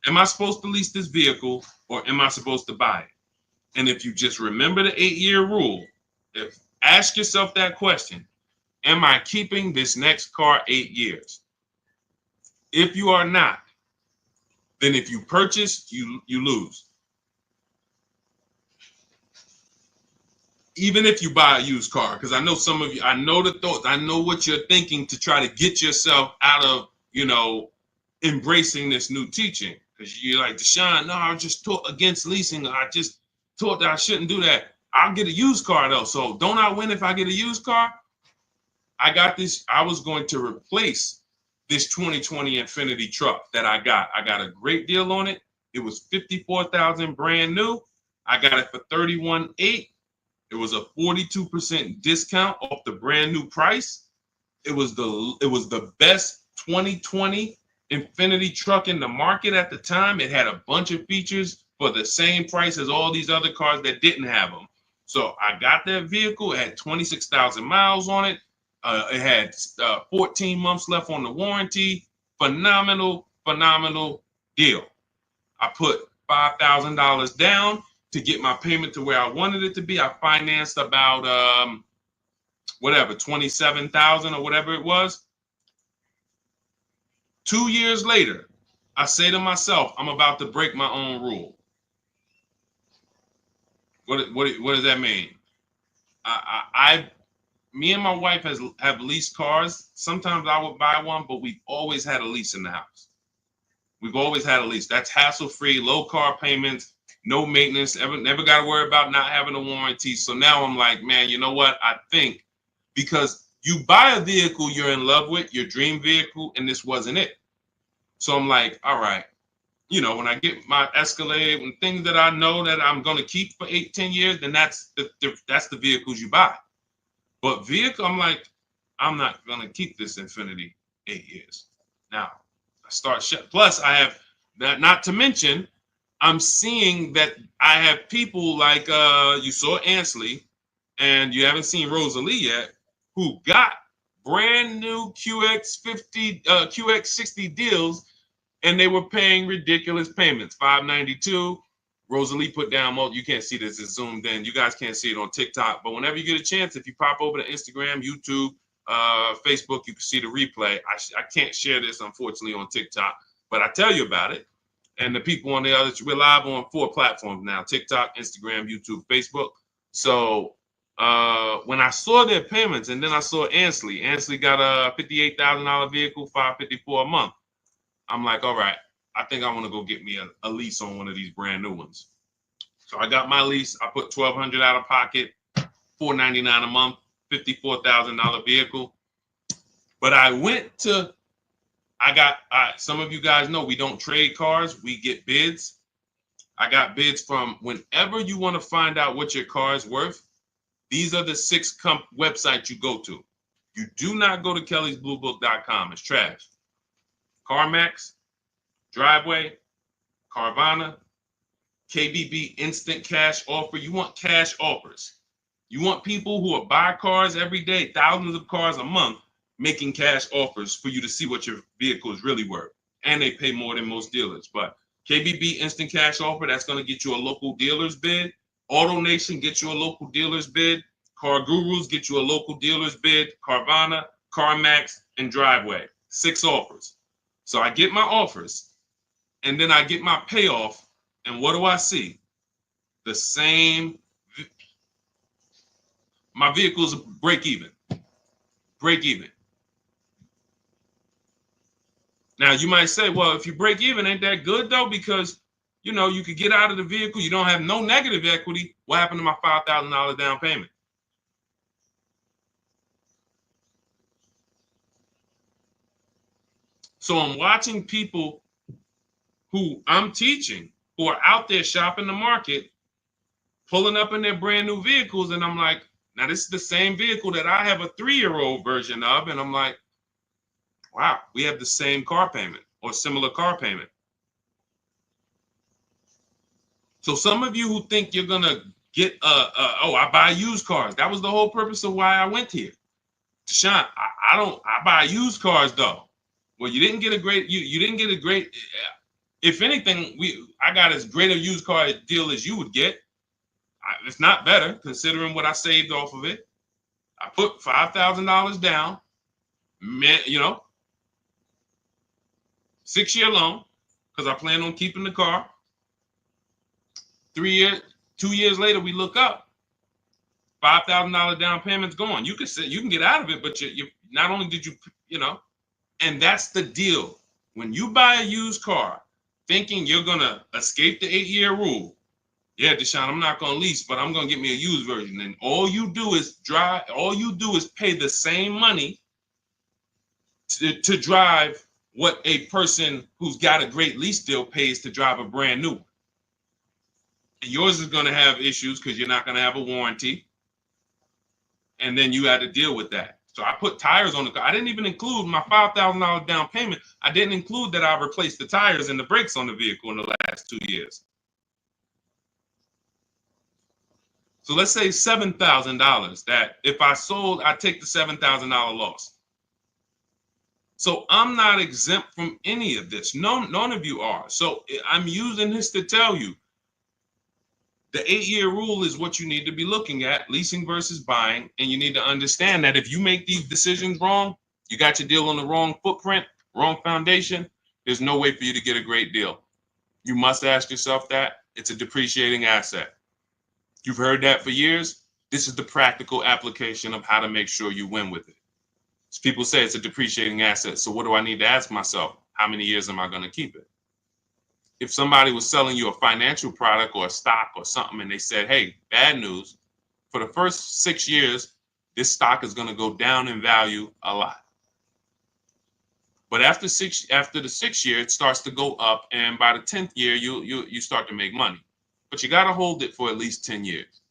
am I supposed to lease this vehicle or am I supposed to buy it? And if you just remember the 8-year rule, ask yourself that question, am I keeping this next car 8 years? If you are not, then if you purchase, you lose. Even if you buy a used car, because I know some of you, I know the thoughts, I know what you're thinking to try to get yourself out of, you know, embracing this new teaching. Because you're like, Deshone, no, I just taught against leasing. I just taught that I shouldn't do that. I'll get a used car though. So don't I win if I get a used car? I got this. I was going to replace this 2020 Infiniti truck that I got. I got a great deal on it. It was $54,000 brand new. I got it for $31,800. It was a 42% discount off the brand new price. It was the best 2020 Infiniti truck in the market at the time. It had a bunch of features for the same price as all these other cars that didn't have them. So I got that vehicle. It had 26,000 miles on it. It had 14 months left on the warranty. Phenomenal deal. I put $5,000 down to get my payment to where I wanted it to be. I financed about whatever, 27,000 or whatever it was. 2 years later, I say to myself, I'm about to break my own rule. What does that mean? Me and my wife have leased cars. Sometimes I would buy one, but we've always had a lease in the house. We've always had a lease. That's hassle-free, low car payments, no maintenance, never got to worry about not having a warranty. So now I'm like, man, you know what? I think because you buy a vehicle you're in love with, your dream vehicle, and this wasn't it. So I'm like, all right, you know, when I get my Escalade and things that I know that I'm going to keep for 8-10 years, then that's the vehicles you buy. But vehicle, I'm like, I'm not going to keep this Infiniti 8 years. Now, I start plus I have that, not to mention, I'm seeing that I have people like you saw Ansley, and you haven't seen Rosalie yet, who got brand new QX50, QX60 deals, and they were paying ridiculous payments, $592. Rosalie put down, you can't see this, it's zoomed in. You guys can't see it on TikTok, but whenever you get a chance, if you pop over to Instagram, YouTube, Facebook, you can see the replay. I can't share this, unfortunately, on TikTok, but I tell you about it. And the people on the others, we're live on 4 platforms now: TikTok, Instagram, YouTube, Facebook. So when I saw their payments, and then I saw Ansley got a $58,000 vehicle, $554 a month. I'm like, all right, I think I want to go get me a lease on one of these brand new ones. So I got my lease. I put $1,200 out of pocket, $499 a month, $54,000 vehicle. But I went to, some of you guys know we don't trade cars. We get bids. I got bids from whenever you want to find out what your car is worth. These are the 6 websites you go to. You do not go to kellysbluebook.com. It's trash. CarMax, Driveway, Carvana, KBB Instant Cash Offer. You want cash offers. You want people who will buy cars every day, thousands of cars a month, making cash offers for you to see what your vehicle is really worth. And they pay more than most dealers. But KBB Instant Cash Offer, that's going to get you a local dealer's bid. AutoNation gets you a local dealer's bid. Car Gurus get you a local dealer's bid. Carvana, CarMax, and Driveway. 6 offers. So I get my offers, and then I get my payoff, and what do I see? The same. My vehicle's break even. Break even. Now you might say, well, if you break even, ain't that good though? Because you know you could get out of the vehicle, you don't have no negative equity. What happened to my $5,000 down payment? So I'm watching people who I'm teaching who are out there shopping the market, pulling up in their brand new vehicles, and I'm like, now this is the same vehicle that I have a 3-year-old version of, and I'm like, wow, we have the same car payment or similar car payment. So some of you who think you're gonna get I buy used cars. That was the whole purpose of why I went here. Deshone, I buy used cars though. Well, you didn't get a great if anything, I got as great a used car deal as you would get. It's not better considering what I saved off of it. I put $5,000 down, 6-year loan, because I plan on keeping the car. 2 years later, we look up, $5,000 down payment's gone. You can get out of it, but you not only did and that's the deal. When you buy a used car, thinking you're gonna escape the 8-year rule, yeah, Deshone, I'm not gonna lease, but I'm gonna get me a used version. And all you do is pay the same money to drive what a person who's got a great lease deal pays to drive a brand new one. And yours is gonna have issues because you're not gonna have a warranty. And then you had to deal with that. So I put tires on the car. I didn't even include my $5,000 down payment. I didn't include that I replaced the tires and the brakes on the vehicle in the last 2 years. So let's say $7,000 that if I sold, I take the $7,000 loss. So I'm not exempt from any of this. None of you are. So I'm using this to tell you the 8-year rule is what you need to be looking at, leasing versus buying. And you need to understand that if you make these decisions wrong, you got your deal on the wrong footprint, wrong foundation, there's no way for you to get a great deal. You must ask yourself that. It's a depreciating asset. You've heard that for years. This is the practical application of how to make sure you win with it. So people say it's a depreciating asset. So what do I need to ask myself? How many years am I going to keep it? If somebody was selling you a financial product or a stock or something and they said, hey, bad news, for the first 6 years, this stock is going to go down in value a lot. But after the 6th year, it starts to go up. And by the 10th year, you start to make money. But you got to hold it for at least 10 years.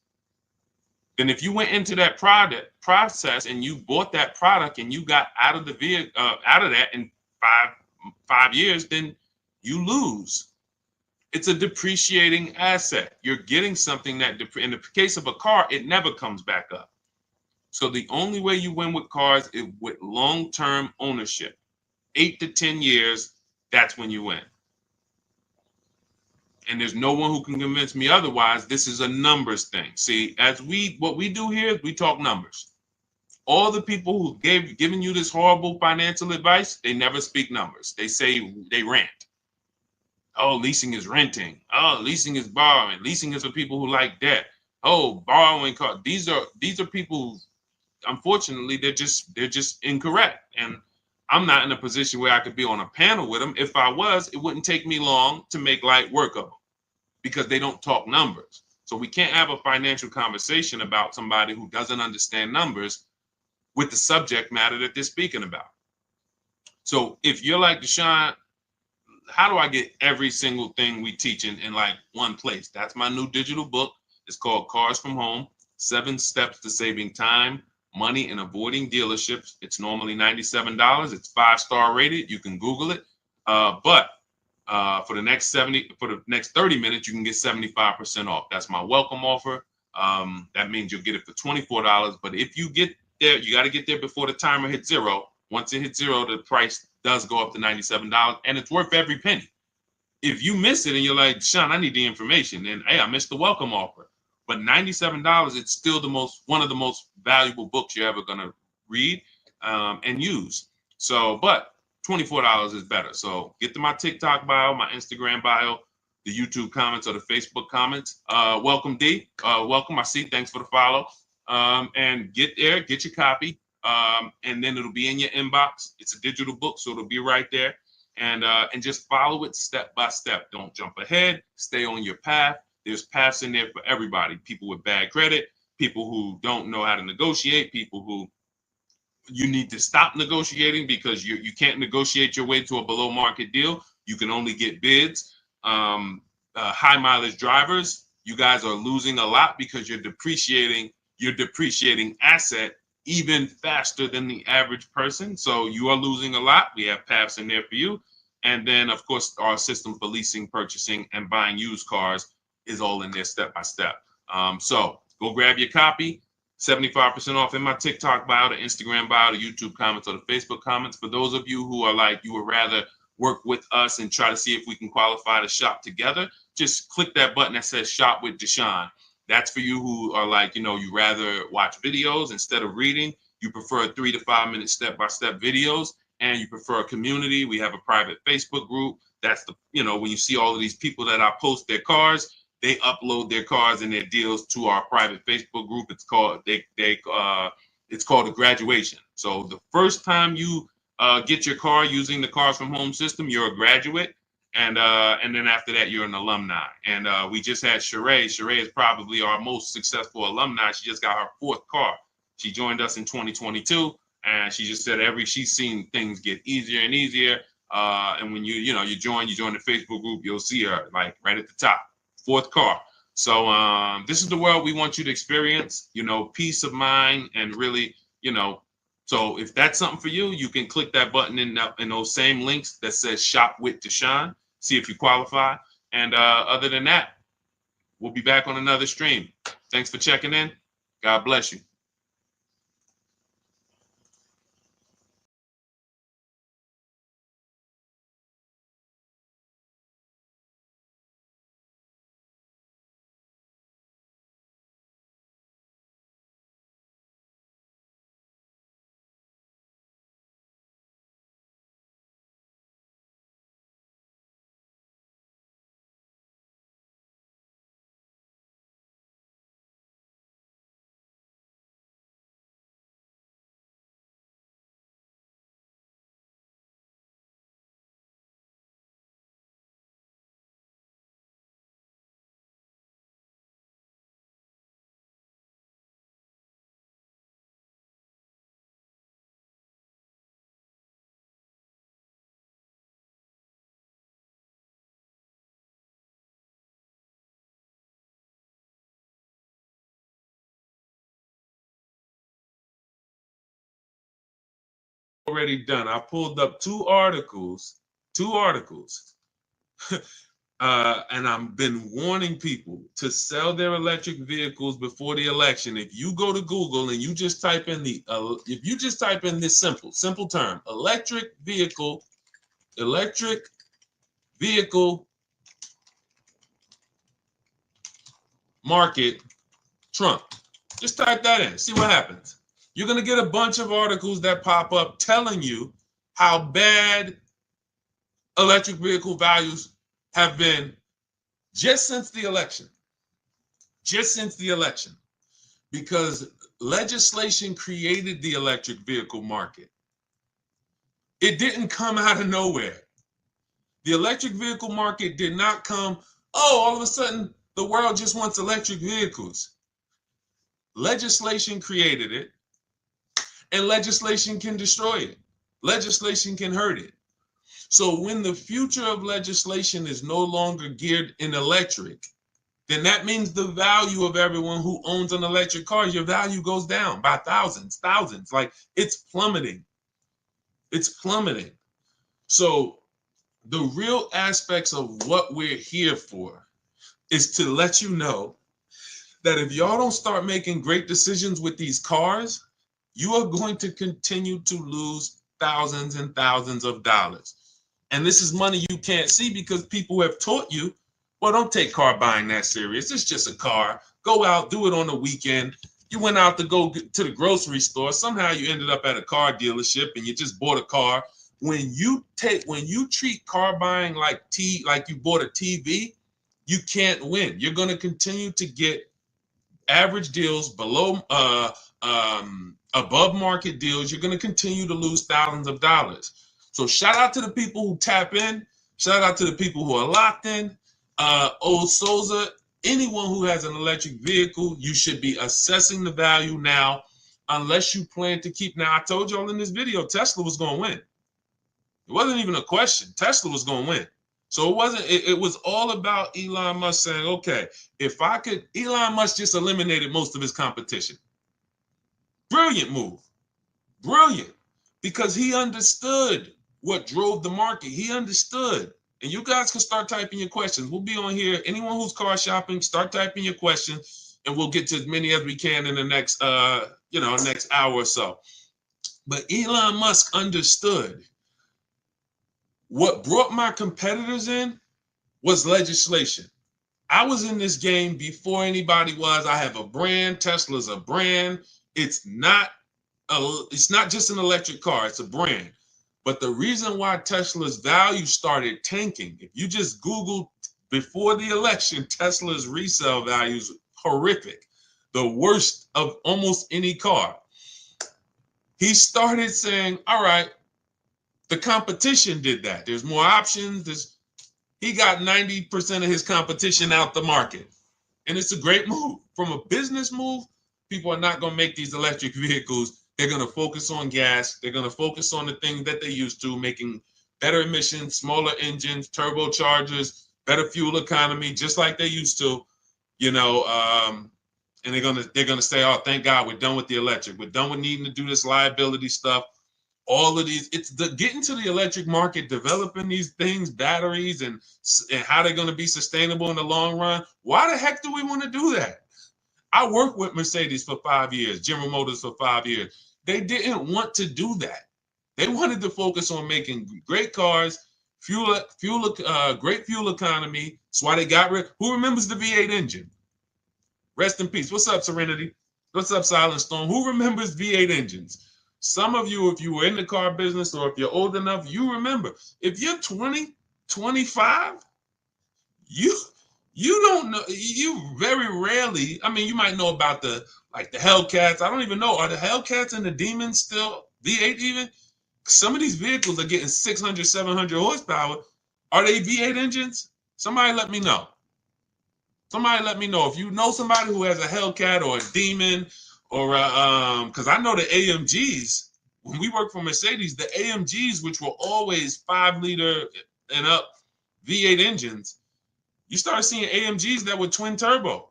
Then if you went into that process and you bought that product and you got out of that in five years, then you lose. It's a depreciating asset. You're getting something that, in the case of a car, it never comes back up. So the only way you win with cars is with long-term ownership. 8 to 10 years, that's when you win. And there's no one who can convince me otherwise. This is a numbers thing. See, what we do here is we talk numbers. All the people who given you this horrible financial advice, they never speak numbers. They rant. Oh, leasing is renting. Oh, leasing is borrowing. Leasing is for people who like debt. Oh, borrowing cars. These are people who, unfortunately, they're just incorrect. And I'm not in a position where I could be on a panel with them. If I was, it wouldn't take me long to make light work of them because they don't talk numbers. So we can't have a financial conversation about somebody who doesn't understand numbers with the subject matter that they're speaking about. So if you're like Deshone, how do I get every single thing we teach in like one place? That's my new digital book. It's called Cars from Home, 7 Steps to Saving Time, Money, and Avoiding Dealerships. It's normally $97. It's 5-star rated. You can Google it. But for the next 30 minutes, you can get 75% off. That's my welcome offer. That means you'll get it for $24. But if you get there, you got to get there before the timer hits zero. Once it hits zero, the price does go up to $97, and it's worth every penny. If you miss it and you're like, Deshone, I need the information, and hey, I missed the welcome offer. But $97, it's still one of the most valuable books you're ever gonna read and use. So, but $24 is better. So get to my TikTok bio, my Instagram bio, the YouTube comments or the Facebook comments. Welcome, D. Welcome. I see. Thanks for the follow. And get there, get your copy. And then it'll be in your inbox. It's a digital book, so it'll be right there. And just follow it step by step. Don't jump ahead. Stay on your path. There's paths in there for everybody. People with bad credit, people who don't know how to negotiate, people who you need to stop negotiating because you can't negotiate your way to a below market deal. You can only get bids. High mileage drivers, you guys are losing a lot because you're depreciating asset even faster than the average person. So you are losing a lot. We have paths in there for you. And then, of course, our system for leasing, purchasing, and buying used cars is all in there step by step. So go grab your copy. 75% off in my TikTok bio, the Instagram bio, the YouTube comments, or the Facebook comments. For those of you who are like, you would rather work with us and try to see if we can qualify to shop together, just click that button that says Shop with Deshone. That's for you who are like, you rather watch videos instead of reading. You prefer 3 to 5 minute step-by-step videos, and you prefer a community. We have a private Facebook group. That's when you see all of these people that I post their cars, they upload their cars and their deals to our private Facebook group. It's called it's called a graduation. So the first time you get your car using the Cars from Home system, you're a graduate. And then after that, you're an alumni. And we just had Sheree. Sheree is probably our most successful alumni. She just got her 4th car. She joined us in 2022, and she just said she's seen things get easier and easier. And when you join the Facebook group, you'll see her like right at the top, 4th car. So this is the world we want you to experience. Peace of mind and really, So if that's something for you, you can click that button in those same links that says Shop with Deshone. See if you qualify. And other than that, we'll be back on another stream. Thanks for checking in. God bless you. Already done. I pulled up two articles, and I've been warning people to sell their electric vehicles before the election. If you go to Google and you just type in this simple term, electric vehicle market Trump, just type that in, see what happens. You're going to get a bunch of articles that pop up telling you how bad electric vehicle values have been just since the election. Because legislation created the electric vehicle market. It didn't come out of nowhere. The electric vehicle market did not come, oh, all of a sudden the world just wants electric vehicles. Legislation created it, and legislation can destroy it. Legislation can hurt it. So when the future of legislation is no longer geared in electric, then that means the value of everyone who owns an electric car, your value goes down by thousands. Like it's plummeting. It's plummeting. So the real aspects of what we're here for is to let you know that if y'all don't start making great decisions with these cars, you are going to continue to lose thousands and thousands of dollars. And this is money you can't see because people have taught you, well, don't take car buying that serious. It's just a car. Go out, do it on the weekend. You went out to go to the grocery store. Somehow you ended up at a car dealership and you just bought a car. When you treat car buying like you bought a TV, you can't win. You're going to continue to get average deals below above market deals. You're going to continue to lose thousands of dollars. So shout out to the people who tap in. Shout out to the people who are locked in. Old Souza, anyone who has an electric vehicle, you should be assessing the value now, unless you plan to keep. Now, I told y'all in this video, Tesla was going to win. It wasn't even a question. Tesla was going to win. So it wasn't. It was all about Elon Musk saying, okay, if I could, Elon Musk just eliminated most of his competition. Brilliant move. Brilliant. Because he understood what drove the market. He understood. And you guys can start typing your questions. We'll be on here. Anyone who's car shopping, start typing your questions, and we'll get to as many as we can in the next, next hour or so. But Elon Musk understood. What brought my competitors in was legislation. I was in this game before anybody was. I have a brand. Tesla's a brand. It's not just an electric car. It's a brand. But the reason why Tesla's value started tanking, if you just Google before the election, Tesla's resale values horrific, the worst of almost any car. He started saying, all right, the competition did that. There's more options. He got 90% of his competition out the market. And it's a great move. From a business move, people are not going to make these electric vehicles. They're going to focus on gas. They're going to focus on the things that they used to, making better emissions, smaller engines, turbochargers, better fuel economy, just like they used to, and they're going to say, oh, thank God we're done with the electric. We're done with needing to do this liability stuff. All of these, it's the getting to the electric market, developing these things, batteries, and how they're going to be sustainable in the long run. Why the heck do we want to do that? I worked with Mercedes for 5 years, General Motors for 5 years. They didn't want to do that. They wanted to focus on making great cars, great fuel economy. That's why they got rid. Who remembers the V8 engine? Rest in peace. What's up, Serenity? What's up, Silent Storm? Who remembers V8 engines? Some of you, if you were in the car business or if you're old enough, you remember. If you're 20, 25, you don't know. You very rarely, I mean, you might know about the Hellcats. I don't even know. Are the Hellcats and the Demons still V8 even? Some of these vehicles are getting 600, 700 horsepower. Are they V8 engines? Somebody let me know. Somebody let me know. If you know somebody who has a Hellcat or a Demon, or because I know the AMGs, when we worked for Mercedes, the AMGs, which were always 5-liter and up V8 engines, you started seeing AMGs that were twin turbo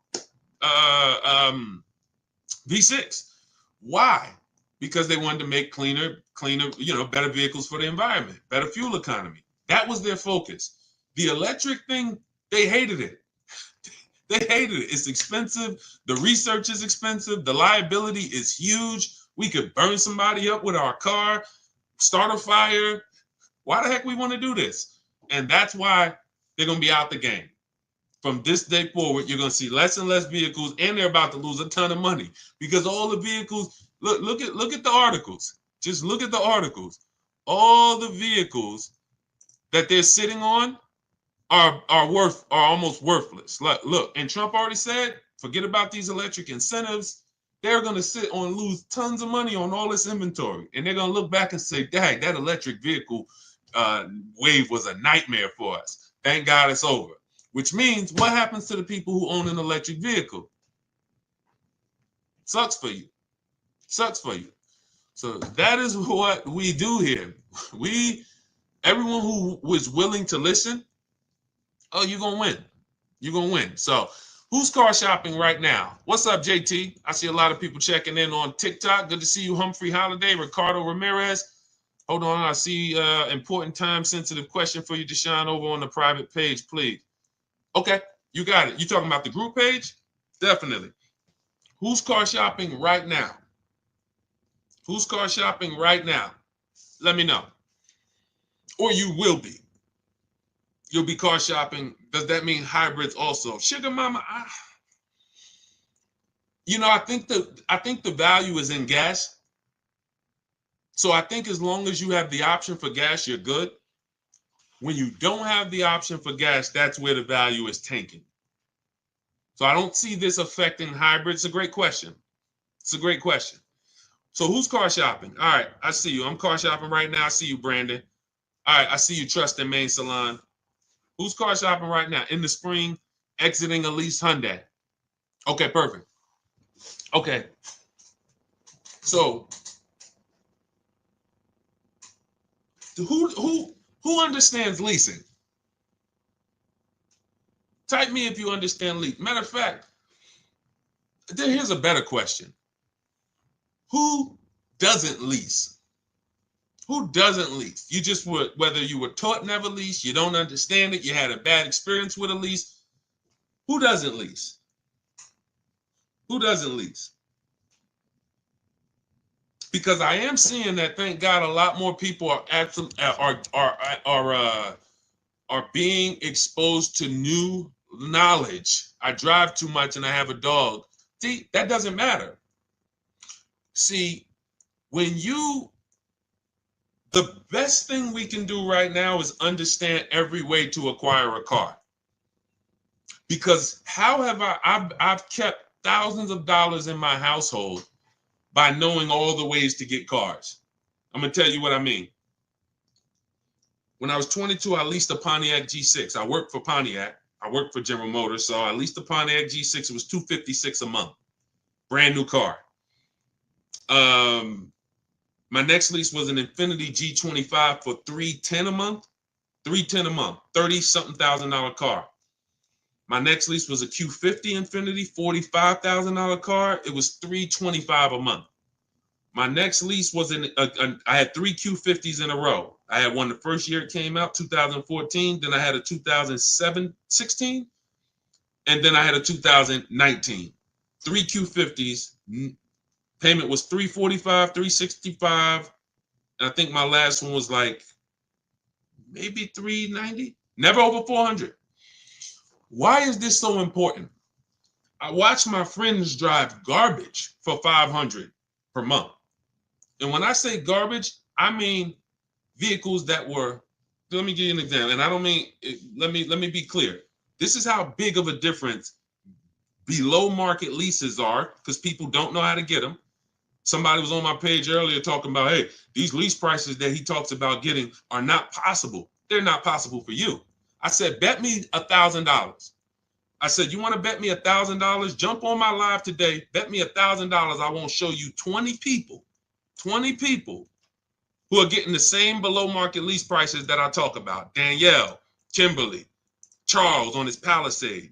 V6. Why? Because they wanted to make cleaner, better vehicles for the environment, better fuel economy. That was their focus. The electric thing, they hated it. They hated it. It's expensive. The research is expensive. The liability is huge. We could burn somebody up with our car, start a fire. Why the heck we want to do this? And that's why they're going to be out the game. From this day forward, you're going to see less and less vehicles, and they're about to lose a ton of money because all the vehicles, look at the articles. Just look at the articles. All the vehicles that they're sitting on are almost worthless. Look, and Trump already said, forget about these electric incentives. they're going to sit on and lose tons of money on all this inventory. And they're going to look back and say, dang, that electric vehicle wave was a nightmare for us. Thank God it's over. Which means what happens to the people who own an electric vehicle? Sucks for you. Sucks for you. So that is what we do here. Everyone who was willing to listen, oh, you're going to win. You're going to win. So who's car shopping right now? What's up, JT? I see a lot of people checking in on TikTok. Good to see you, Humphrey Holiday, Ricardo Ramirez. Hold on, I see important time-sensitive question for you, Deshone, over on the private page, please. Okay, you got it. You talking about the group page? Definitely. Who's car shopping right now? Who's car shopping right now? Let me know. Or you will be. You'll be car shopping. Does that mean hybrids also? Sugar mama, I think the value is in gas. So I think as long as you have the option for gas, you're good. When you don't have the option for gas, that's where the value is tanking. So I don't see this affecting hybrids. It's a great question. It's a great question. So who's car shopping? All right, I see you. I'm car shopping right now. I see you, Brandon. All right, I see you, Trust and Main Salon. Who's car shopping right now? In the spring, exiting a lease Hyundai. Okay, perfect. Okay. So who understands leasing? Type me if you understand leasing. Matter of fact, here's a better question. Who doesn't lease? Who doesn't lease? You just would, whether you were taught never lease, you don't understand it, you had a bad experience with a lease. Who doesn't lease? Who doesn't lease? Because I am seeing that, thank God, a lot more people are being exposed to new knowledge. I drive too much and I have a dog. See, that doesn't matter. See, the best thing we can do right now is understand every way to acquire a car. Because how have I've kept thousands of dollars in my household by knowing all the ways to get cars. I'm going to tell you what I mean. When I was 22, I leased a Pontiac G6. I worked for Pontiac. I worked for General Motors. So I leased a Pontiac G6. It was $256 a month. Brand new car. My next lease was an Infiniti G25 for $310 a month. $310 a month. 30-something $1,000 car. My next lease was a Q50 Infiniti, $45,000 car. It was $325 a month. My next lease was I had 3 Q50s in a row. I had one the first year it came out, 2014. Then I had a 2016, and then I had a 2019. 3 Q50s. Payment was $345, $365, and I think my last one was like maybe $390. Never over $400. Why is this so important? I watch my friends drive garbage for $500 per month. And when I say garbage, I mean vehicles that were, let me give you an example. And I don't mean, let me be clear. This is how big of a difference below market leases are, because people don't know how to get them. Somebody was on my page earlier talking about, hey, these lease prices that he talks about getting are not possible. They're not possible for you. I said, bet me $1,000. I said, you want to bet me $1,000? Jump on my live today. Bet me $1,000. I won't show you 20 people who are getting the same below market lease prices that I talk about. Danielle, Kimberly, Charles on his Palisade.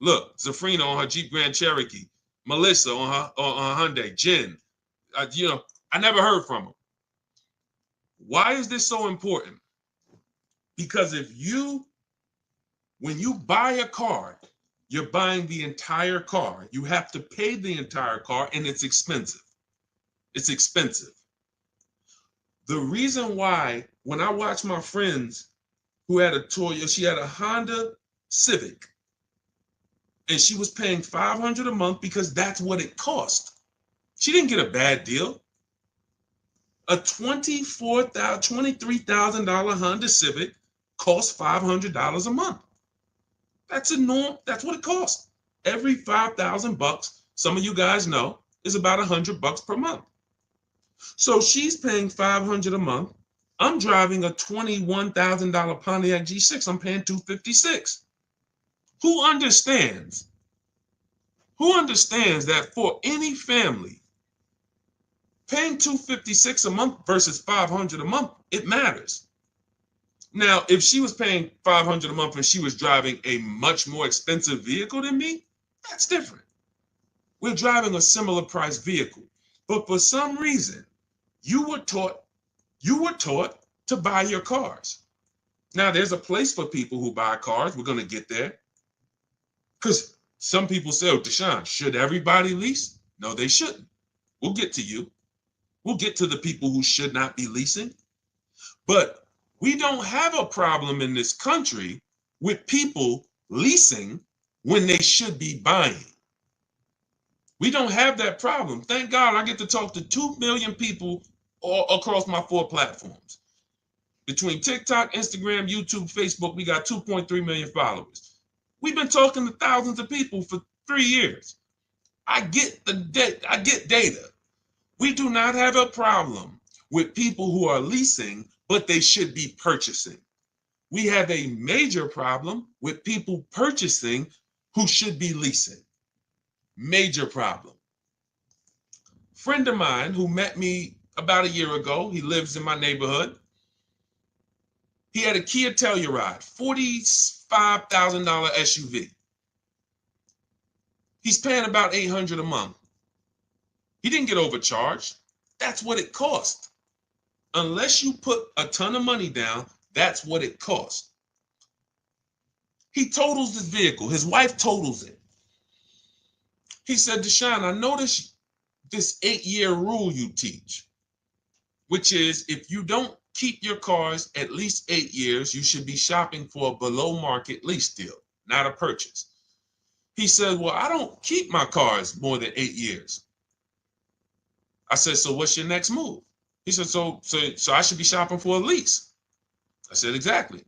Look, Zafrina on her Jeep Grand Cherokee. Melissa on her Hyundai. Jen. I never heard from them. Why is this so important? Because when you buy a car, you're buying the entire car. You have to pay the entire car, and it's expensive. It's expensive. The reason why, when I watch my friends who had a Toyota, she had a Honda Civic, and she was paying $500 a month because that's what it cost. She didn't get a bad deal. A $23,000 Honda Civic costs $500 a month. That's a norm. That's what it costs. Every $5,000, some of you guys know, is about $100 per month. So she's paying $500 a month. I'm driving a $21,000 Pontiac G6. I'm paying $256. Who understands? Who understands that for any family, paying $256 a month versus $500 a month, it matters. Now, if she was paying $500 a month and she was driving a much more expensive vehicle than me, that's different. We're driving a similar price vehicle. But for some reason, you were taught to buy your cars. Now, there's a place for people who buy cars. We're going to get there. Because some people say, oh, Deshone, should everybody lease? No, they shouldn't. We'll get to you. We'll get to the people who should not be leasing. But we don't have a problem in this country with people leasing when they should be buying. We don't have that problem. Thank God I get to talk to 2 million people all across my 4 platforms. Between TikTok, Instagram, YouTube, Facebook, we got 2.3 million followers. We've been talking to thousands of people for 3 years. I get data. We do not have a problem with people who are leasing, but they should be purchasing. We have a major problem with people purchasing who should be leasing. Major problem. Friend of mine who met me about a year ago, he lives in my neighborhood. He had a Kia Telluride, $45,000 SUV. He's paying about $800 a month. He didn't get overcharged. That's what it cost. Unless you put a ton of money down, that's what it cost. He totals his vehicle. His wife totals it. He said, Deshone, I noticed this 8-year rule you teach, which is if you don't keep your cars at least 8 years, you should be shopping for a below market lease deal, not a purchase. He said, well, I don't keep my cars more than 8 years. I said, so what's your next move? He said, so I should be shopping for a lease. I said, exactly.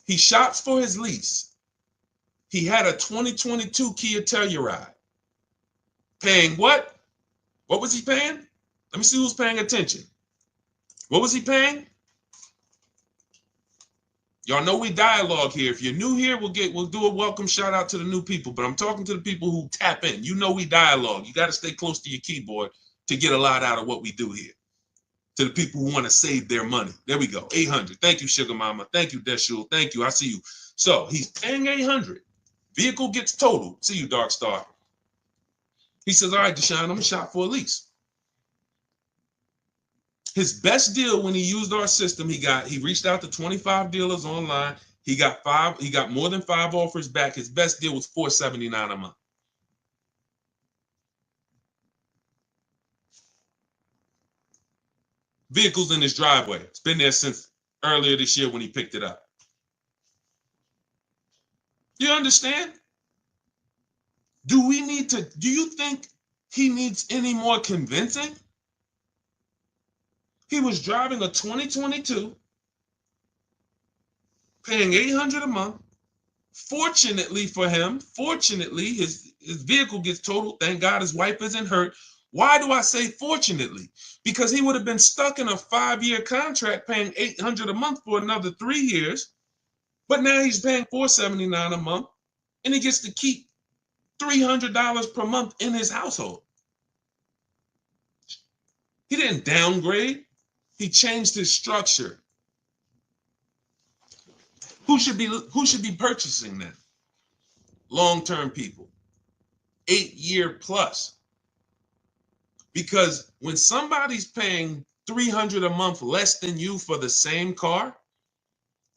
He shops for his lease. He had a 2022 Kia Telluride. Paying what? What was he paying? Let me see who's paying attention. What was he paying? Y'all know we dialogue here. If you're new here, we'll do a welcome shout out to the new people. But I'm talking to the people who tap in. You know we dialogue. You got to stay close to your keyboard to get a lot out of what we do here. To the people who want to save their money. There we go. 800. Thank you, Sugar Mama. Thank you, Deshone. Thank you. I see you. So he's paying 800. Vehicle gets totaled. See you, Dark Star. He says, all right, Deshone, I'm going to shop for a lease. His best deal when he used our system, he reached out to 25 dealers online. He got more than 5 offers back. His best deal was $479 a month. Vehicles in his driveway. It's been there since earlier this year when he picked it up. You understand? Do you think he needs any more convincing? He was driving a 2022, paying $800 a month. Fortunately for him, his vehicle gets totaled. Thank God his wife isn't hurt. Why do I say fortunately? Because he would have been stuck in a 5-year contract paying $800 a month for another 3 years. But now he's paying $479 a month, and he gets to keep $300 per month in his household. He didn't downgrade. He changed his structure. Who should be purchasing that? Long-term people. 8-year plus. Because when somebody's paying $300 a month less than you for the same car,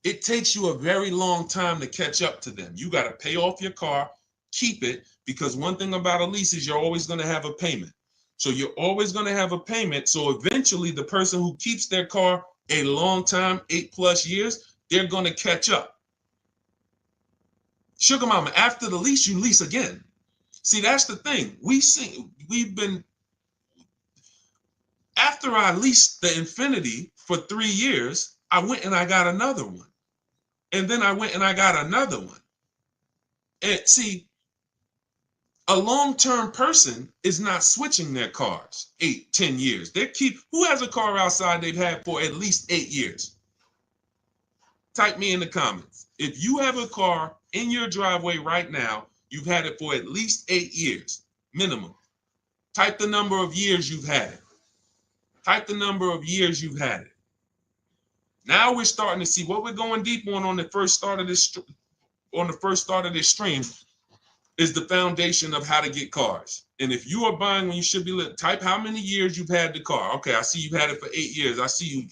it takes you a very long time to catch up to them. You got to pay off your car, keep it, because one thing about a lease is you're always going to have a payment. So you're always going to have a payment. So eventually the person who keeps their car a long time, 8+ years, they're going to catch up. Sugar Mama, after the lease, you lease again. See, that's the thing. After I leased the Infinity for 3 years, I went and I got another one. And then I went and I got another one. And see, A long-term person is not switching their cars 8, 10 years. Who has a car outside they've had for at least 8 years? Type me in the comments. If you have a car in your driveway right now, you've had it for at least 8 years, minimum. Type the number of years you've had it. Type the number of years you've had it. Now we're starting to see what we're going deep on the first start of this stream is the foundation of how to get cars. And if you are buying when you should be, type how many years you've had the car. Okay, I see you've had it for 8 years. I see you,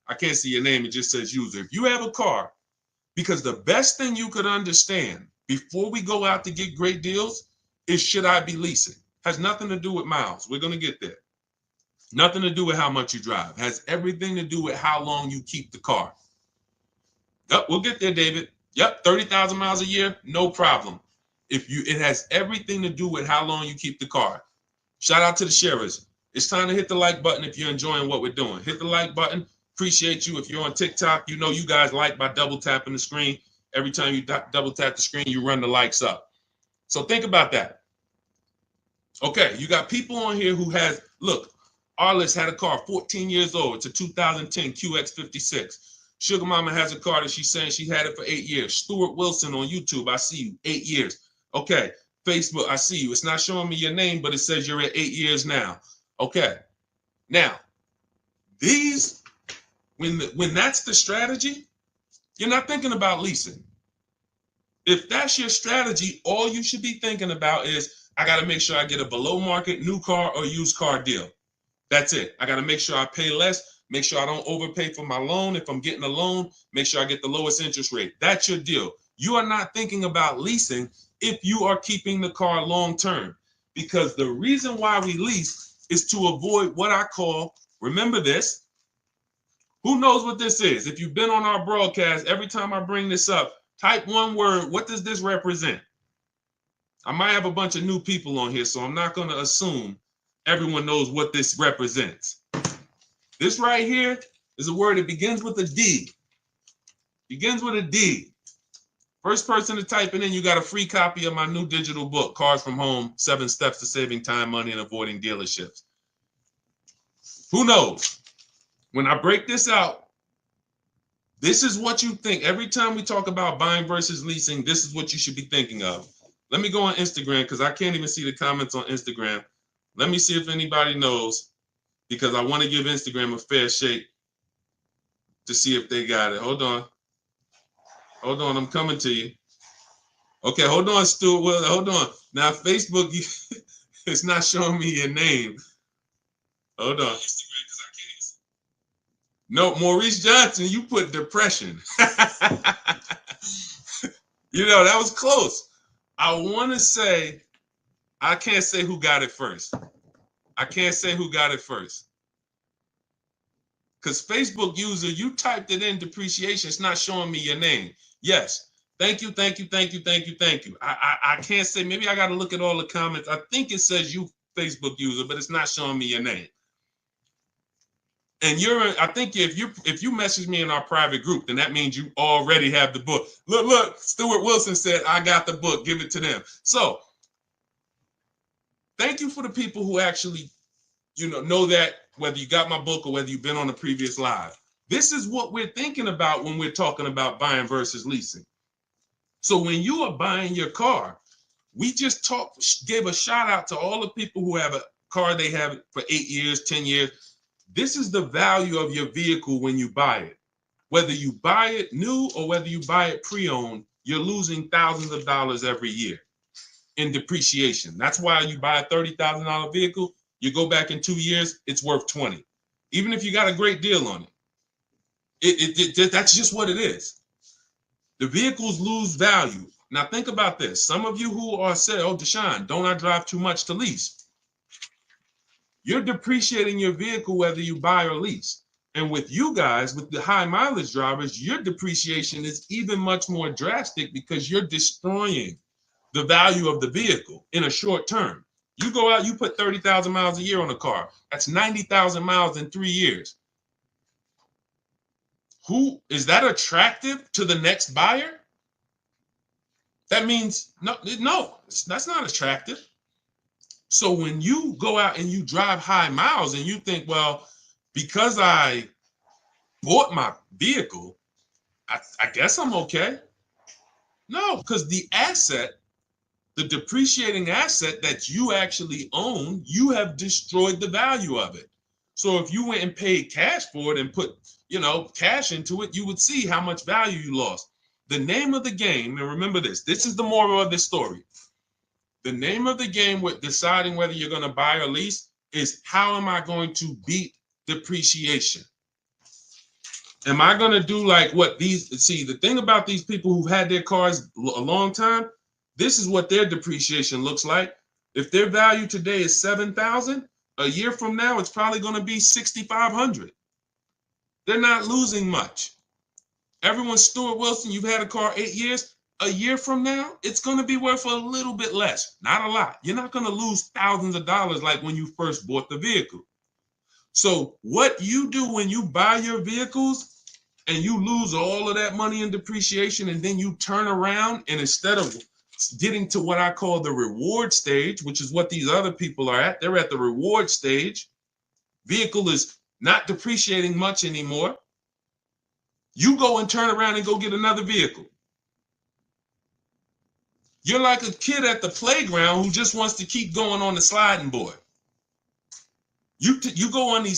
I can't see your name, it just says user. If you have a car, because the best thing you could understand before we go out to get great deals is, should I be leasing? Has nothing to do with miles. We're going to get there. Nothing to do with how much you drive. Has everything to do with how long you keep the car. Yep, we'll get there, David. Yep, 30,000 miles a year, no problem. It has everything to do with how long you keep the car. Shout out to the sharers. It's time to hit the like button if you're enjoying what we're doing. Hit the like button. Appreciate you. If you're on TikTok, you know you guys like by double tapping the screen. Every time you double tap the screen, you run the likes up. So think about that. Okay, you got people on here who has, look, Arliss had a car, 14 years old. It's a 2010 QX56. Sugar Mama has a car that she's saying she had it for 8 years. Stuart Wilson on YouTube, I see you, 8 years. Okay, Facebook, I see you. It's not showing me your name, but it says you're at 8 years now. Okay, now, when that's the strategy, you're not thinking about leasing. If that's your strategy, all you should be thinking about is, I got to make sure I get a below market new car or used car deal. That's it. I got to make sure I pay less, make sure I don't overpay for my loan. If I'm getting a loan, make sure I get the lowest interest rate. That's your deal. You are not thinking about leasing if you are keeping the car long term, because the reason why we lease is to avoid what I call, remember this, who knows what this is? If you've been on our broadcast, every time I bring this up, type one word. What does this represent? I might have a bunch of new people on here, so I'm not going to assume everyone knows what this represents. This right here is a word that begins with a D. Begins with a D. First person to type it in, you got a free copy of my new digital book, Cars from Home, 7 Steps to Saving Time, Money, and Avoiding Dealerships. Who knows? When I break this out, this is what you think. Every time we talk about buying versus leasing, this is what you should be thinking of. Let me go on Instagram because I can't even see the comments on Instagram. Let me see if anybody knows, because I want to give Instagram a fair shake to see if they got it. Hold on. Hold on, I'm coming to you. Okay, hold on, Stuart. Well, hold on. Now, Facebook, it's not showing me your name. Hold on. No, Maurice Johnson, you put depression. You know, that was close. I want to say, I can't say who got it first. I can't say who got it first. Because Facebook user, you typed it in depreciation. It's not showing me your name. Yes. Thank you, thank you, thank you, thank you, thank you. I can't say, maybe I got to look at all the comments. I think it says you Facebook user, but it's not showing me your name. And I think if you message me in our private group, then that means you already have the book. Look, Stuart Wilson said, I got the book, give it to them. So thank you for the people who actually, know that, whether you got my book or whether you've been on the previous live. This is what we're thinking about when we're talking about buying versus leasing. So when you are buying your car, we just gave a shout out to all the people who have a car they have for 8 years, 10 years. This is the value of your vehicle when you buy it. Whether you buy it new or whether you buy it pre-owned, you're losing thousands of dollars every year in depreciation. That's why you buy a $30,000 vehicle, you go back in 2 years, it's worth 20. Even if you got a great deal on it. That's just what it is. The vehicles lose value. Now think about this. Some of you who are saying, oh, Deshone, don't I drive too much to lease? You're depreciating your vehicle whether you buy or lease. And with you guys, with the high mileage drivers, your depreciation is even much more drastic because you're destroying the value of the vehicle in a short term. You go out, you put 30,000 miles a year on a car. That's 90,000 miles in 3 years. Who is that attractive to the next buyer? That means no, that's not attractive. So when you go out and you drive high miles and you think, well, because I bought my vehicle, I guess I'm okay. No, because the asset, the depreciating asset that you actually own, you have destroyed the value of it. So if you went and paid cash for it and put, cash into it, you would see how much value you lost. The name of the game, and remember this is the moral of this story. The name of the game with deciding whether you're going to buy or lease is, how am I going to beat depreciation? Am I going to do like what the thing about these people who've had their cars a long time, this is what their depreciation looks like. If their value today is 7,000, a year from now, it's probably going to be 6,500. They're not losing much. Everyone, Stuart Wilson, you've had a car 8 years. A year from now, it's going to be worth a little bit less, not a lot. You're not going to lose thousands of dollars like when you first bought the vehicle. So what you do when you buy your vehicles and you lose all of that money in depreciation, and then you turn around and instead of getting to what I call the reward stage, which is what these other people are at, they're at the reward stage. Vehicle is not depreciating much anymore. You go and turn around and go get another vehicle. You're like a kid at the playground who just wants to keep going on the sliding board. You go on these